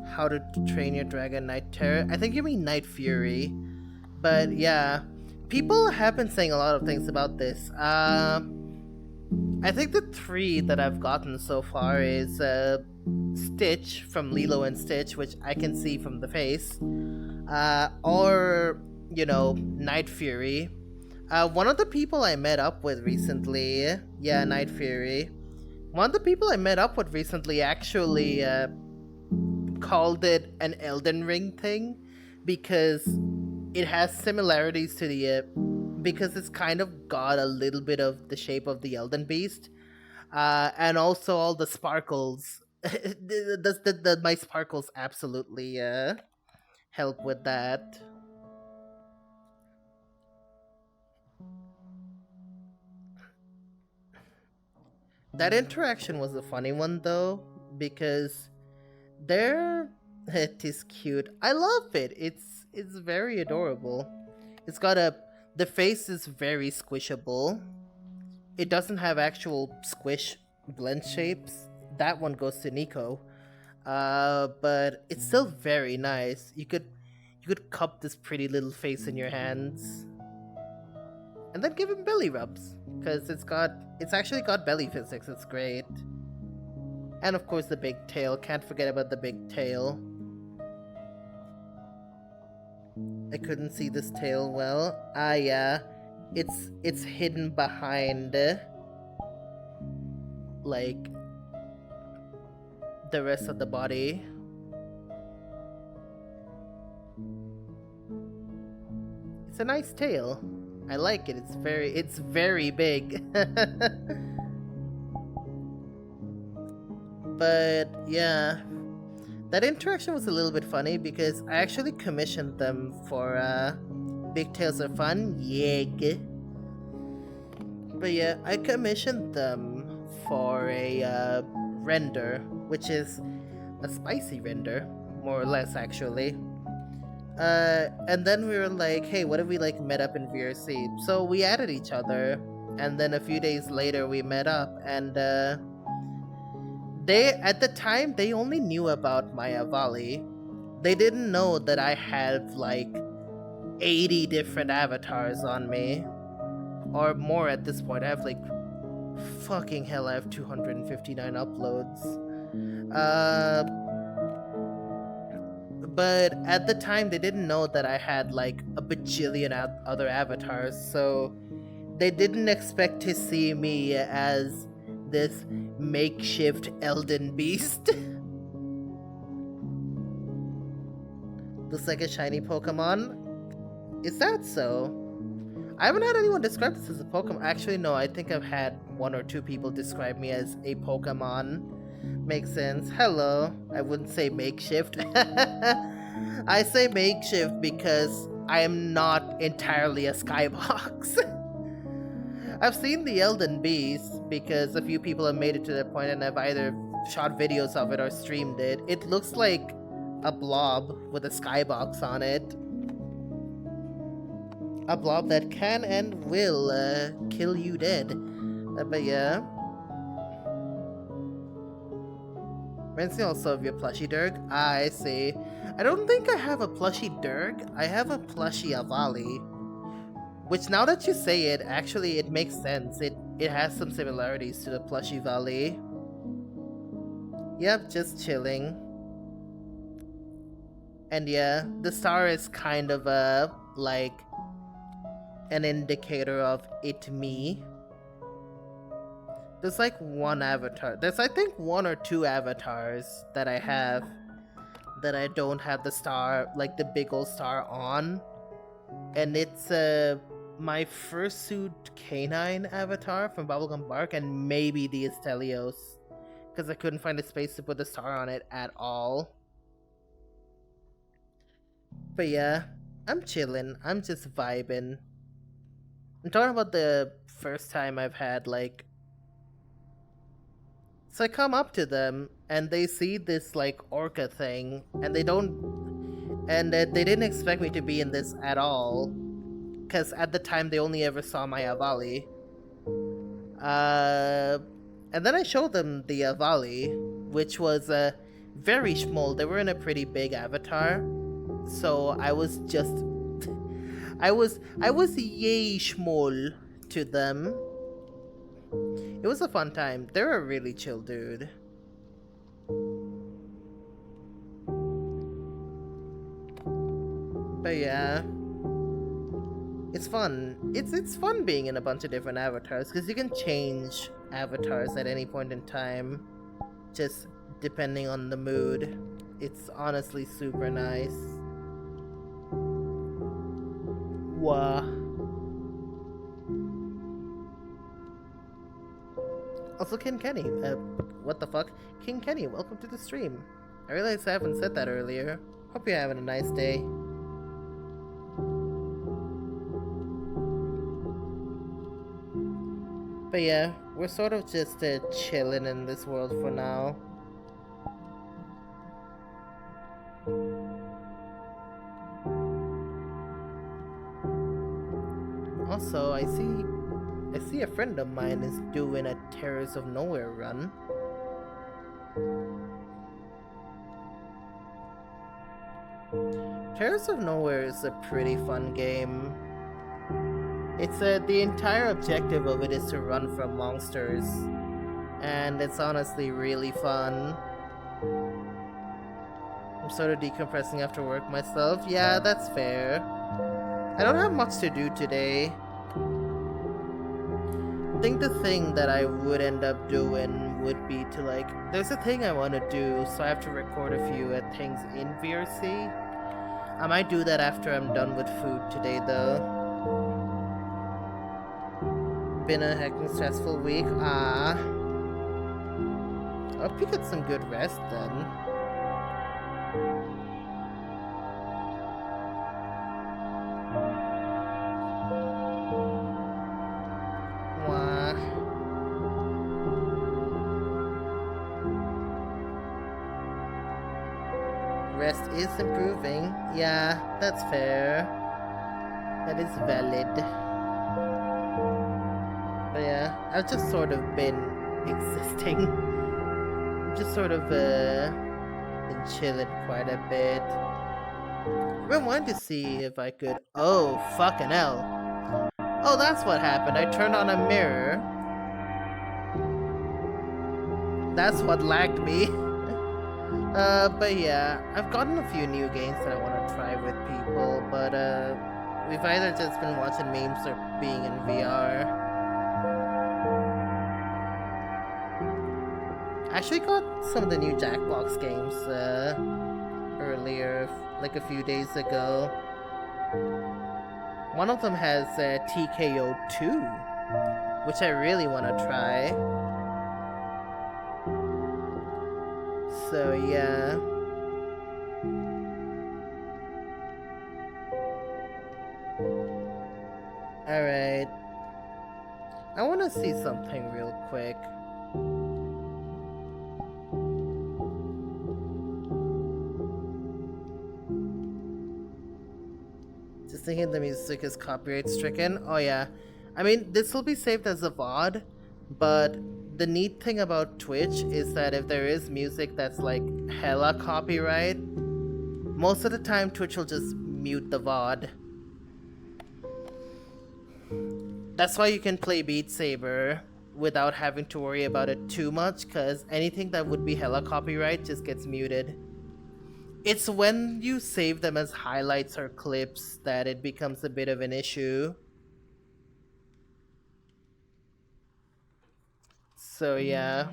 A: How to Train Your Dragon Night Terror. I think you mean Night Fury. But yeah, people have been saying a lot of things about this. I think the 3 that I've gotten so far is Stitch from Lilo and Stitch, which I can see from the face, or, you know, Night Fury. One of the people I met up with recently, yeah, Night Fury. One of the people I met up with recently actually called it an Elden Ring thing, because it has similarities to the because it's kind of got a little bit of the shape of the Elden Beast, and also all the sparkles. My sparkles absolutely help with that. That interaction was a funny one though, because it is cute. I love it. It's very adorable. It's got the face is very squishable. It doesn't have actual squish blend shapes. That one goes to Nico. But it's still very nice. You could cup this pretty little face in your hands. And then give him belly rubs. Because it's actually got belly physics, it's great. And of course the big tail, can't forget about the big tail. I couldn't see this tail well. Ah yeah, it's hidden behind like the rest of the body. It's a nice tail. I like it. It's very big. But yeah, that interaction was a little bit funny because I actually commissioned them for Big Tails Are Fun. Yeg. But yeah, I commissioned them for a render, which is a spicy render, more or less actually. And then we were like, hey, what if we like met up in VRC? So we added each other, and then a few days later we met up, and they, at the time, they only knew about my Avali. They didn't know that I had like 80 different avatars on me, or more at this point. I have like, fucking hell, I have 259 uploads. But at the time, they didn't know that I had like a bajillion other avatars, so they didn't expect to see me as this makeshift Elden Beast. Looks like a shiny Pokemon. Is that so? I haven't had anyone describe this as a Pokemon. Actually, no, I think I've had 1 or 2 people describe me as a Pokemon. Makes sense. Hello. I wouldn't say makeshift. I say makeshift because I am not entirely a skybox. I've seen the Elden Beast because a few people have made it to that point and have either shot videos of it or streamed it. It looks like a blob with a skybox on it. A blob that can and will kill you dead. But yeah. Reminds me also of your plushie Dirg. I see. I don't think I have a plushie Dirg. I have a plushie Avali. Which, now that you say it, actually it makes sense. It has some similarities to the plushie Valley. Yep, just chilling. And yeah, the star is kind of a, like, an indicator of it me. There's like one avatar. There's I think 1 or 2 avatars that I have that I don't have the star, like the big old star on. And it's my fursuit canine avatar from Bubblegum Bark and maybe the Estelios. Because I couldn't find a space to put the star on it at all. But yeah, I'm chilling. I'm just vibing. I'm talking about the first time I've had like... So I come up to them and they see this like orca thing and they don't... And they didn't expect me to be in this at all. Because at the time they only ever saw my Avali. And then I showed them the Avali, which was very small. They were in a pretty big avatar. So I was just... I was yay small to them. It was a fun time. They're a really chill dude. But yeah, it's fun. It's fun being in a bunch of different avatars because you can change avatars at any point in time, just depending on the mood. It's honestly super nice. Wah. Also, King Kenny. What the fuck? King Kenny, welcome to the stream. I realized I haven't said that earlier. Hope you're having a nice day. But yeah, we're sort of just chilling in this world for now. Also, I see a friend of mine is doing a Terrors of Nowhere run. Terrors of Nowhere is a pretty fun game. It's the entire objective of it is to run from monsters, and it's honestly really fun. I'm sort of decompressing after work myself. Yeah, that's fair. I don't have much to do today. I think the thing that I would end up doing would be to like, there's a thing I want to do, so I have to record a few things in VRC. I might do that after I'm done with food today though. Been a hectic stressful week. I hope you get some good rest then. Rest is improving. Yeah, that's fair. That is valid. But yeah, I've just sort of been existing. Just sort of been chilling quite a bit. I've been wanting to see if I could. Oh, fucking hell. Oh, that's what happened. I turned on a mirror. That's what lagged me. But yeah, I've gotten a few new games that I want to try with people, but we've either just been watching memes or being in VR. I actually got some of the new Jackbox games earlier, like a few days ago. One of them has TKO 2, which I really want to try. So yeah. Alright. I want to see something real quick. Just thinking the music is copyright stricken. Oh yeah. I mean, this will be saved as a VOD, but the neat thing about Twitch is that if there is music that's like hella copyright, most of the time Twitch will just mute the VOD. That's why you can play Beat Saber without having to worry about it too much, because anything that would be hella copyright just gets muted. It's when you save them as highlights or clips that it becomes a bit of an issue. So yeah.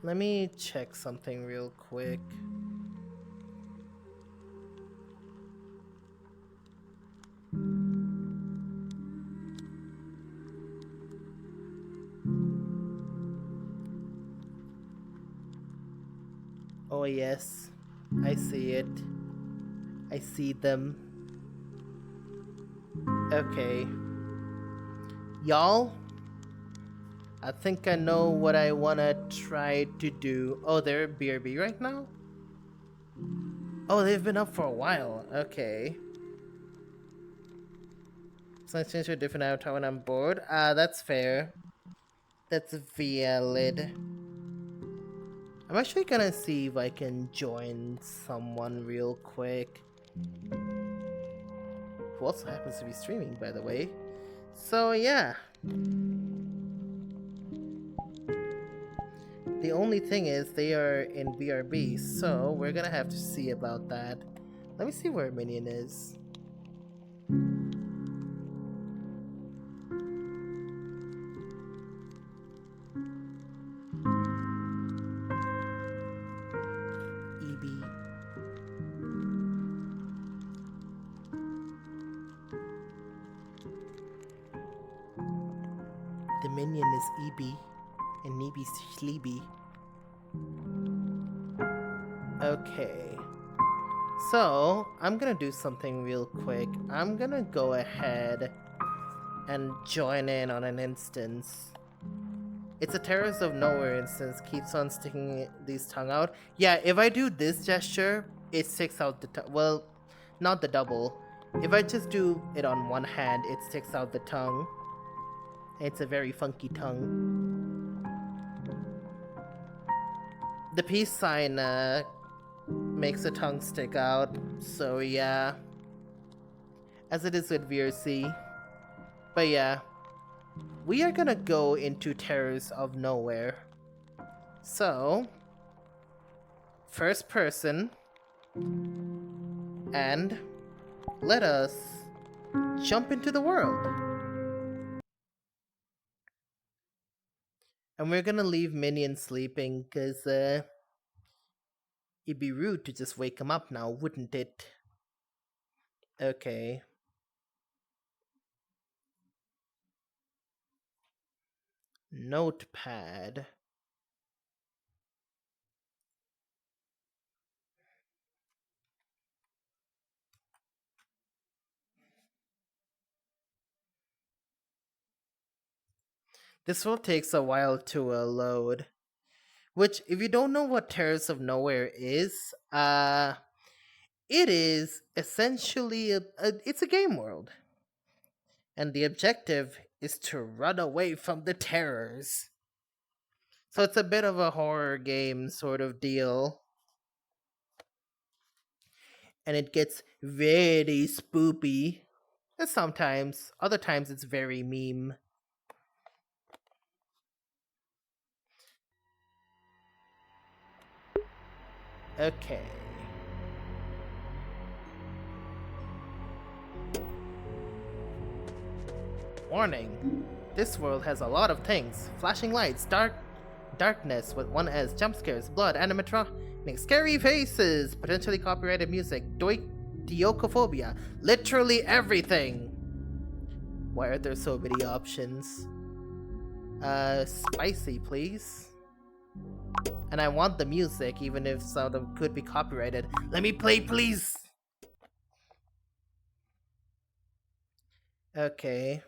A: Let me check something real quick. Oh yes, I see it. I see them. Okay. Y'all, I think I know what I wanna try to do. Oh, they're BRB right now? Oh, they've been up for a while. Okay. So I change to a different avatar when I'm bored. That's fair. That's valid. I'm actually gonna see if I can join someone real quick. Who also happens to be streaming, by the way. So yeah. The only thing is they are in BRB, so we're gonna have to see about that. Let me see where Minion is. EB. The minion is EB, and Neeby's Sleepy. Okay. So, I'm gonna do something real quick. I'm gonna go ahead and join in on an instance. It's a Terrors of Nowhere instance, keeps on sticking these tongue out. Yeah, if I do this gesture, it sticks out the tongue. Well, not the double. If I just do it on one hand, it sticks out the tongue. It's a very funky tongue. The peace sign makes the tongue stick out, so yeah. As it is with VRC. But yeah. We are gonna go into Terrors of Nowhere. So, first person, and let us jump into the world. And we're gonna leave Minion sleeping, because it'd be rude to just wake him up now, wouldn't it? Okay. Notepad. This will takes a while to load. Which, if you don't know what Terrors of Nowhere is, it is essentially it's a game world. And the objective is to run away from the terrors. So it's a bit of a horror game sort of deal. And it gets very spoopy. And sometimes, other times it's very meme. Okay. Warning. This world has a lot of things. Flashing lights, darkness with one S, jump scares, blood, animatronics, scary faces, potentially copyrighted music, deocophobia, literally everything. Why are there so many options? Spicy, please. And I want the music, even if some of them could be copyrighted. Let me play, please! Okay.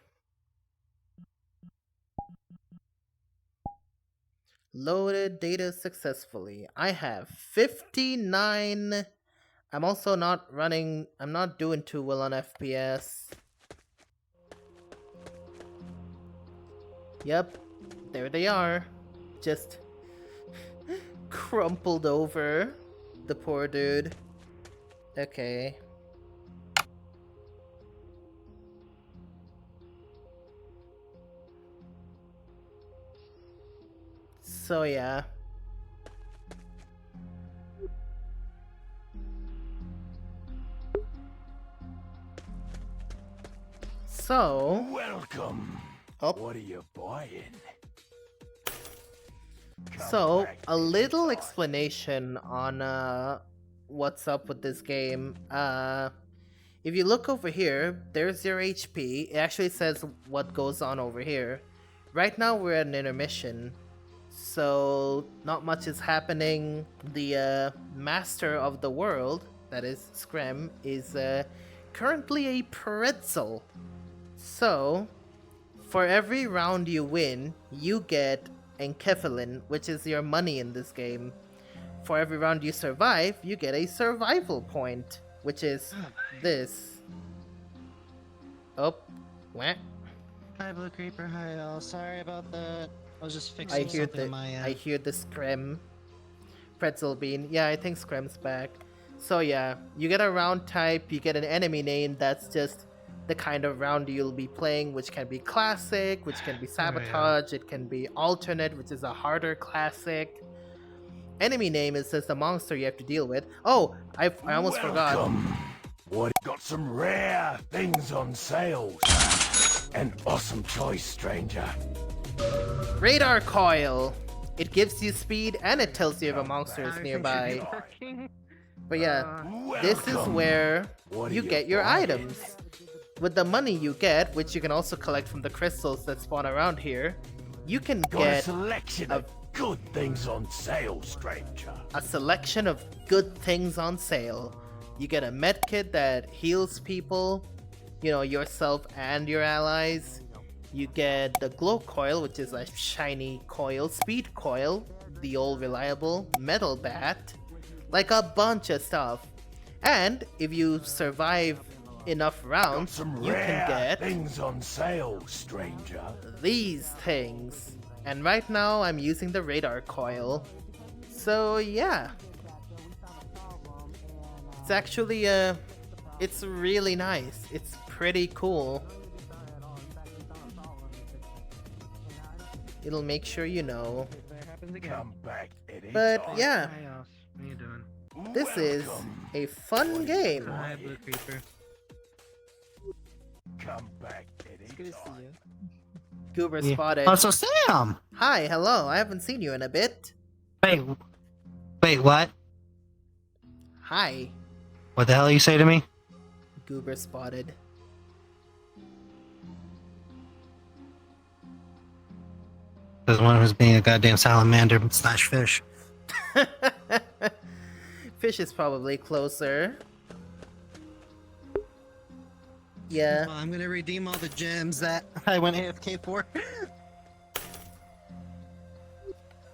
A: Loaded data successfully. I have 59. I'm also not running, I'm not doing too well on FPS. Yep, there they are. Just crumpled over. The poor dude. Okay. So yeah. So
E: welcome.
A: Oh.
E: What are you buying?
A: So a little explanation on what's up with this game. If you look over here, there's your HP. It actually says what goes on over here. Right now we're at an intermission, so not much is happening. The master of the world, that is Screm, is currently a pretzel. So, for every round you win, you get Enkephalin, which is your money in this game. For every round you survive, you get a survival point, which is this. Oh, whack.
F: Hi, Blue Creeper. Hi, all. Sorry about that. I was just fixing something on my end.
A: I hear the Screm. Pretzel Bean. Yeah, I think Screm's back. So yeah, you get a round type, you get an enemy name that's just the kind of round you'll be playing, which can be classic, which can be sabotage, it can be alternate, which is a harder classic. Enemy name is just the monster you have to deal with. Oh, I almost forgot.
E: What? Got some rare things on sale. An awesome choice, stranger.
A: Radar coil. It gives you speed and it tells you if a monster is nearby. But yeah, this is where you get your items. With the money you get, which you can also collect from the crystals that spawn around here, you can get a
E: good things on sale, stranger.
A: A selection of good things on sale. You get a medkit that heals people, you know, yourself and your allies. You get the glow coil, which is a shiny coil, speed coil, the old reliable, metal bat, like a bunch of stuff. And if you survive enough
E: Got
A: rounds,
E: some
A: you can
E: rare
A: get
E: things on sale, stranger.
A: these things. And right now I'm using the radar coil. So yeah. It's actually it's really nice. It's pretty cool. It'll make sure you know.
E: Come back anytime.
A: But yeah,
F: What are you doing?
A: this is
E: Welcome.
A: a fun game.
F: Hi, Blue Creeper.
E: Come back anytime.
A: Goober
F: Yeah.
A: spotted.
F: Oh, so Sam!
A: Hi, hello. I haven't seen you in a bit.
F: Wait, what?
A: Hi,
F: What the hell you say to me?
A: Goober spotted.
F: There's one who's being a goddamn salamander slash fish.
A: Fish is probably closer. Yeah.
F: I'm gonna redeem all the gems that I went AFK for.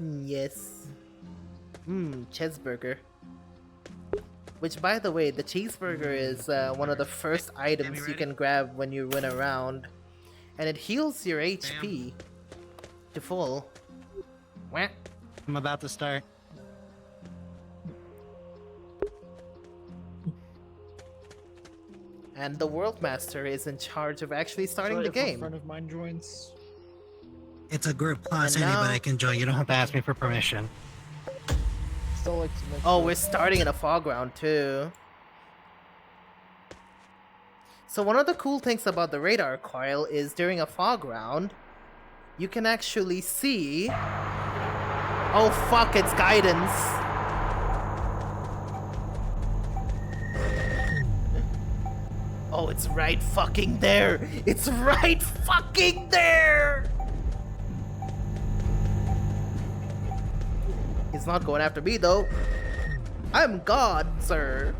A: Yes. Cheeseburger. Which, by the way, the cheeseburger is one of the first items you can grab when you win a round. And it heals your HP to full. Wah.
F: I'm about to start.
A: And the World Master is in charge of actually starting the
D: Sorry if a
A: game.
D: friend of mine joins.
F: It's a group plus,
A: And now-
F: anybody can join. You don't have to ask me for permission.
D: Still like to make
A: Oh,
D: sure-
A: we're starting in a fog round too. So one of the cool things about the radar coil is during a fog round, you can actually see... Oh fuck, it's guidance! Oh, it's right fucking there! It's right fucking there! He's not going after me though. I'm God, sir.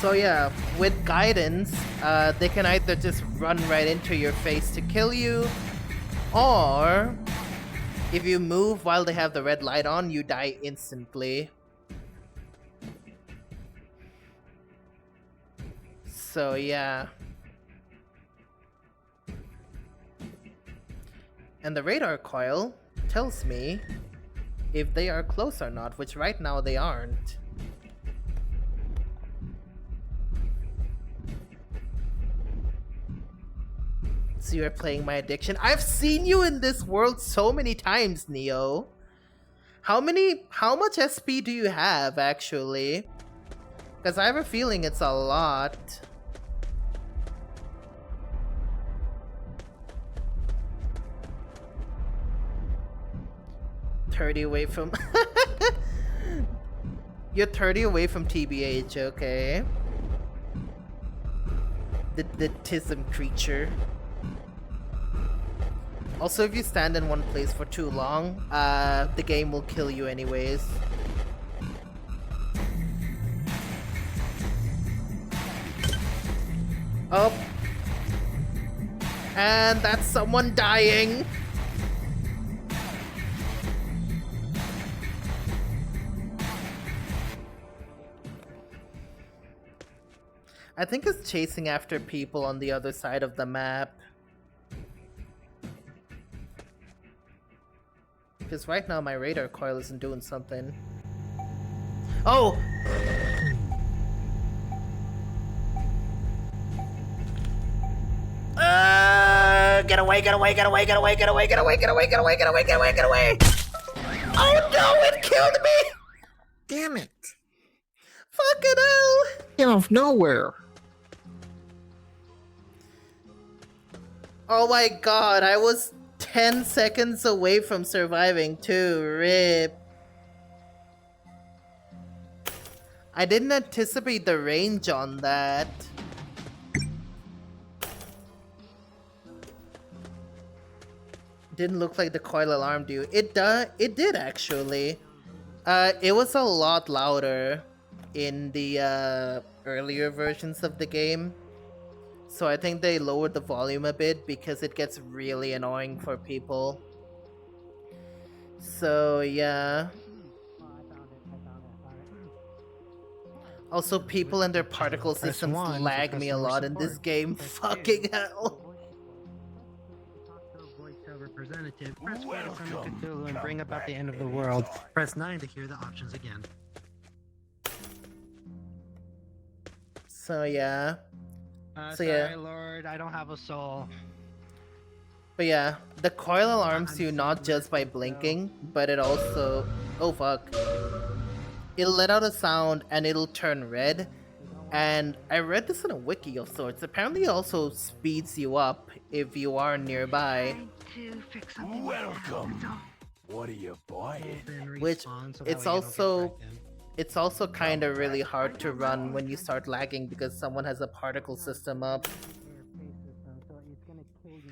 A: So yeah, with guidance, they can either just run right into your face to kill you, or if you move while they have the red light on, you die instantly. So yeah. And the radar coil tells me if they are close or not, which right now they aren't. So you're playing my addiction. I've seen you in this world so many times, Neo. How much SP do you have, actually? Because I have a feeling it's a lot. $30 away from... You're 30 away from TBH, okay. The Tism creature. Also, if you stand in one place for too long, the game will kill you anyways. Oh. And that's someone dying. I think it's chasing after people on the other side of the map. Because right now my radar coil isn't doing something. Oh! Get away, get away, get away, get away, get away, get away, get away, get away, get away, get away, get away! Oh no, it killed me!
F: Damn it!
A: Fucking hell!
F: Came out of nowhere.
A: Oh my god, I was 10 seconds away from surviving too. RIP. I didn't anticipate the range on that. Didn't look like the coil alarm do. It did actually. It was a lot louder in the earlier versions of the game. So I think they lowered the volume a bit because it gets really annoying for people. So yeah. Also, people and their particle systems lag me a lot in this game. Fucking hell.
F: Representative, press Y to summon Cthulhu and bring about the end of the world. Press 9 to hear the options again.
A: So yeah.
F: Sorry, Lord, I don't have a soul.
A: But yeah, the coil alarms you not just by blinking, but it also... Oh fuck. It'll let out a sound and it'll turn red. And I read this in a wiki of sorts. Apparently it also speeds you up if you are nearby.
E: Welcome. What are you buying?
A: Which it's also kind of really hard to run when you start lagging because someone has a particle system up.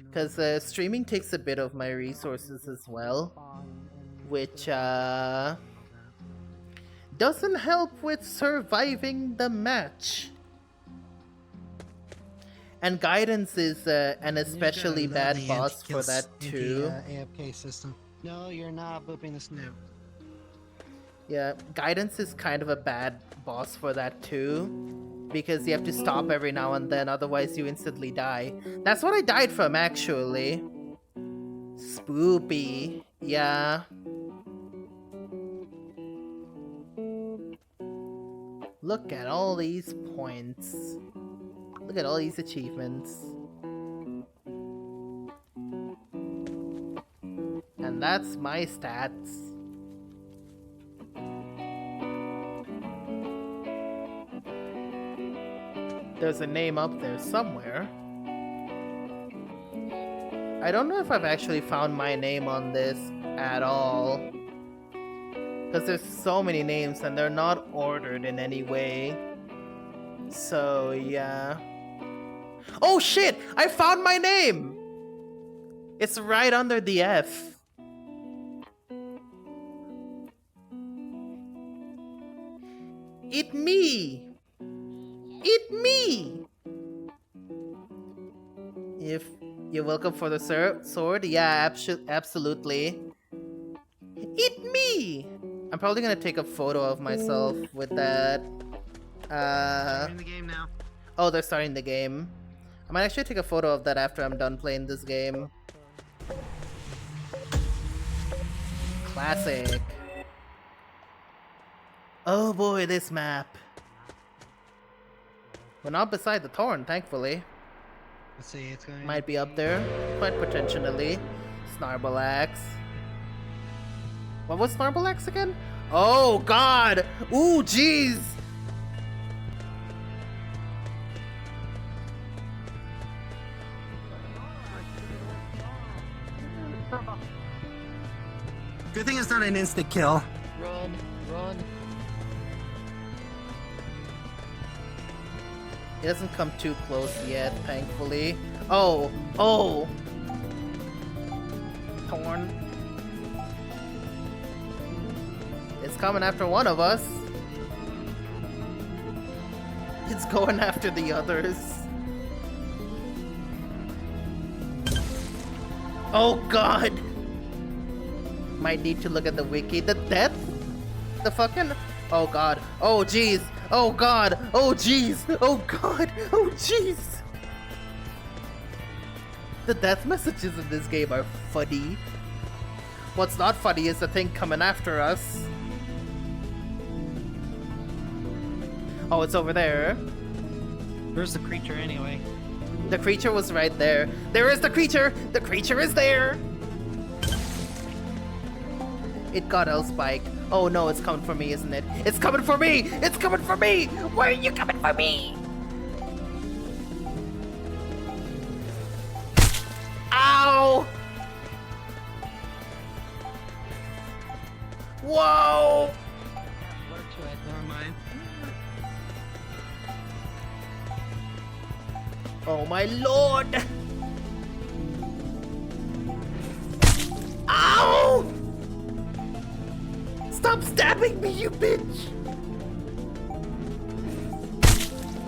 A: Because streaming takes a bit of my resources as well, which doesn't help with surviving the match. And Guidance is an especially bad boss for that too.
F: AFK system. No, you're not booping the snoop.
A: Yeah, Guidance is kind of a bad boss for that too, because you have to stop every now and then, otherwise you instantly die. That's what I died from, actually. Spoopy, yeah. Look at all these points. Look at all these achievements. And that's my stats. There's a name up there somewhere. I don't know if I've actually found my name on this at all. Because there's so many names and they're not ordered in any way. So, yeah. Oh shit! I found my name! It's right under the F. It me! It me! If you're welcome for the sword, yeah, absolutely. It me! I'm probably gonna take a photo of myself with that.
F: Starting the game now.
A: Oh, they're starting the game. I might actually take a photo of that after I'm done playing this game. Classic. Oh boy, this map. We're not beside the Torn, thankfully.
F: Let's see, it's going.
A: Might be up there, quite potentially. Snarbalax. What was Snarbalax again? Oh god! Ooh, jeez!
F: Good thing it's not an instant kill.
A: Run, run. It doesn't come too close yet, thankfully. Oh, oh! Torn. It's coming after one of us. It's going after the others. Oh god! Might need to look at the wiki. The death? The fucking... Oh god. Oh jeez. Oh god. Oh jeez. Oh god. Oh jeez. The death messages in this game are funny. What's not funny is the thing coming after us. Oh, it's over there.
F: Where's the creature anyway?
A: The creature was right there. There is the creature! The creature is there! It got L-Spike. Oh no, it's coming for me, isn't it? It's coming for me! It's coming for me! Why are you coming for me? Ow! Whoa!
F: Never mind.
A: Oh my lord! Ow! Stop stabbing me, you bitch!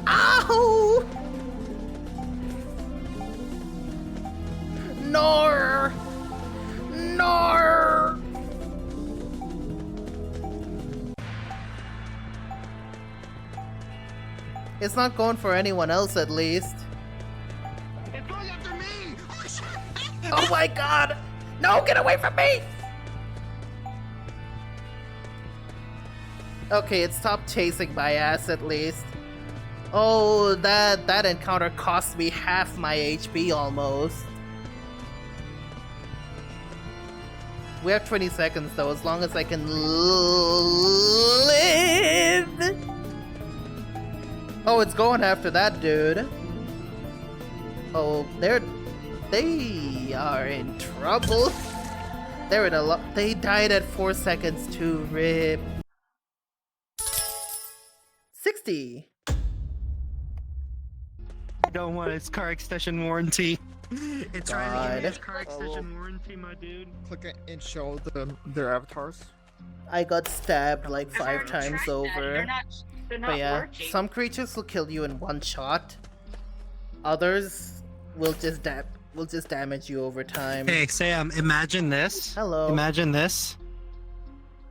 A: Ow! Nor! Nor! It's not going for anyone else, at least.
F: It's going after me! Holy shit!
A: Oh my god! No, get away from me! Okay, it stopped chasing my ass at least. Oh, that encounter cost me half my HP almost. We have 20 seconds though, as long as I can live. Oh, it's going after that dude. Oh, they are in trouble. They're in a lot. They died at 4 seconds too. Rip. 60.
F: I don't want its car extension warranty. It's trying to give me its
A: God.
F: car extension warranty, my dude.
D: Click it and show their avatars.
A: I got stabbed like 5 times over.
G: They're not
A: But yeah,
G: working.
A: some creatures will kill you in one shot. Others will just damage you over time.
F: Hey, Sam, imagine this.
A: Hello.
F: Imagine this.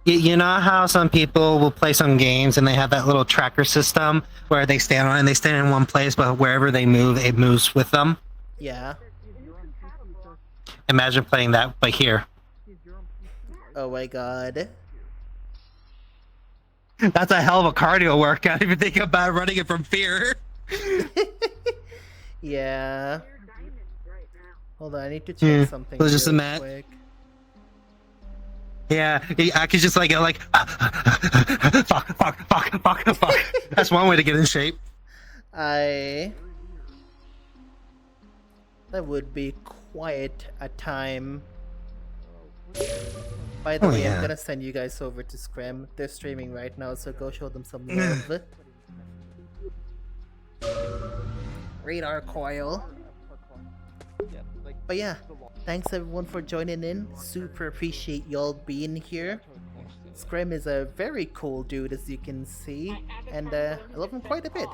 F: You know how some people will play some games and they have that little tracker system where they stand in one place, but wherever they move, it moves with them?
A: Yeah.
F: Imagine playing that, but here.
A: Oh my god.
F: That's a hell of a cardio workout if you think about running it from fear.
A: Yeah. Hold on, I need to check something
F: Let's just
A: real
F: imagine-
A: quick.
F: Yeah, I could just like go like fuck. That's one way to get in shape.
A: That would be quite a time. By the
F: Oh,
A: way,
F: yeah.
A: I'm gonna send you guys over to Scram. They're streaming right now, so go show them some love. Radar coil. But yeah, thanks everyone for joining in. Super appreciate y'all being here. Scrim is a very cool dude, as you can see, and I love him quite a bit.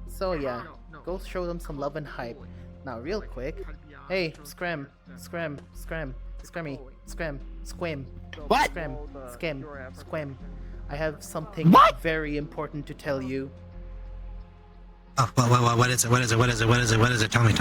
A: So yeah, go show them some love and hype. Now, real quick, hey, Scram, Scrammy, Scram, Squim.
F: What?
A: Scram, Squim. I have something very important to tell you.
F: Oh, what is it? What is it? Tell me.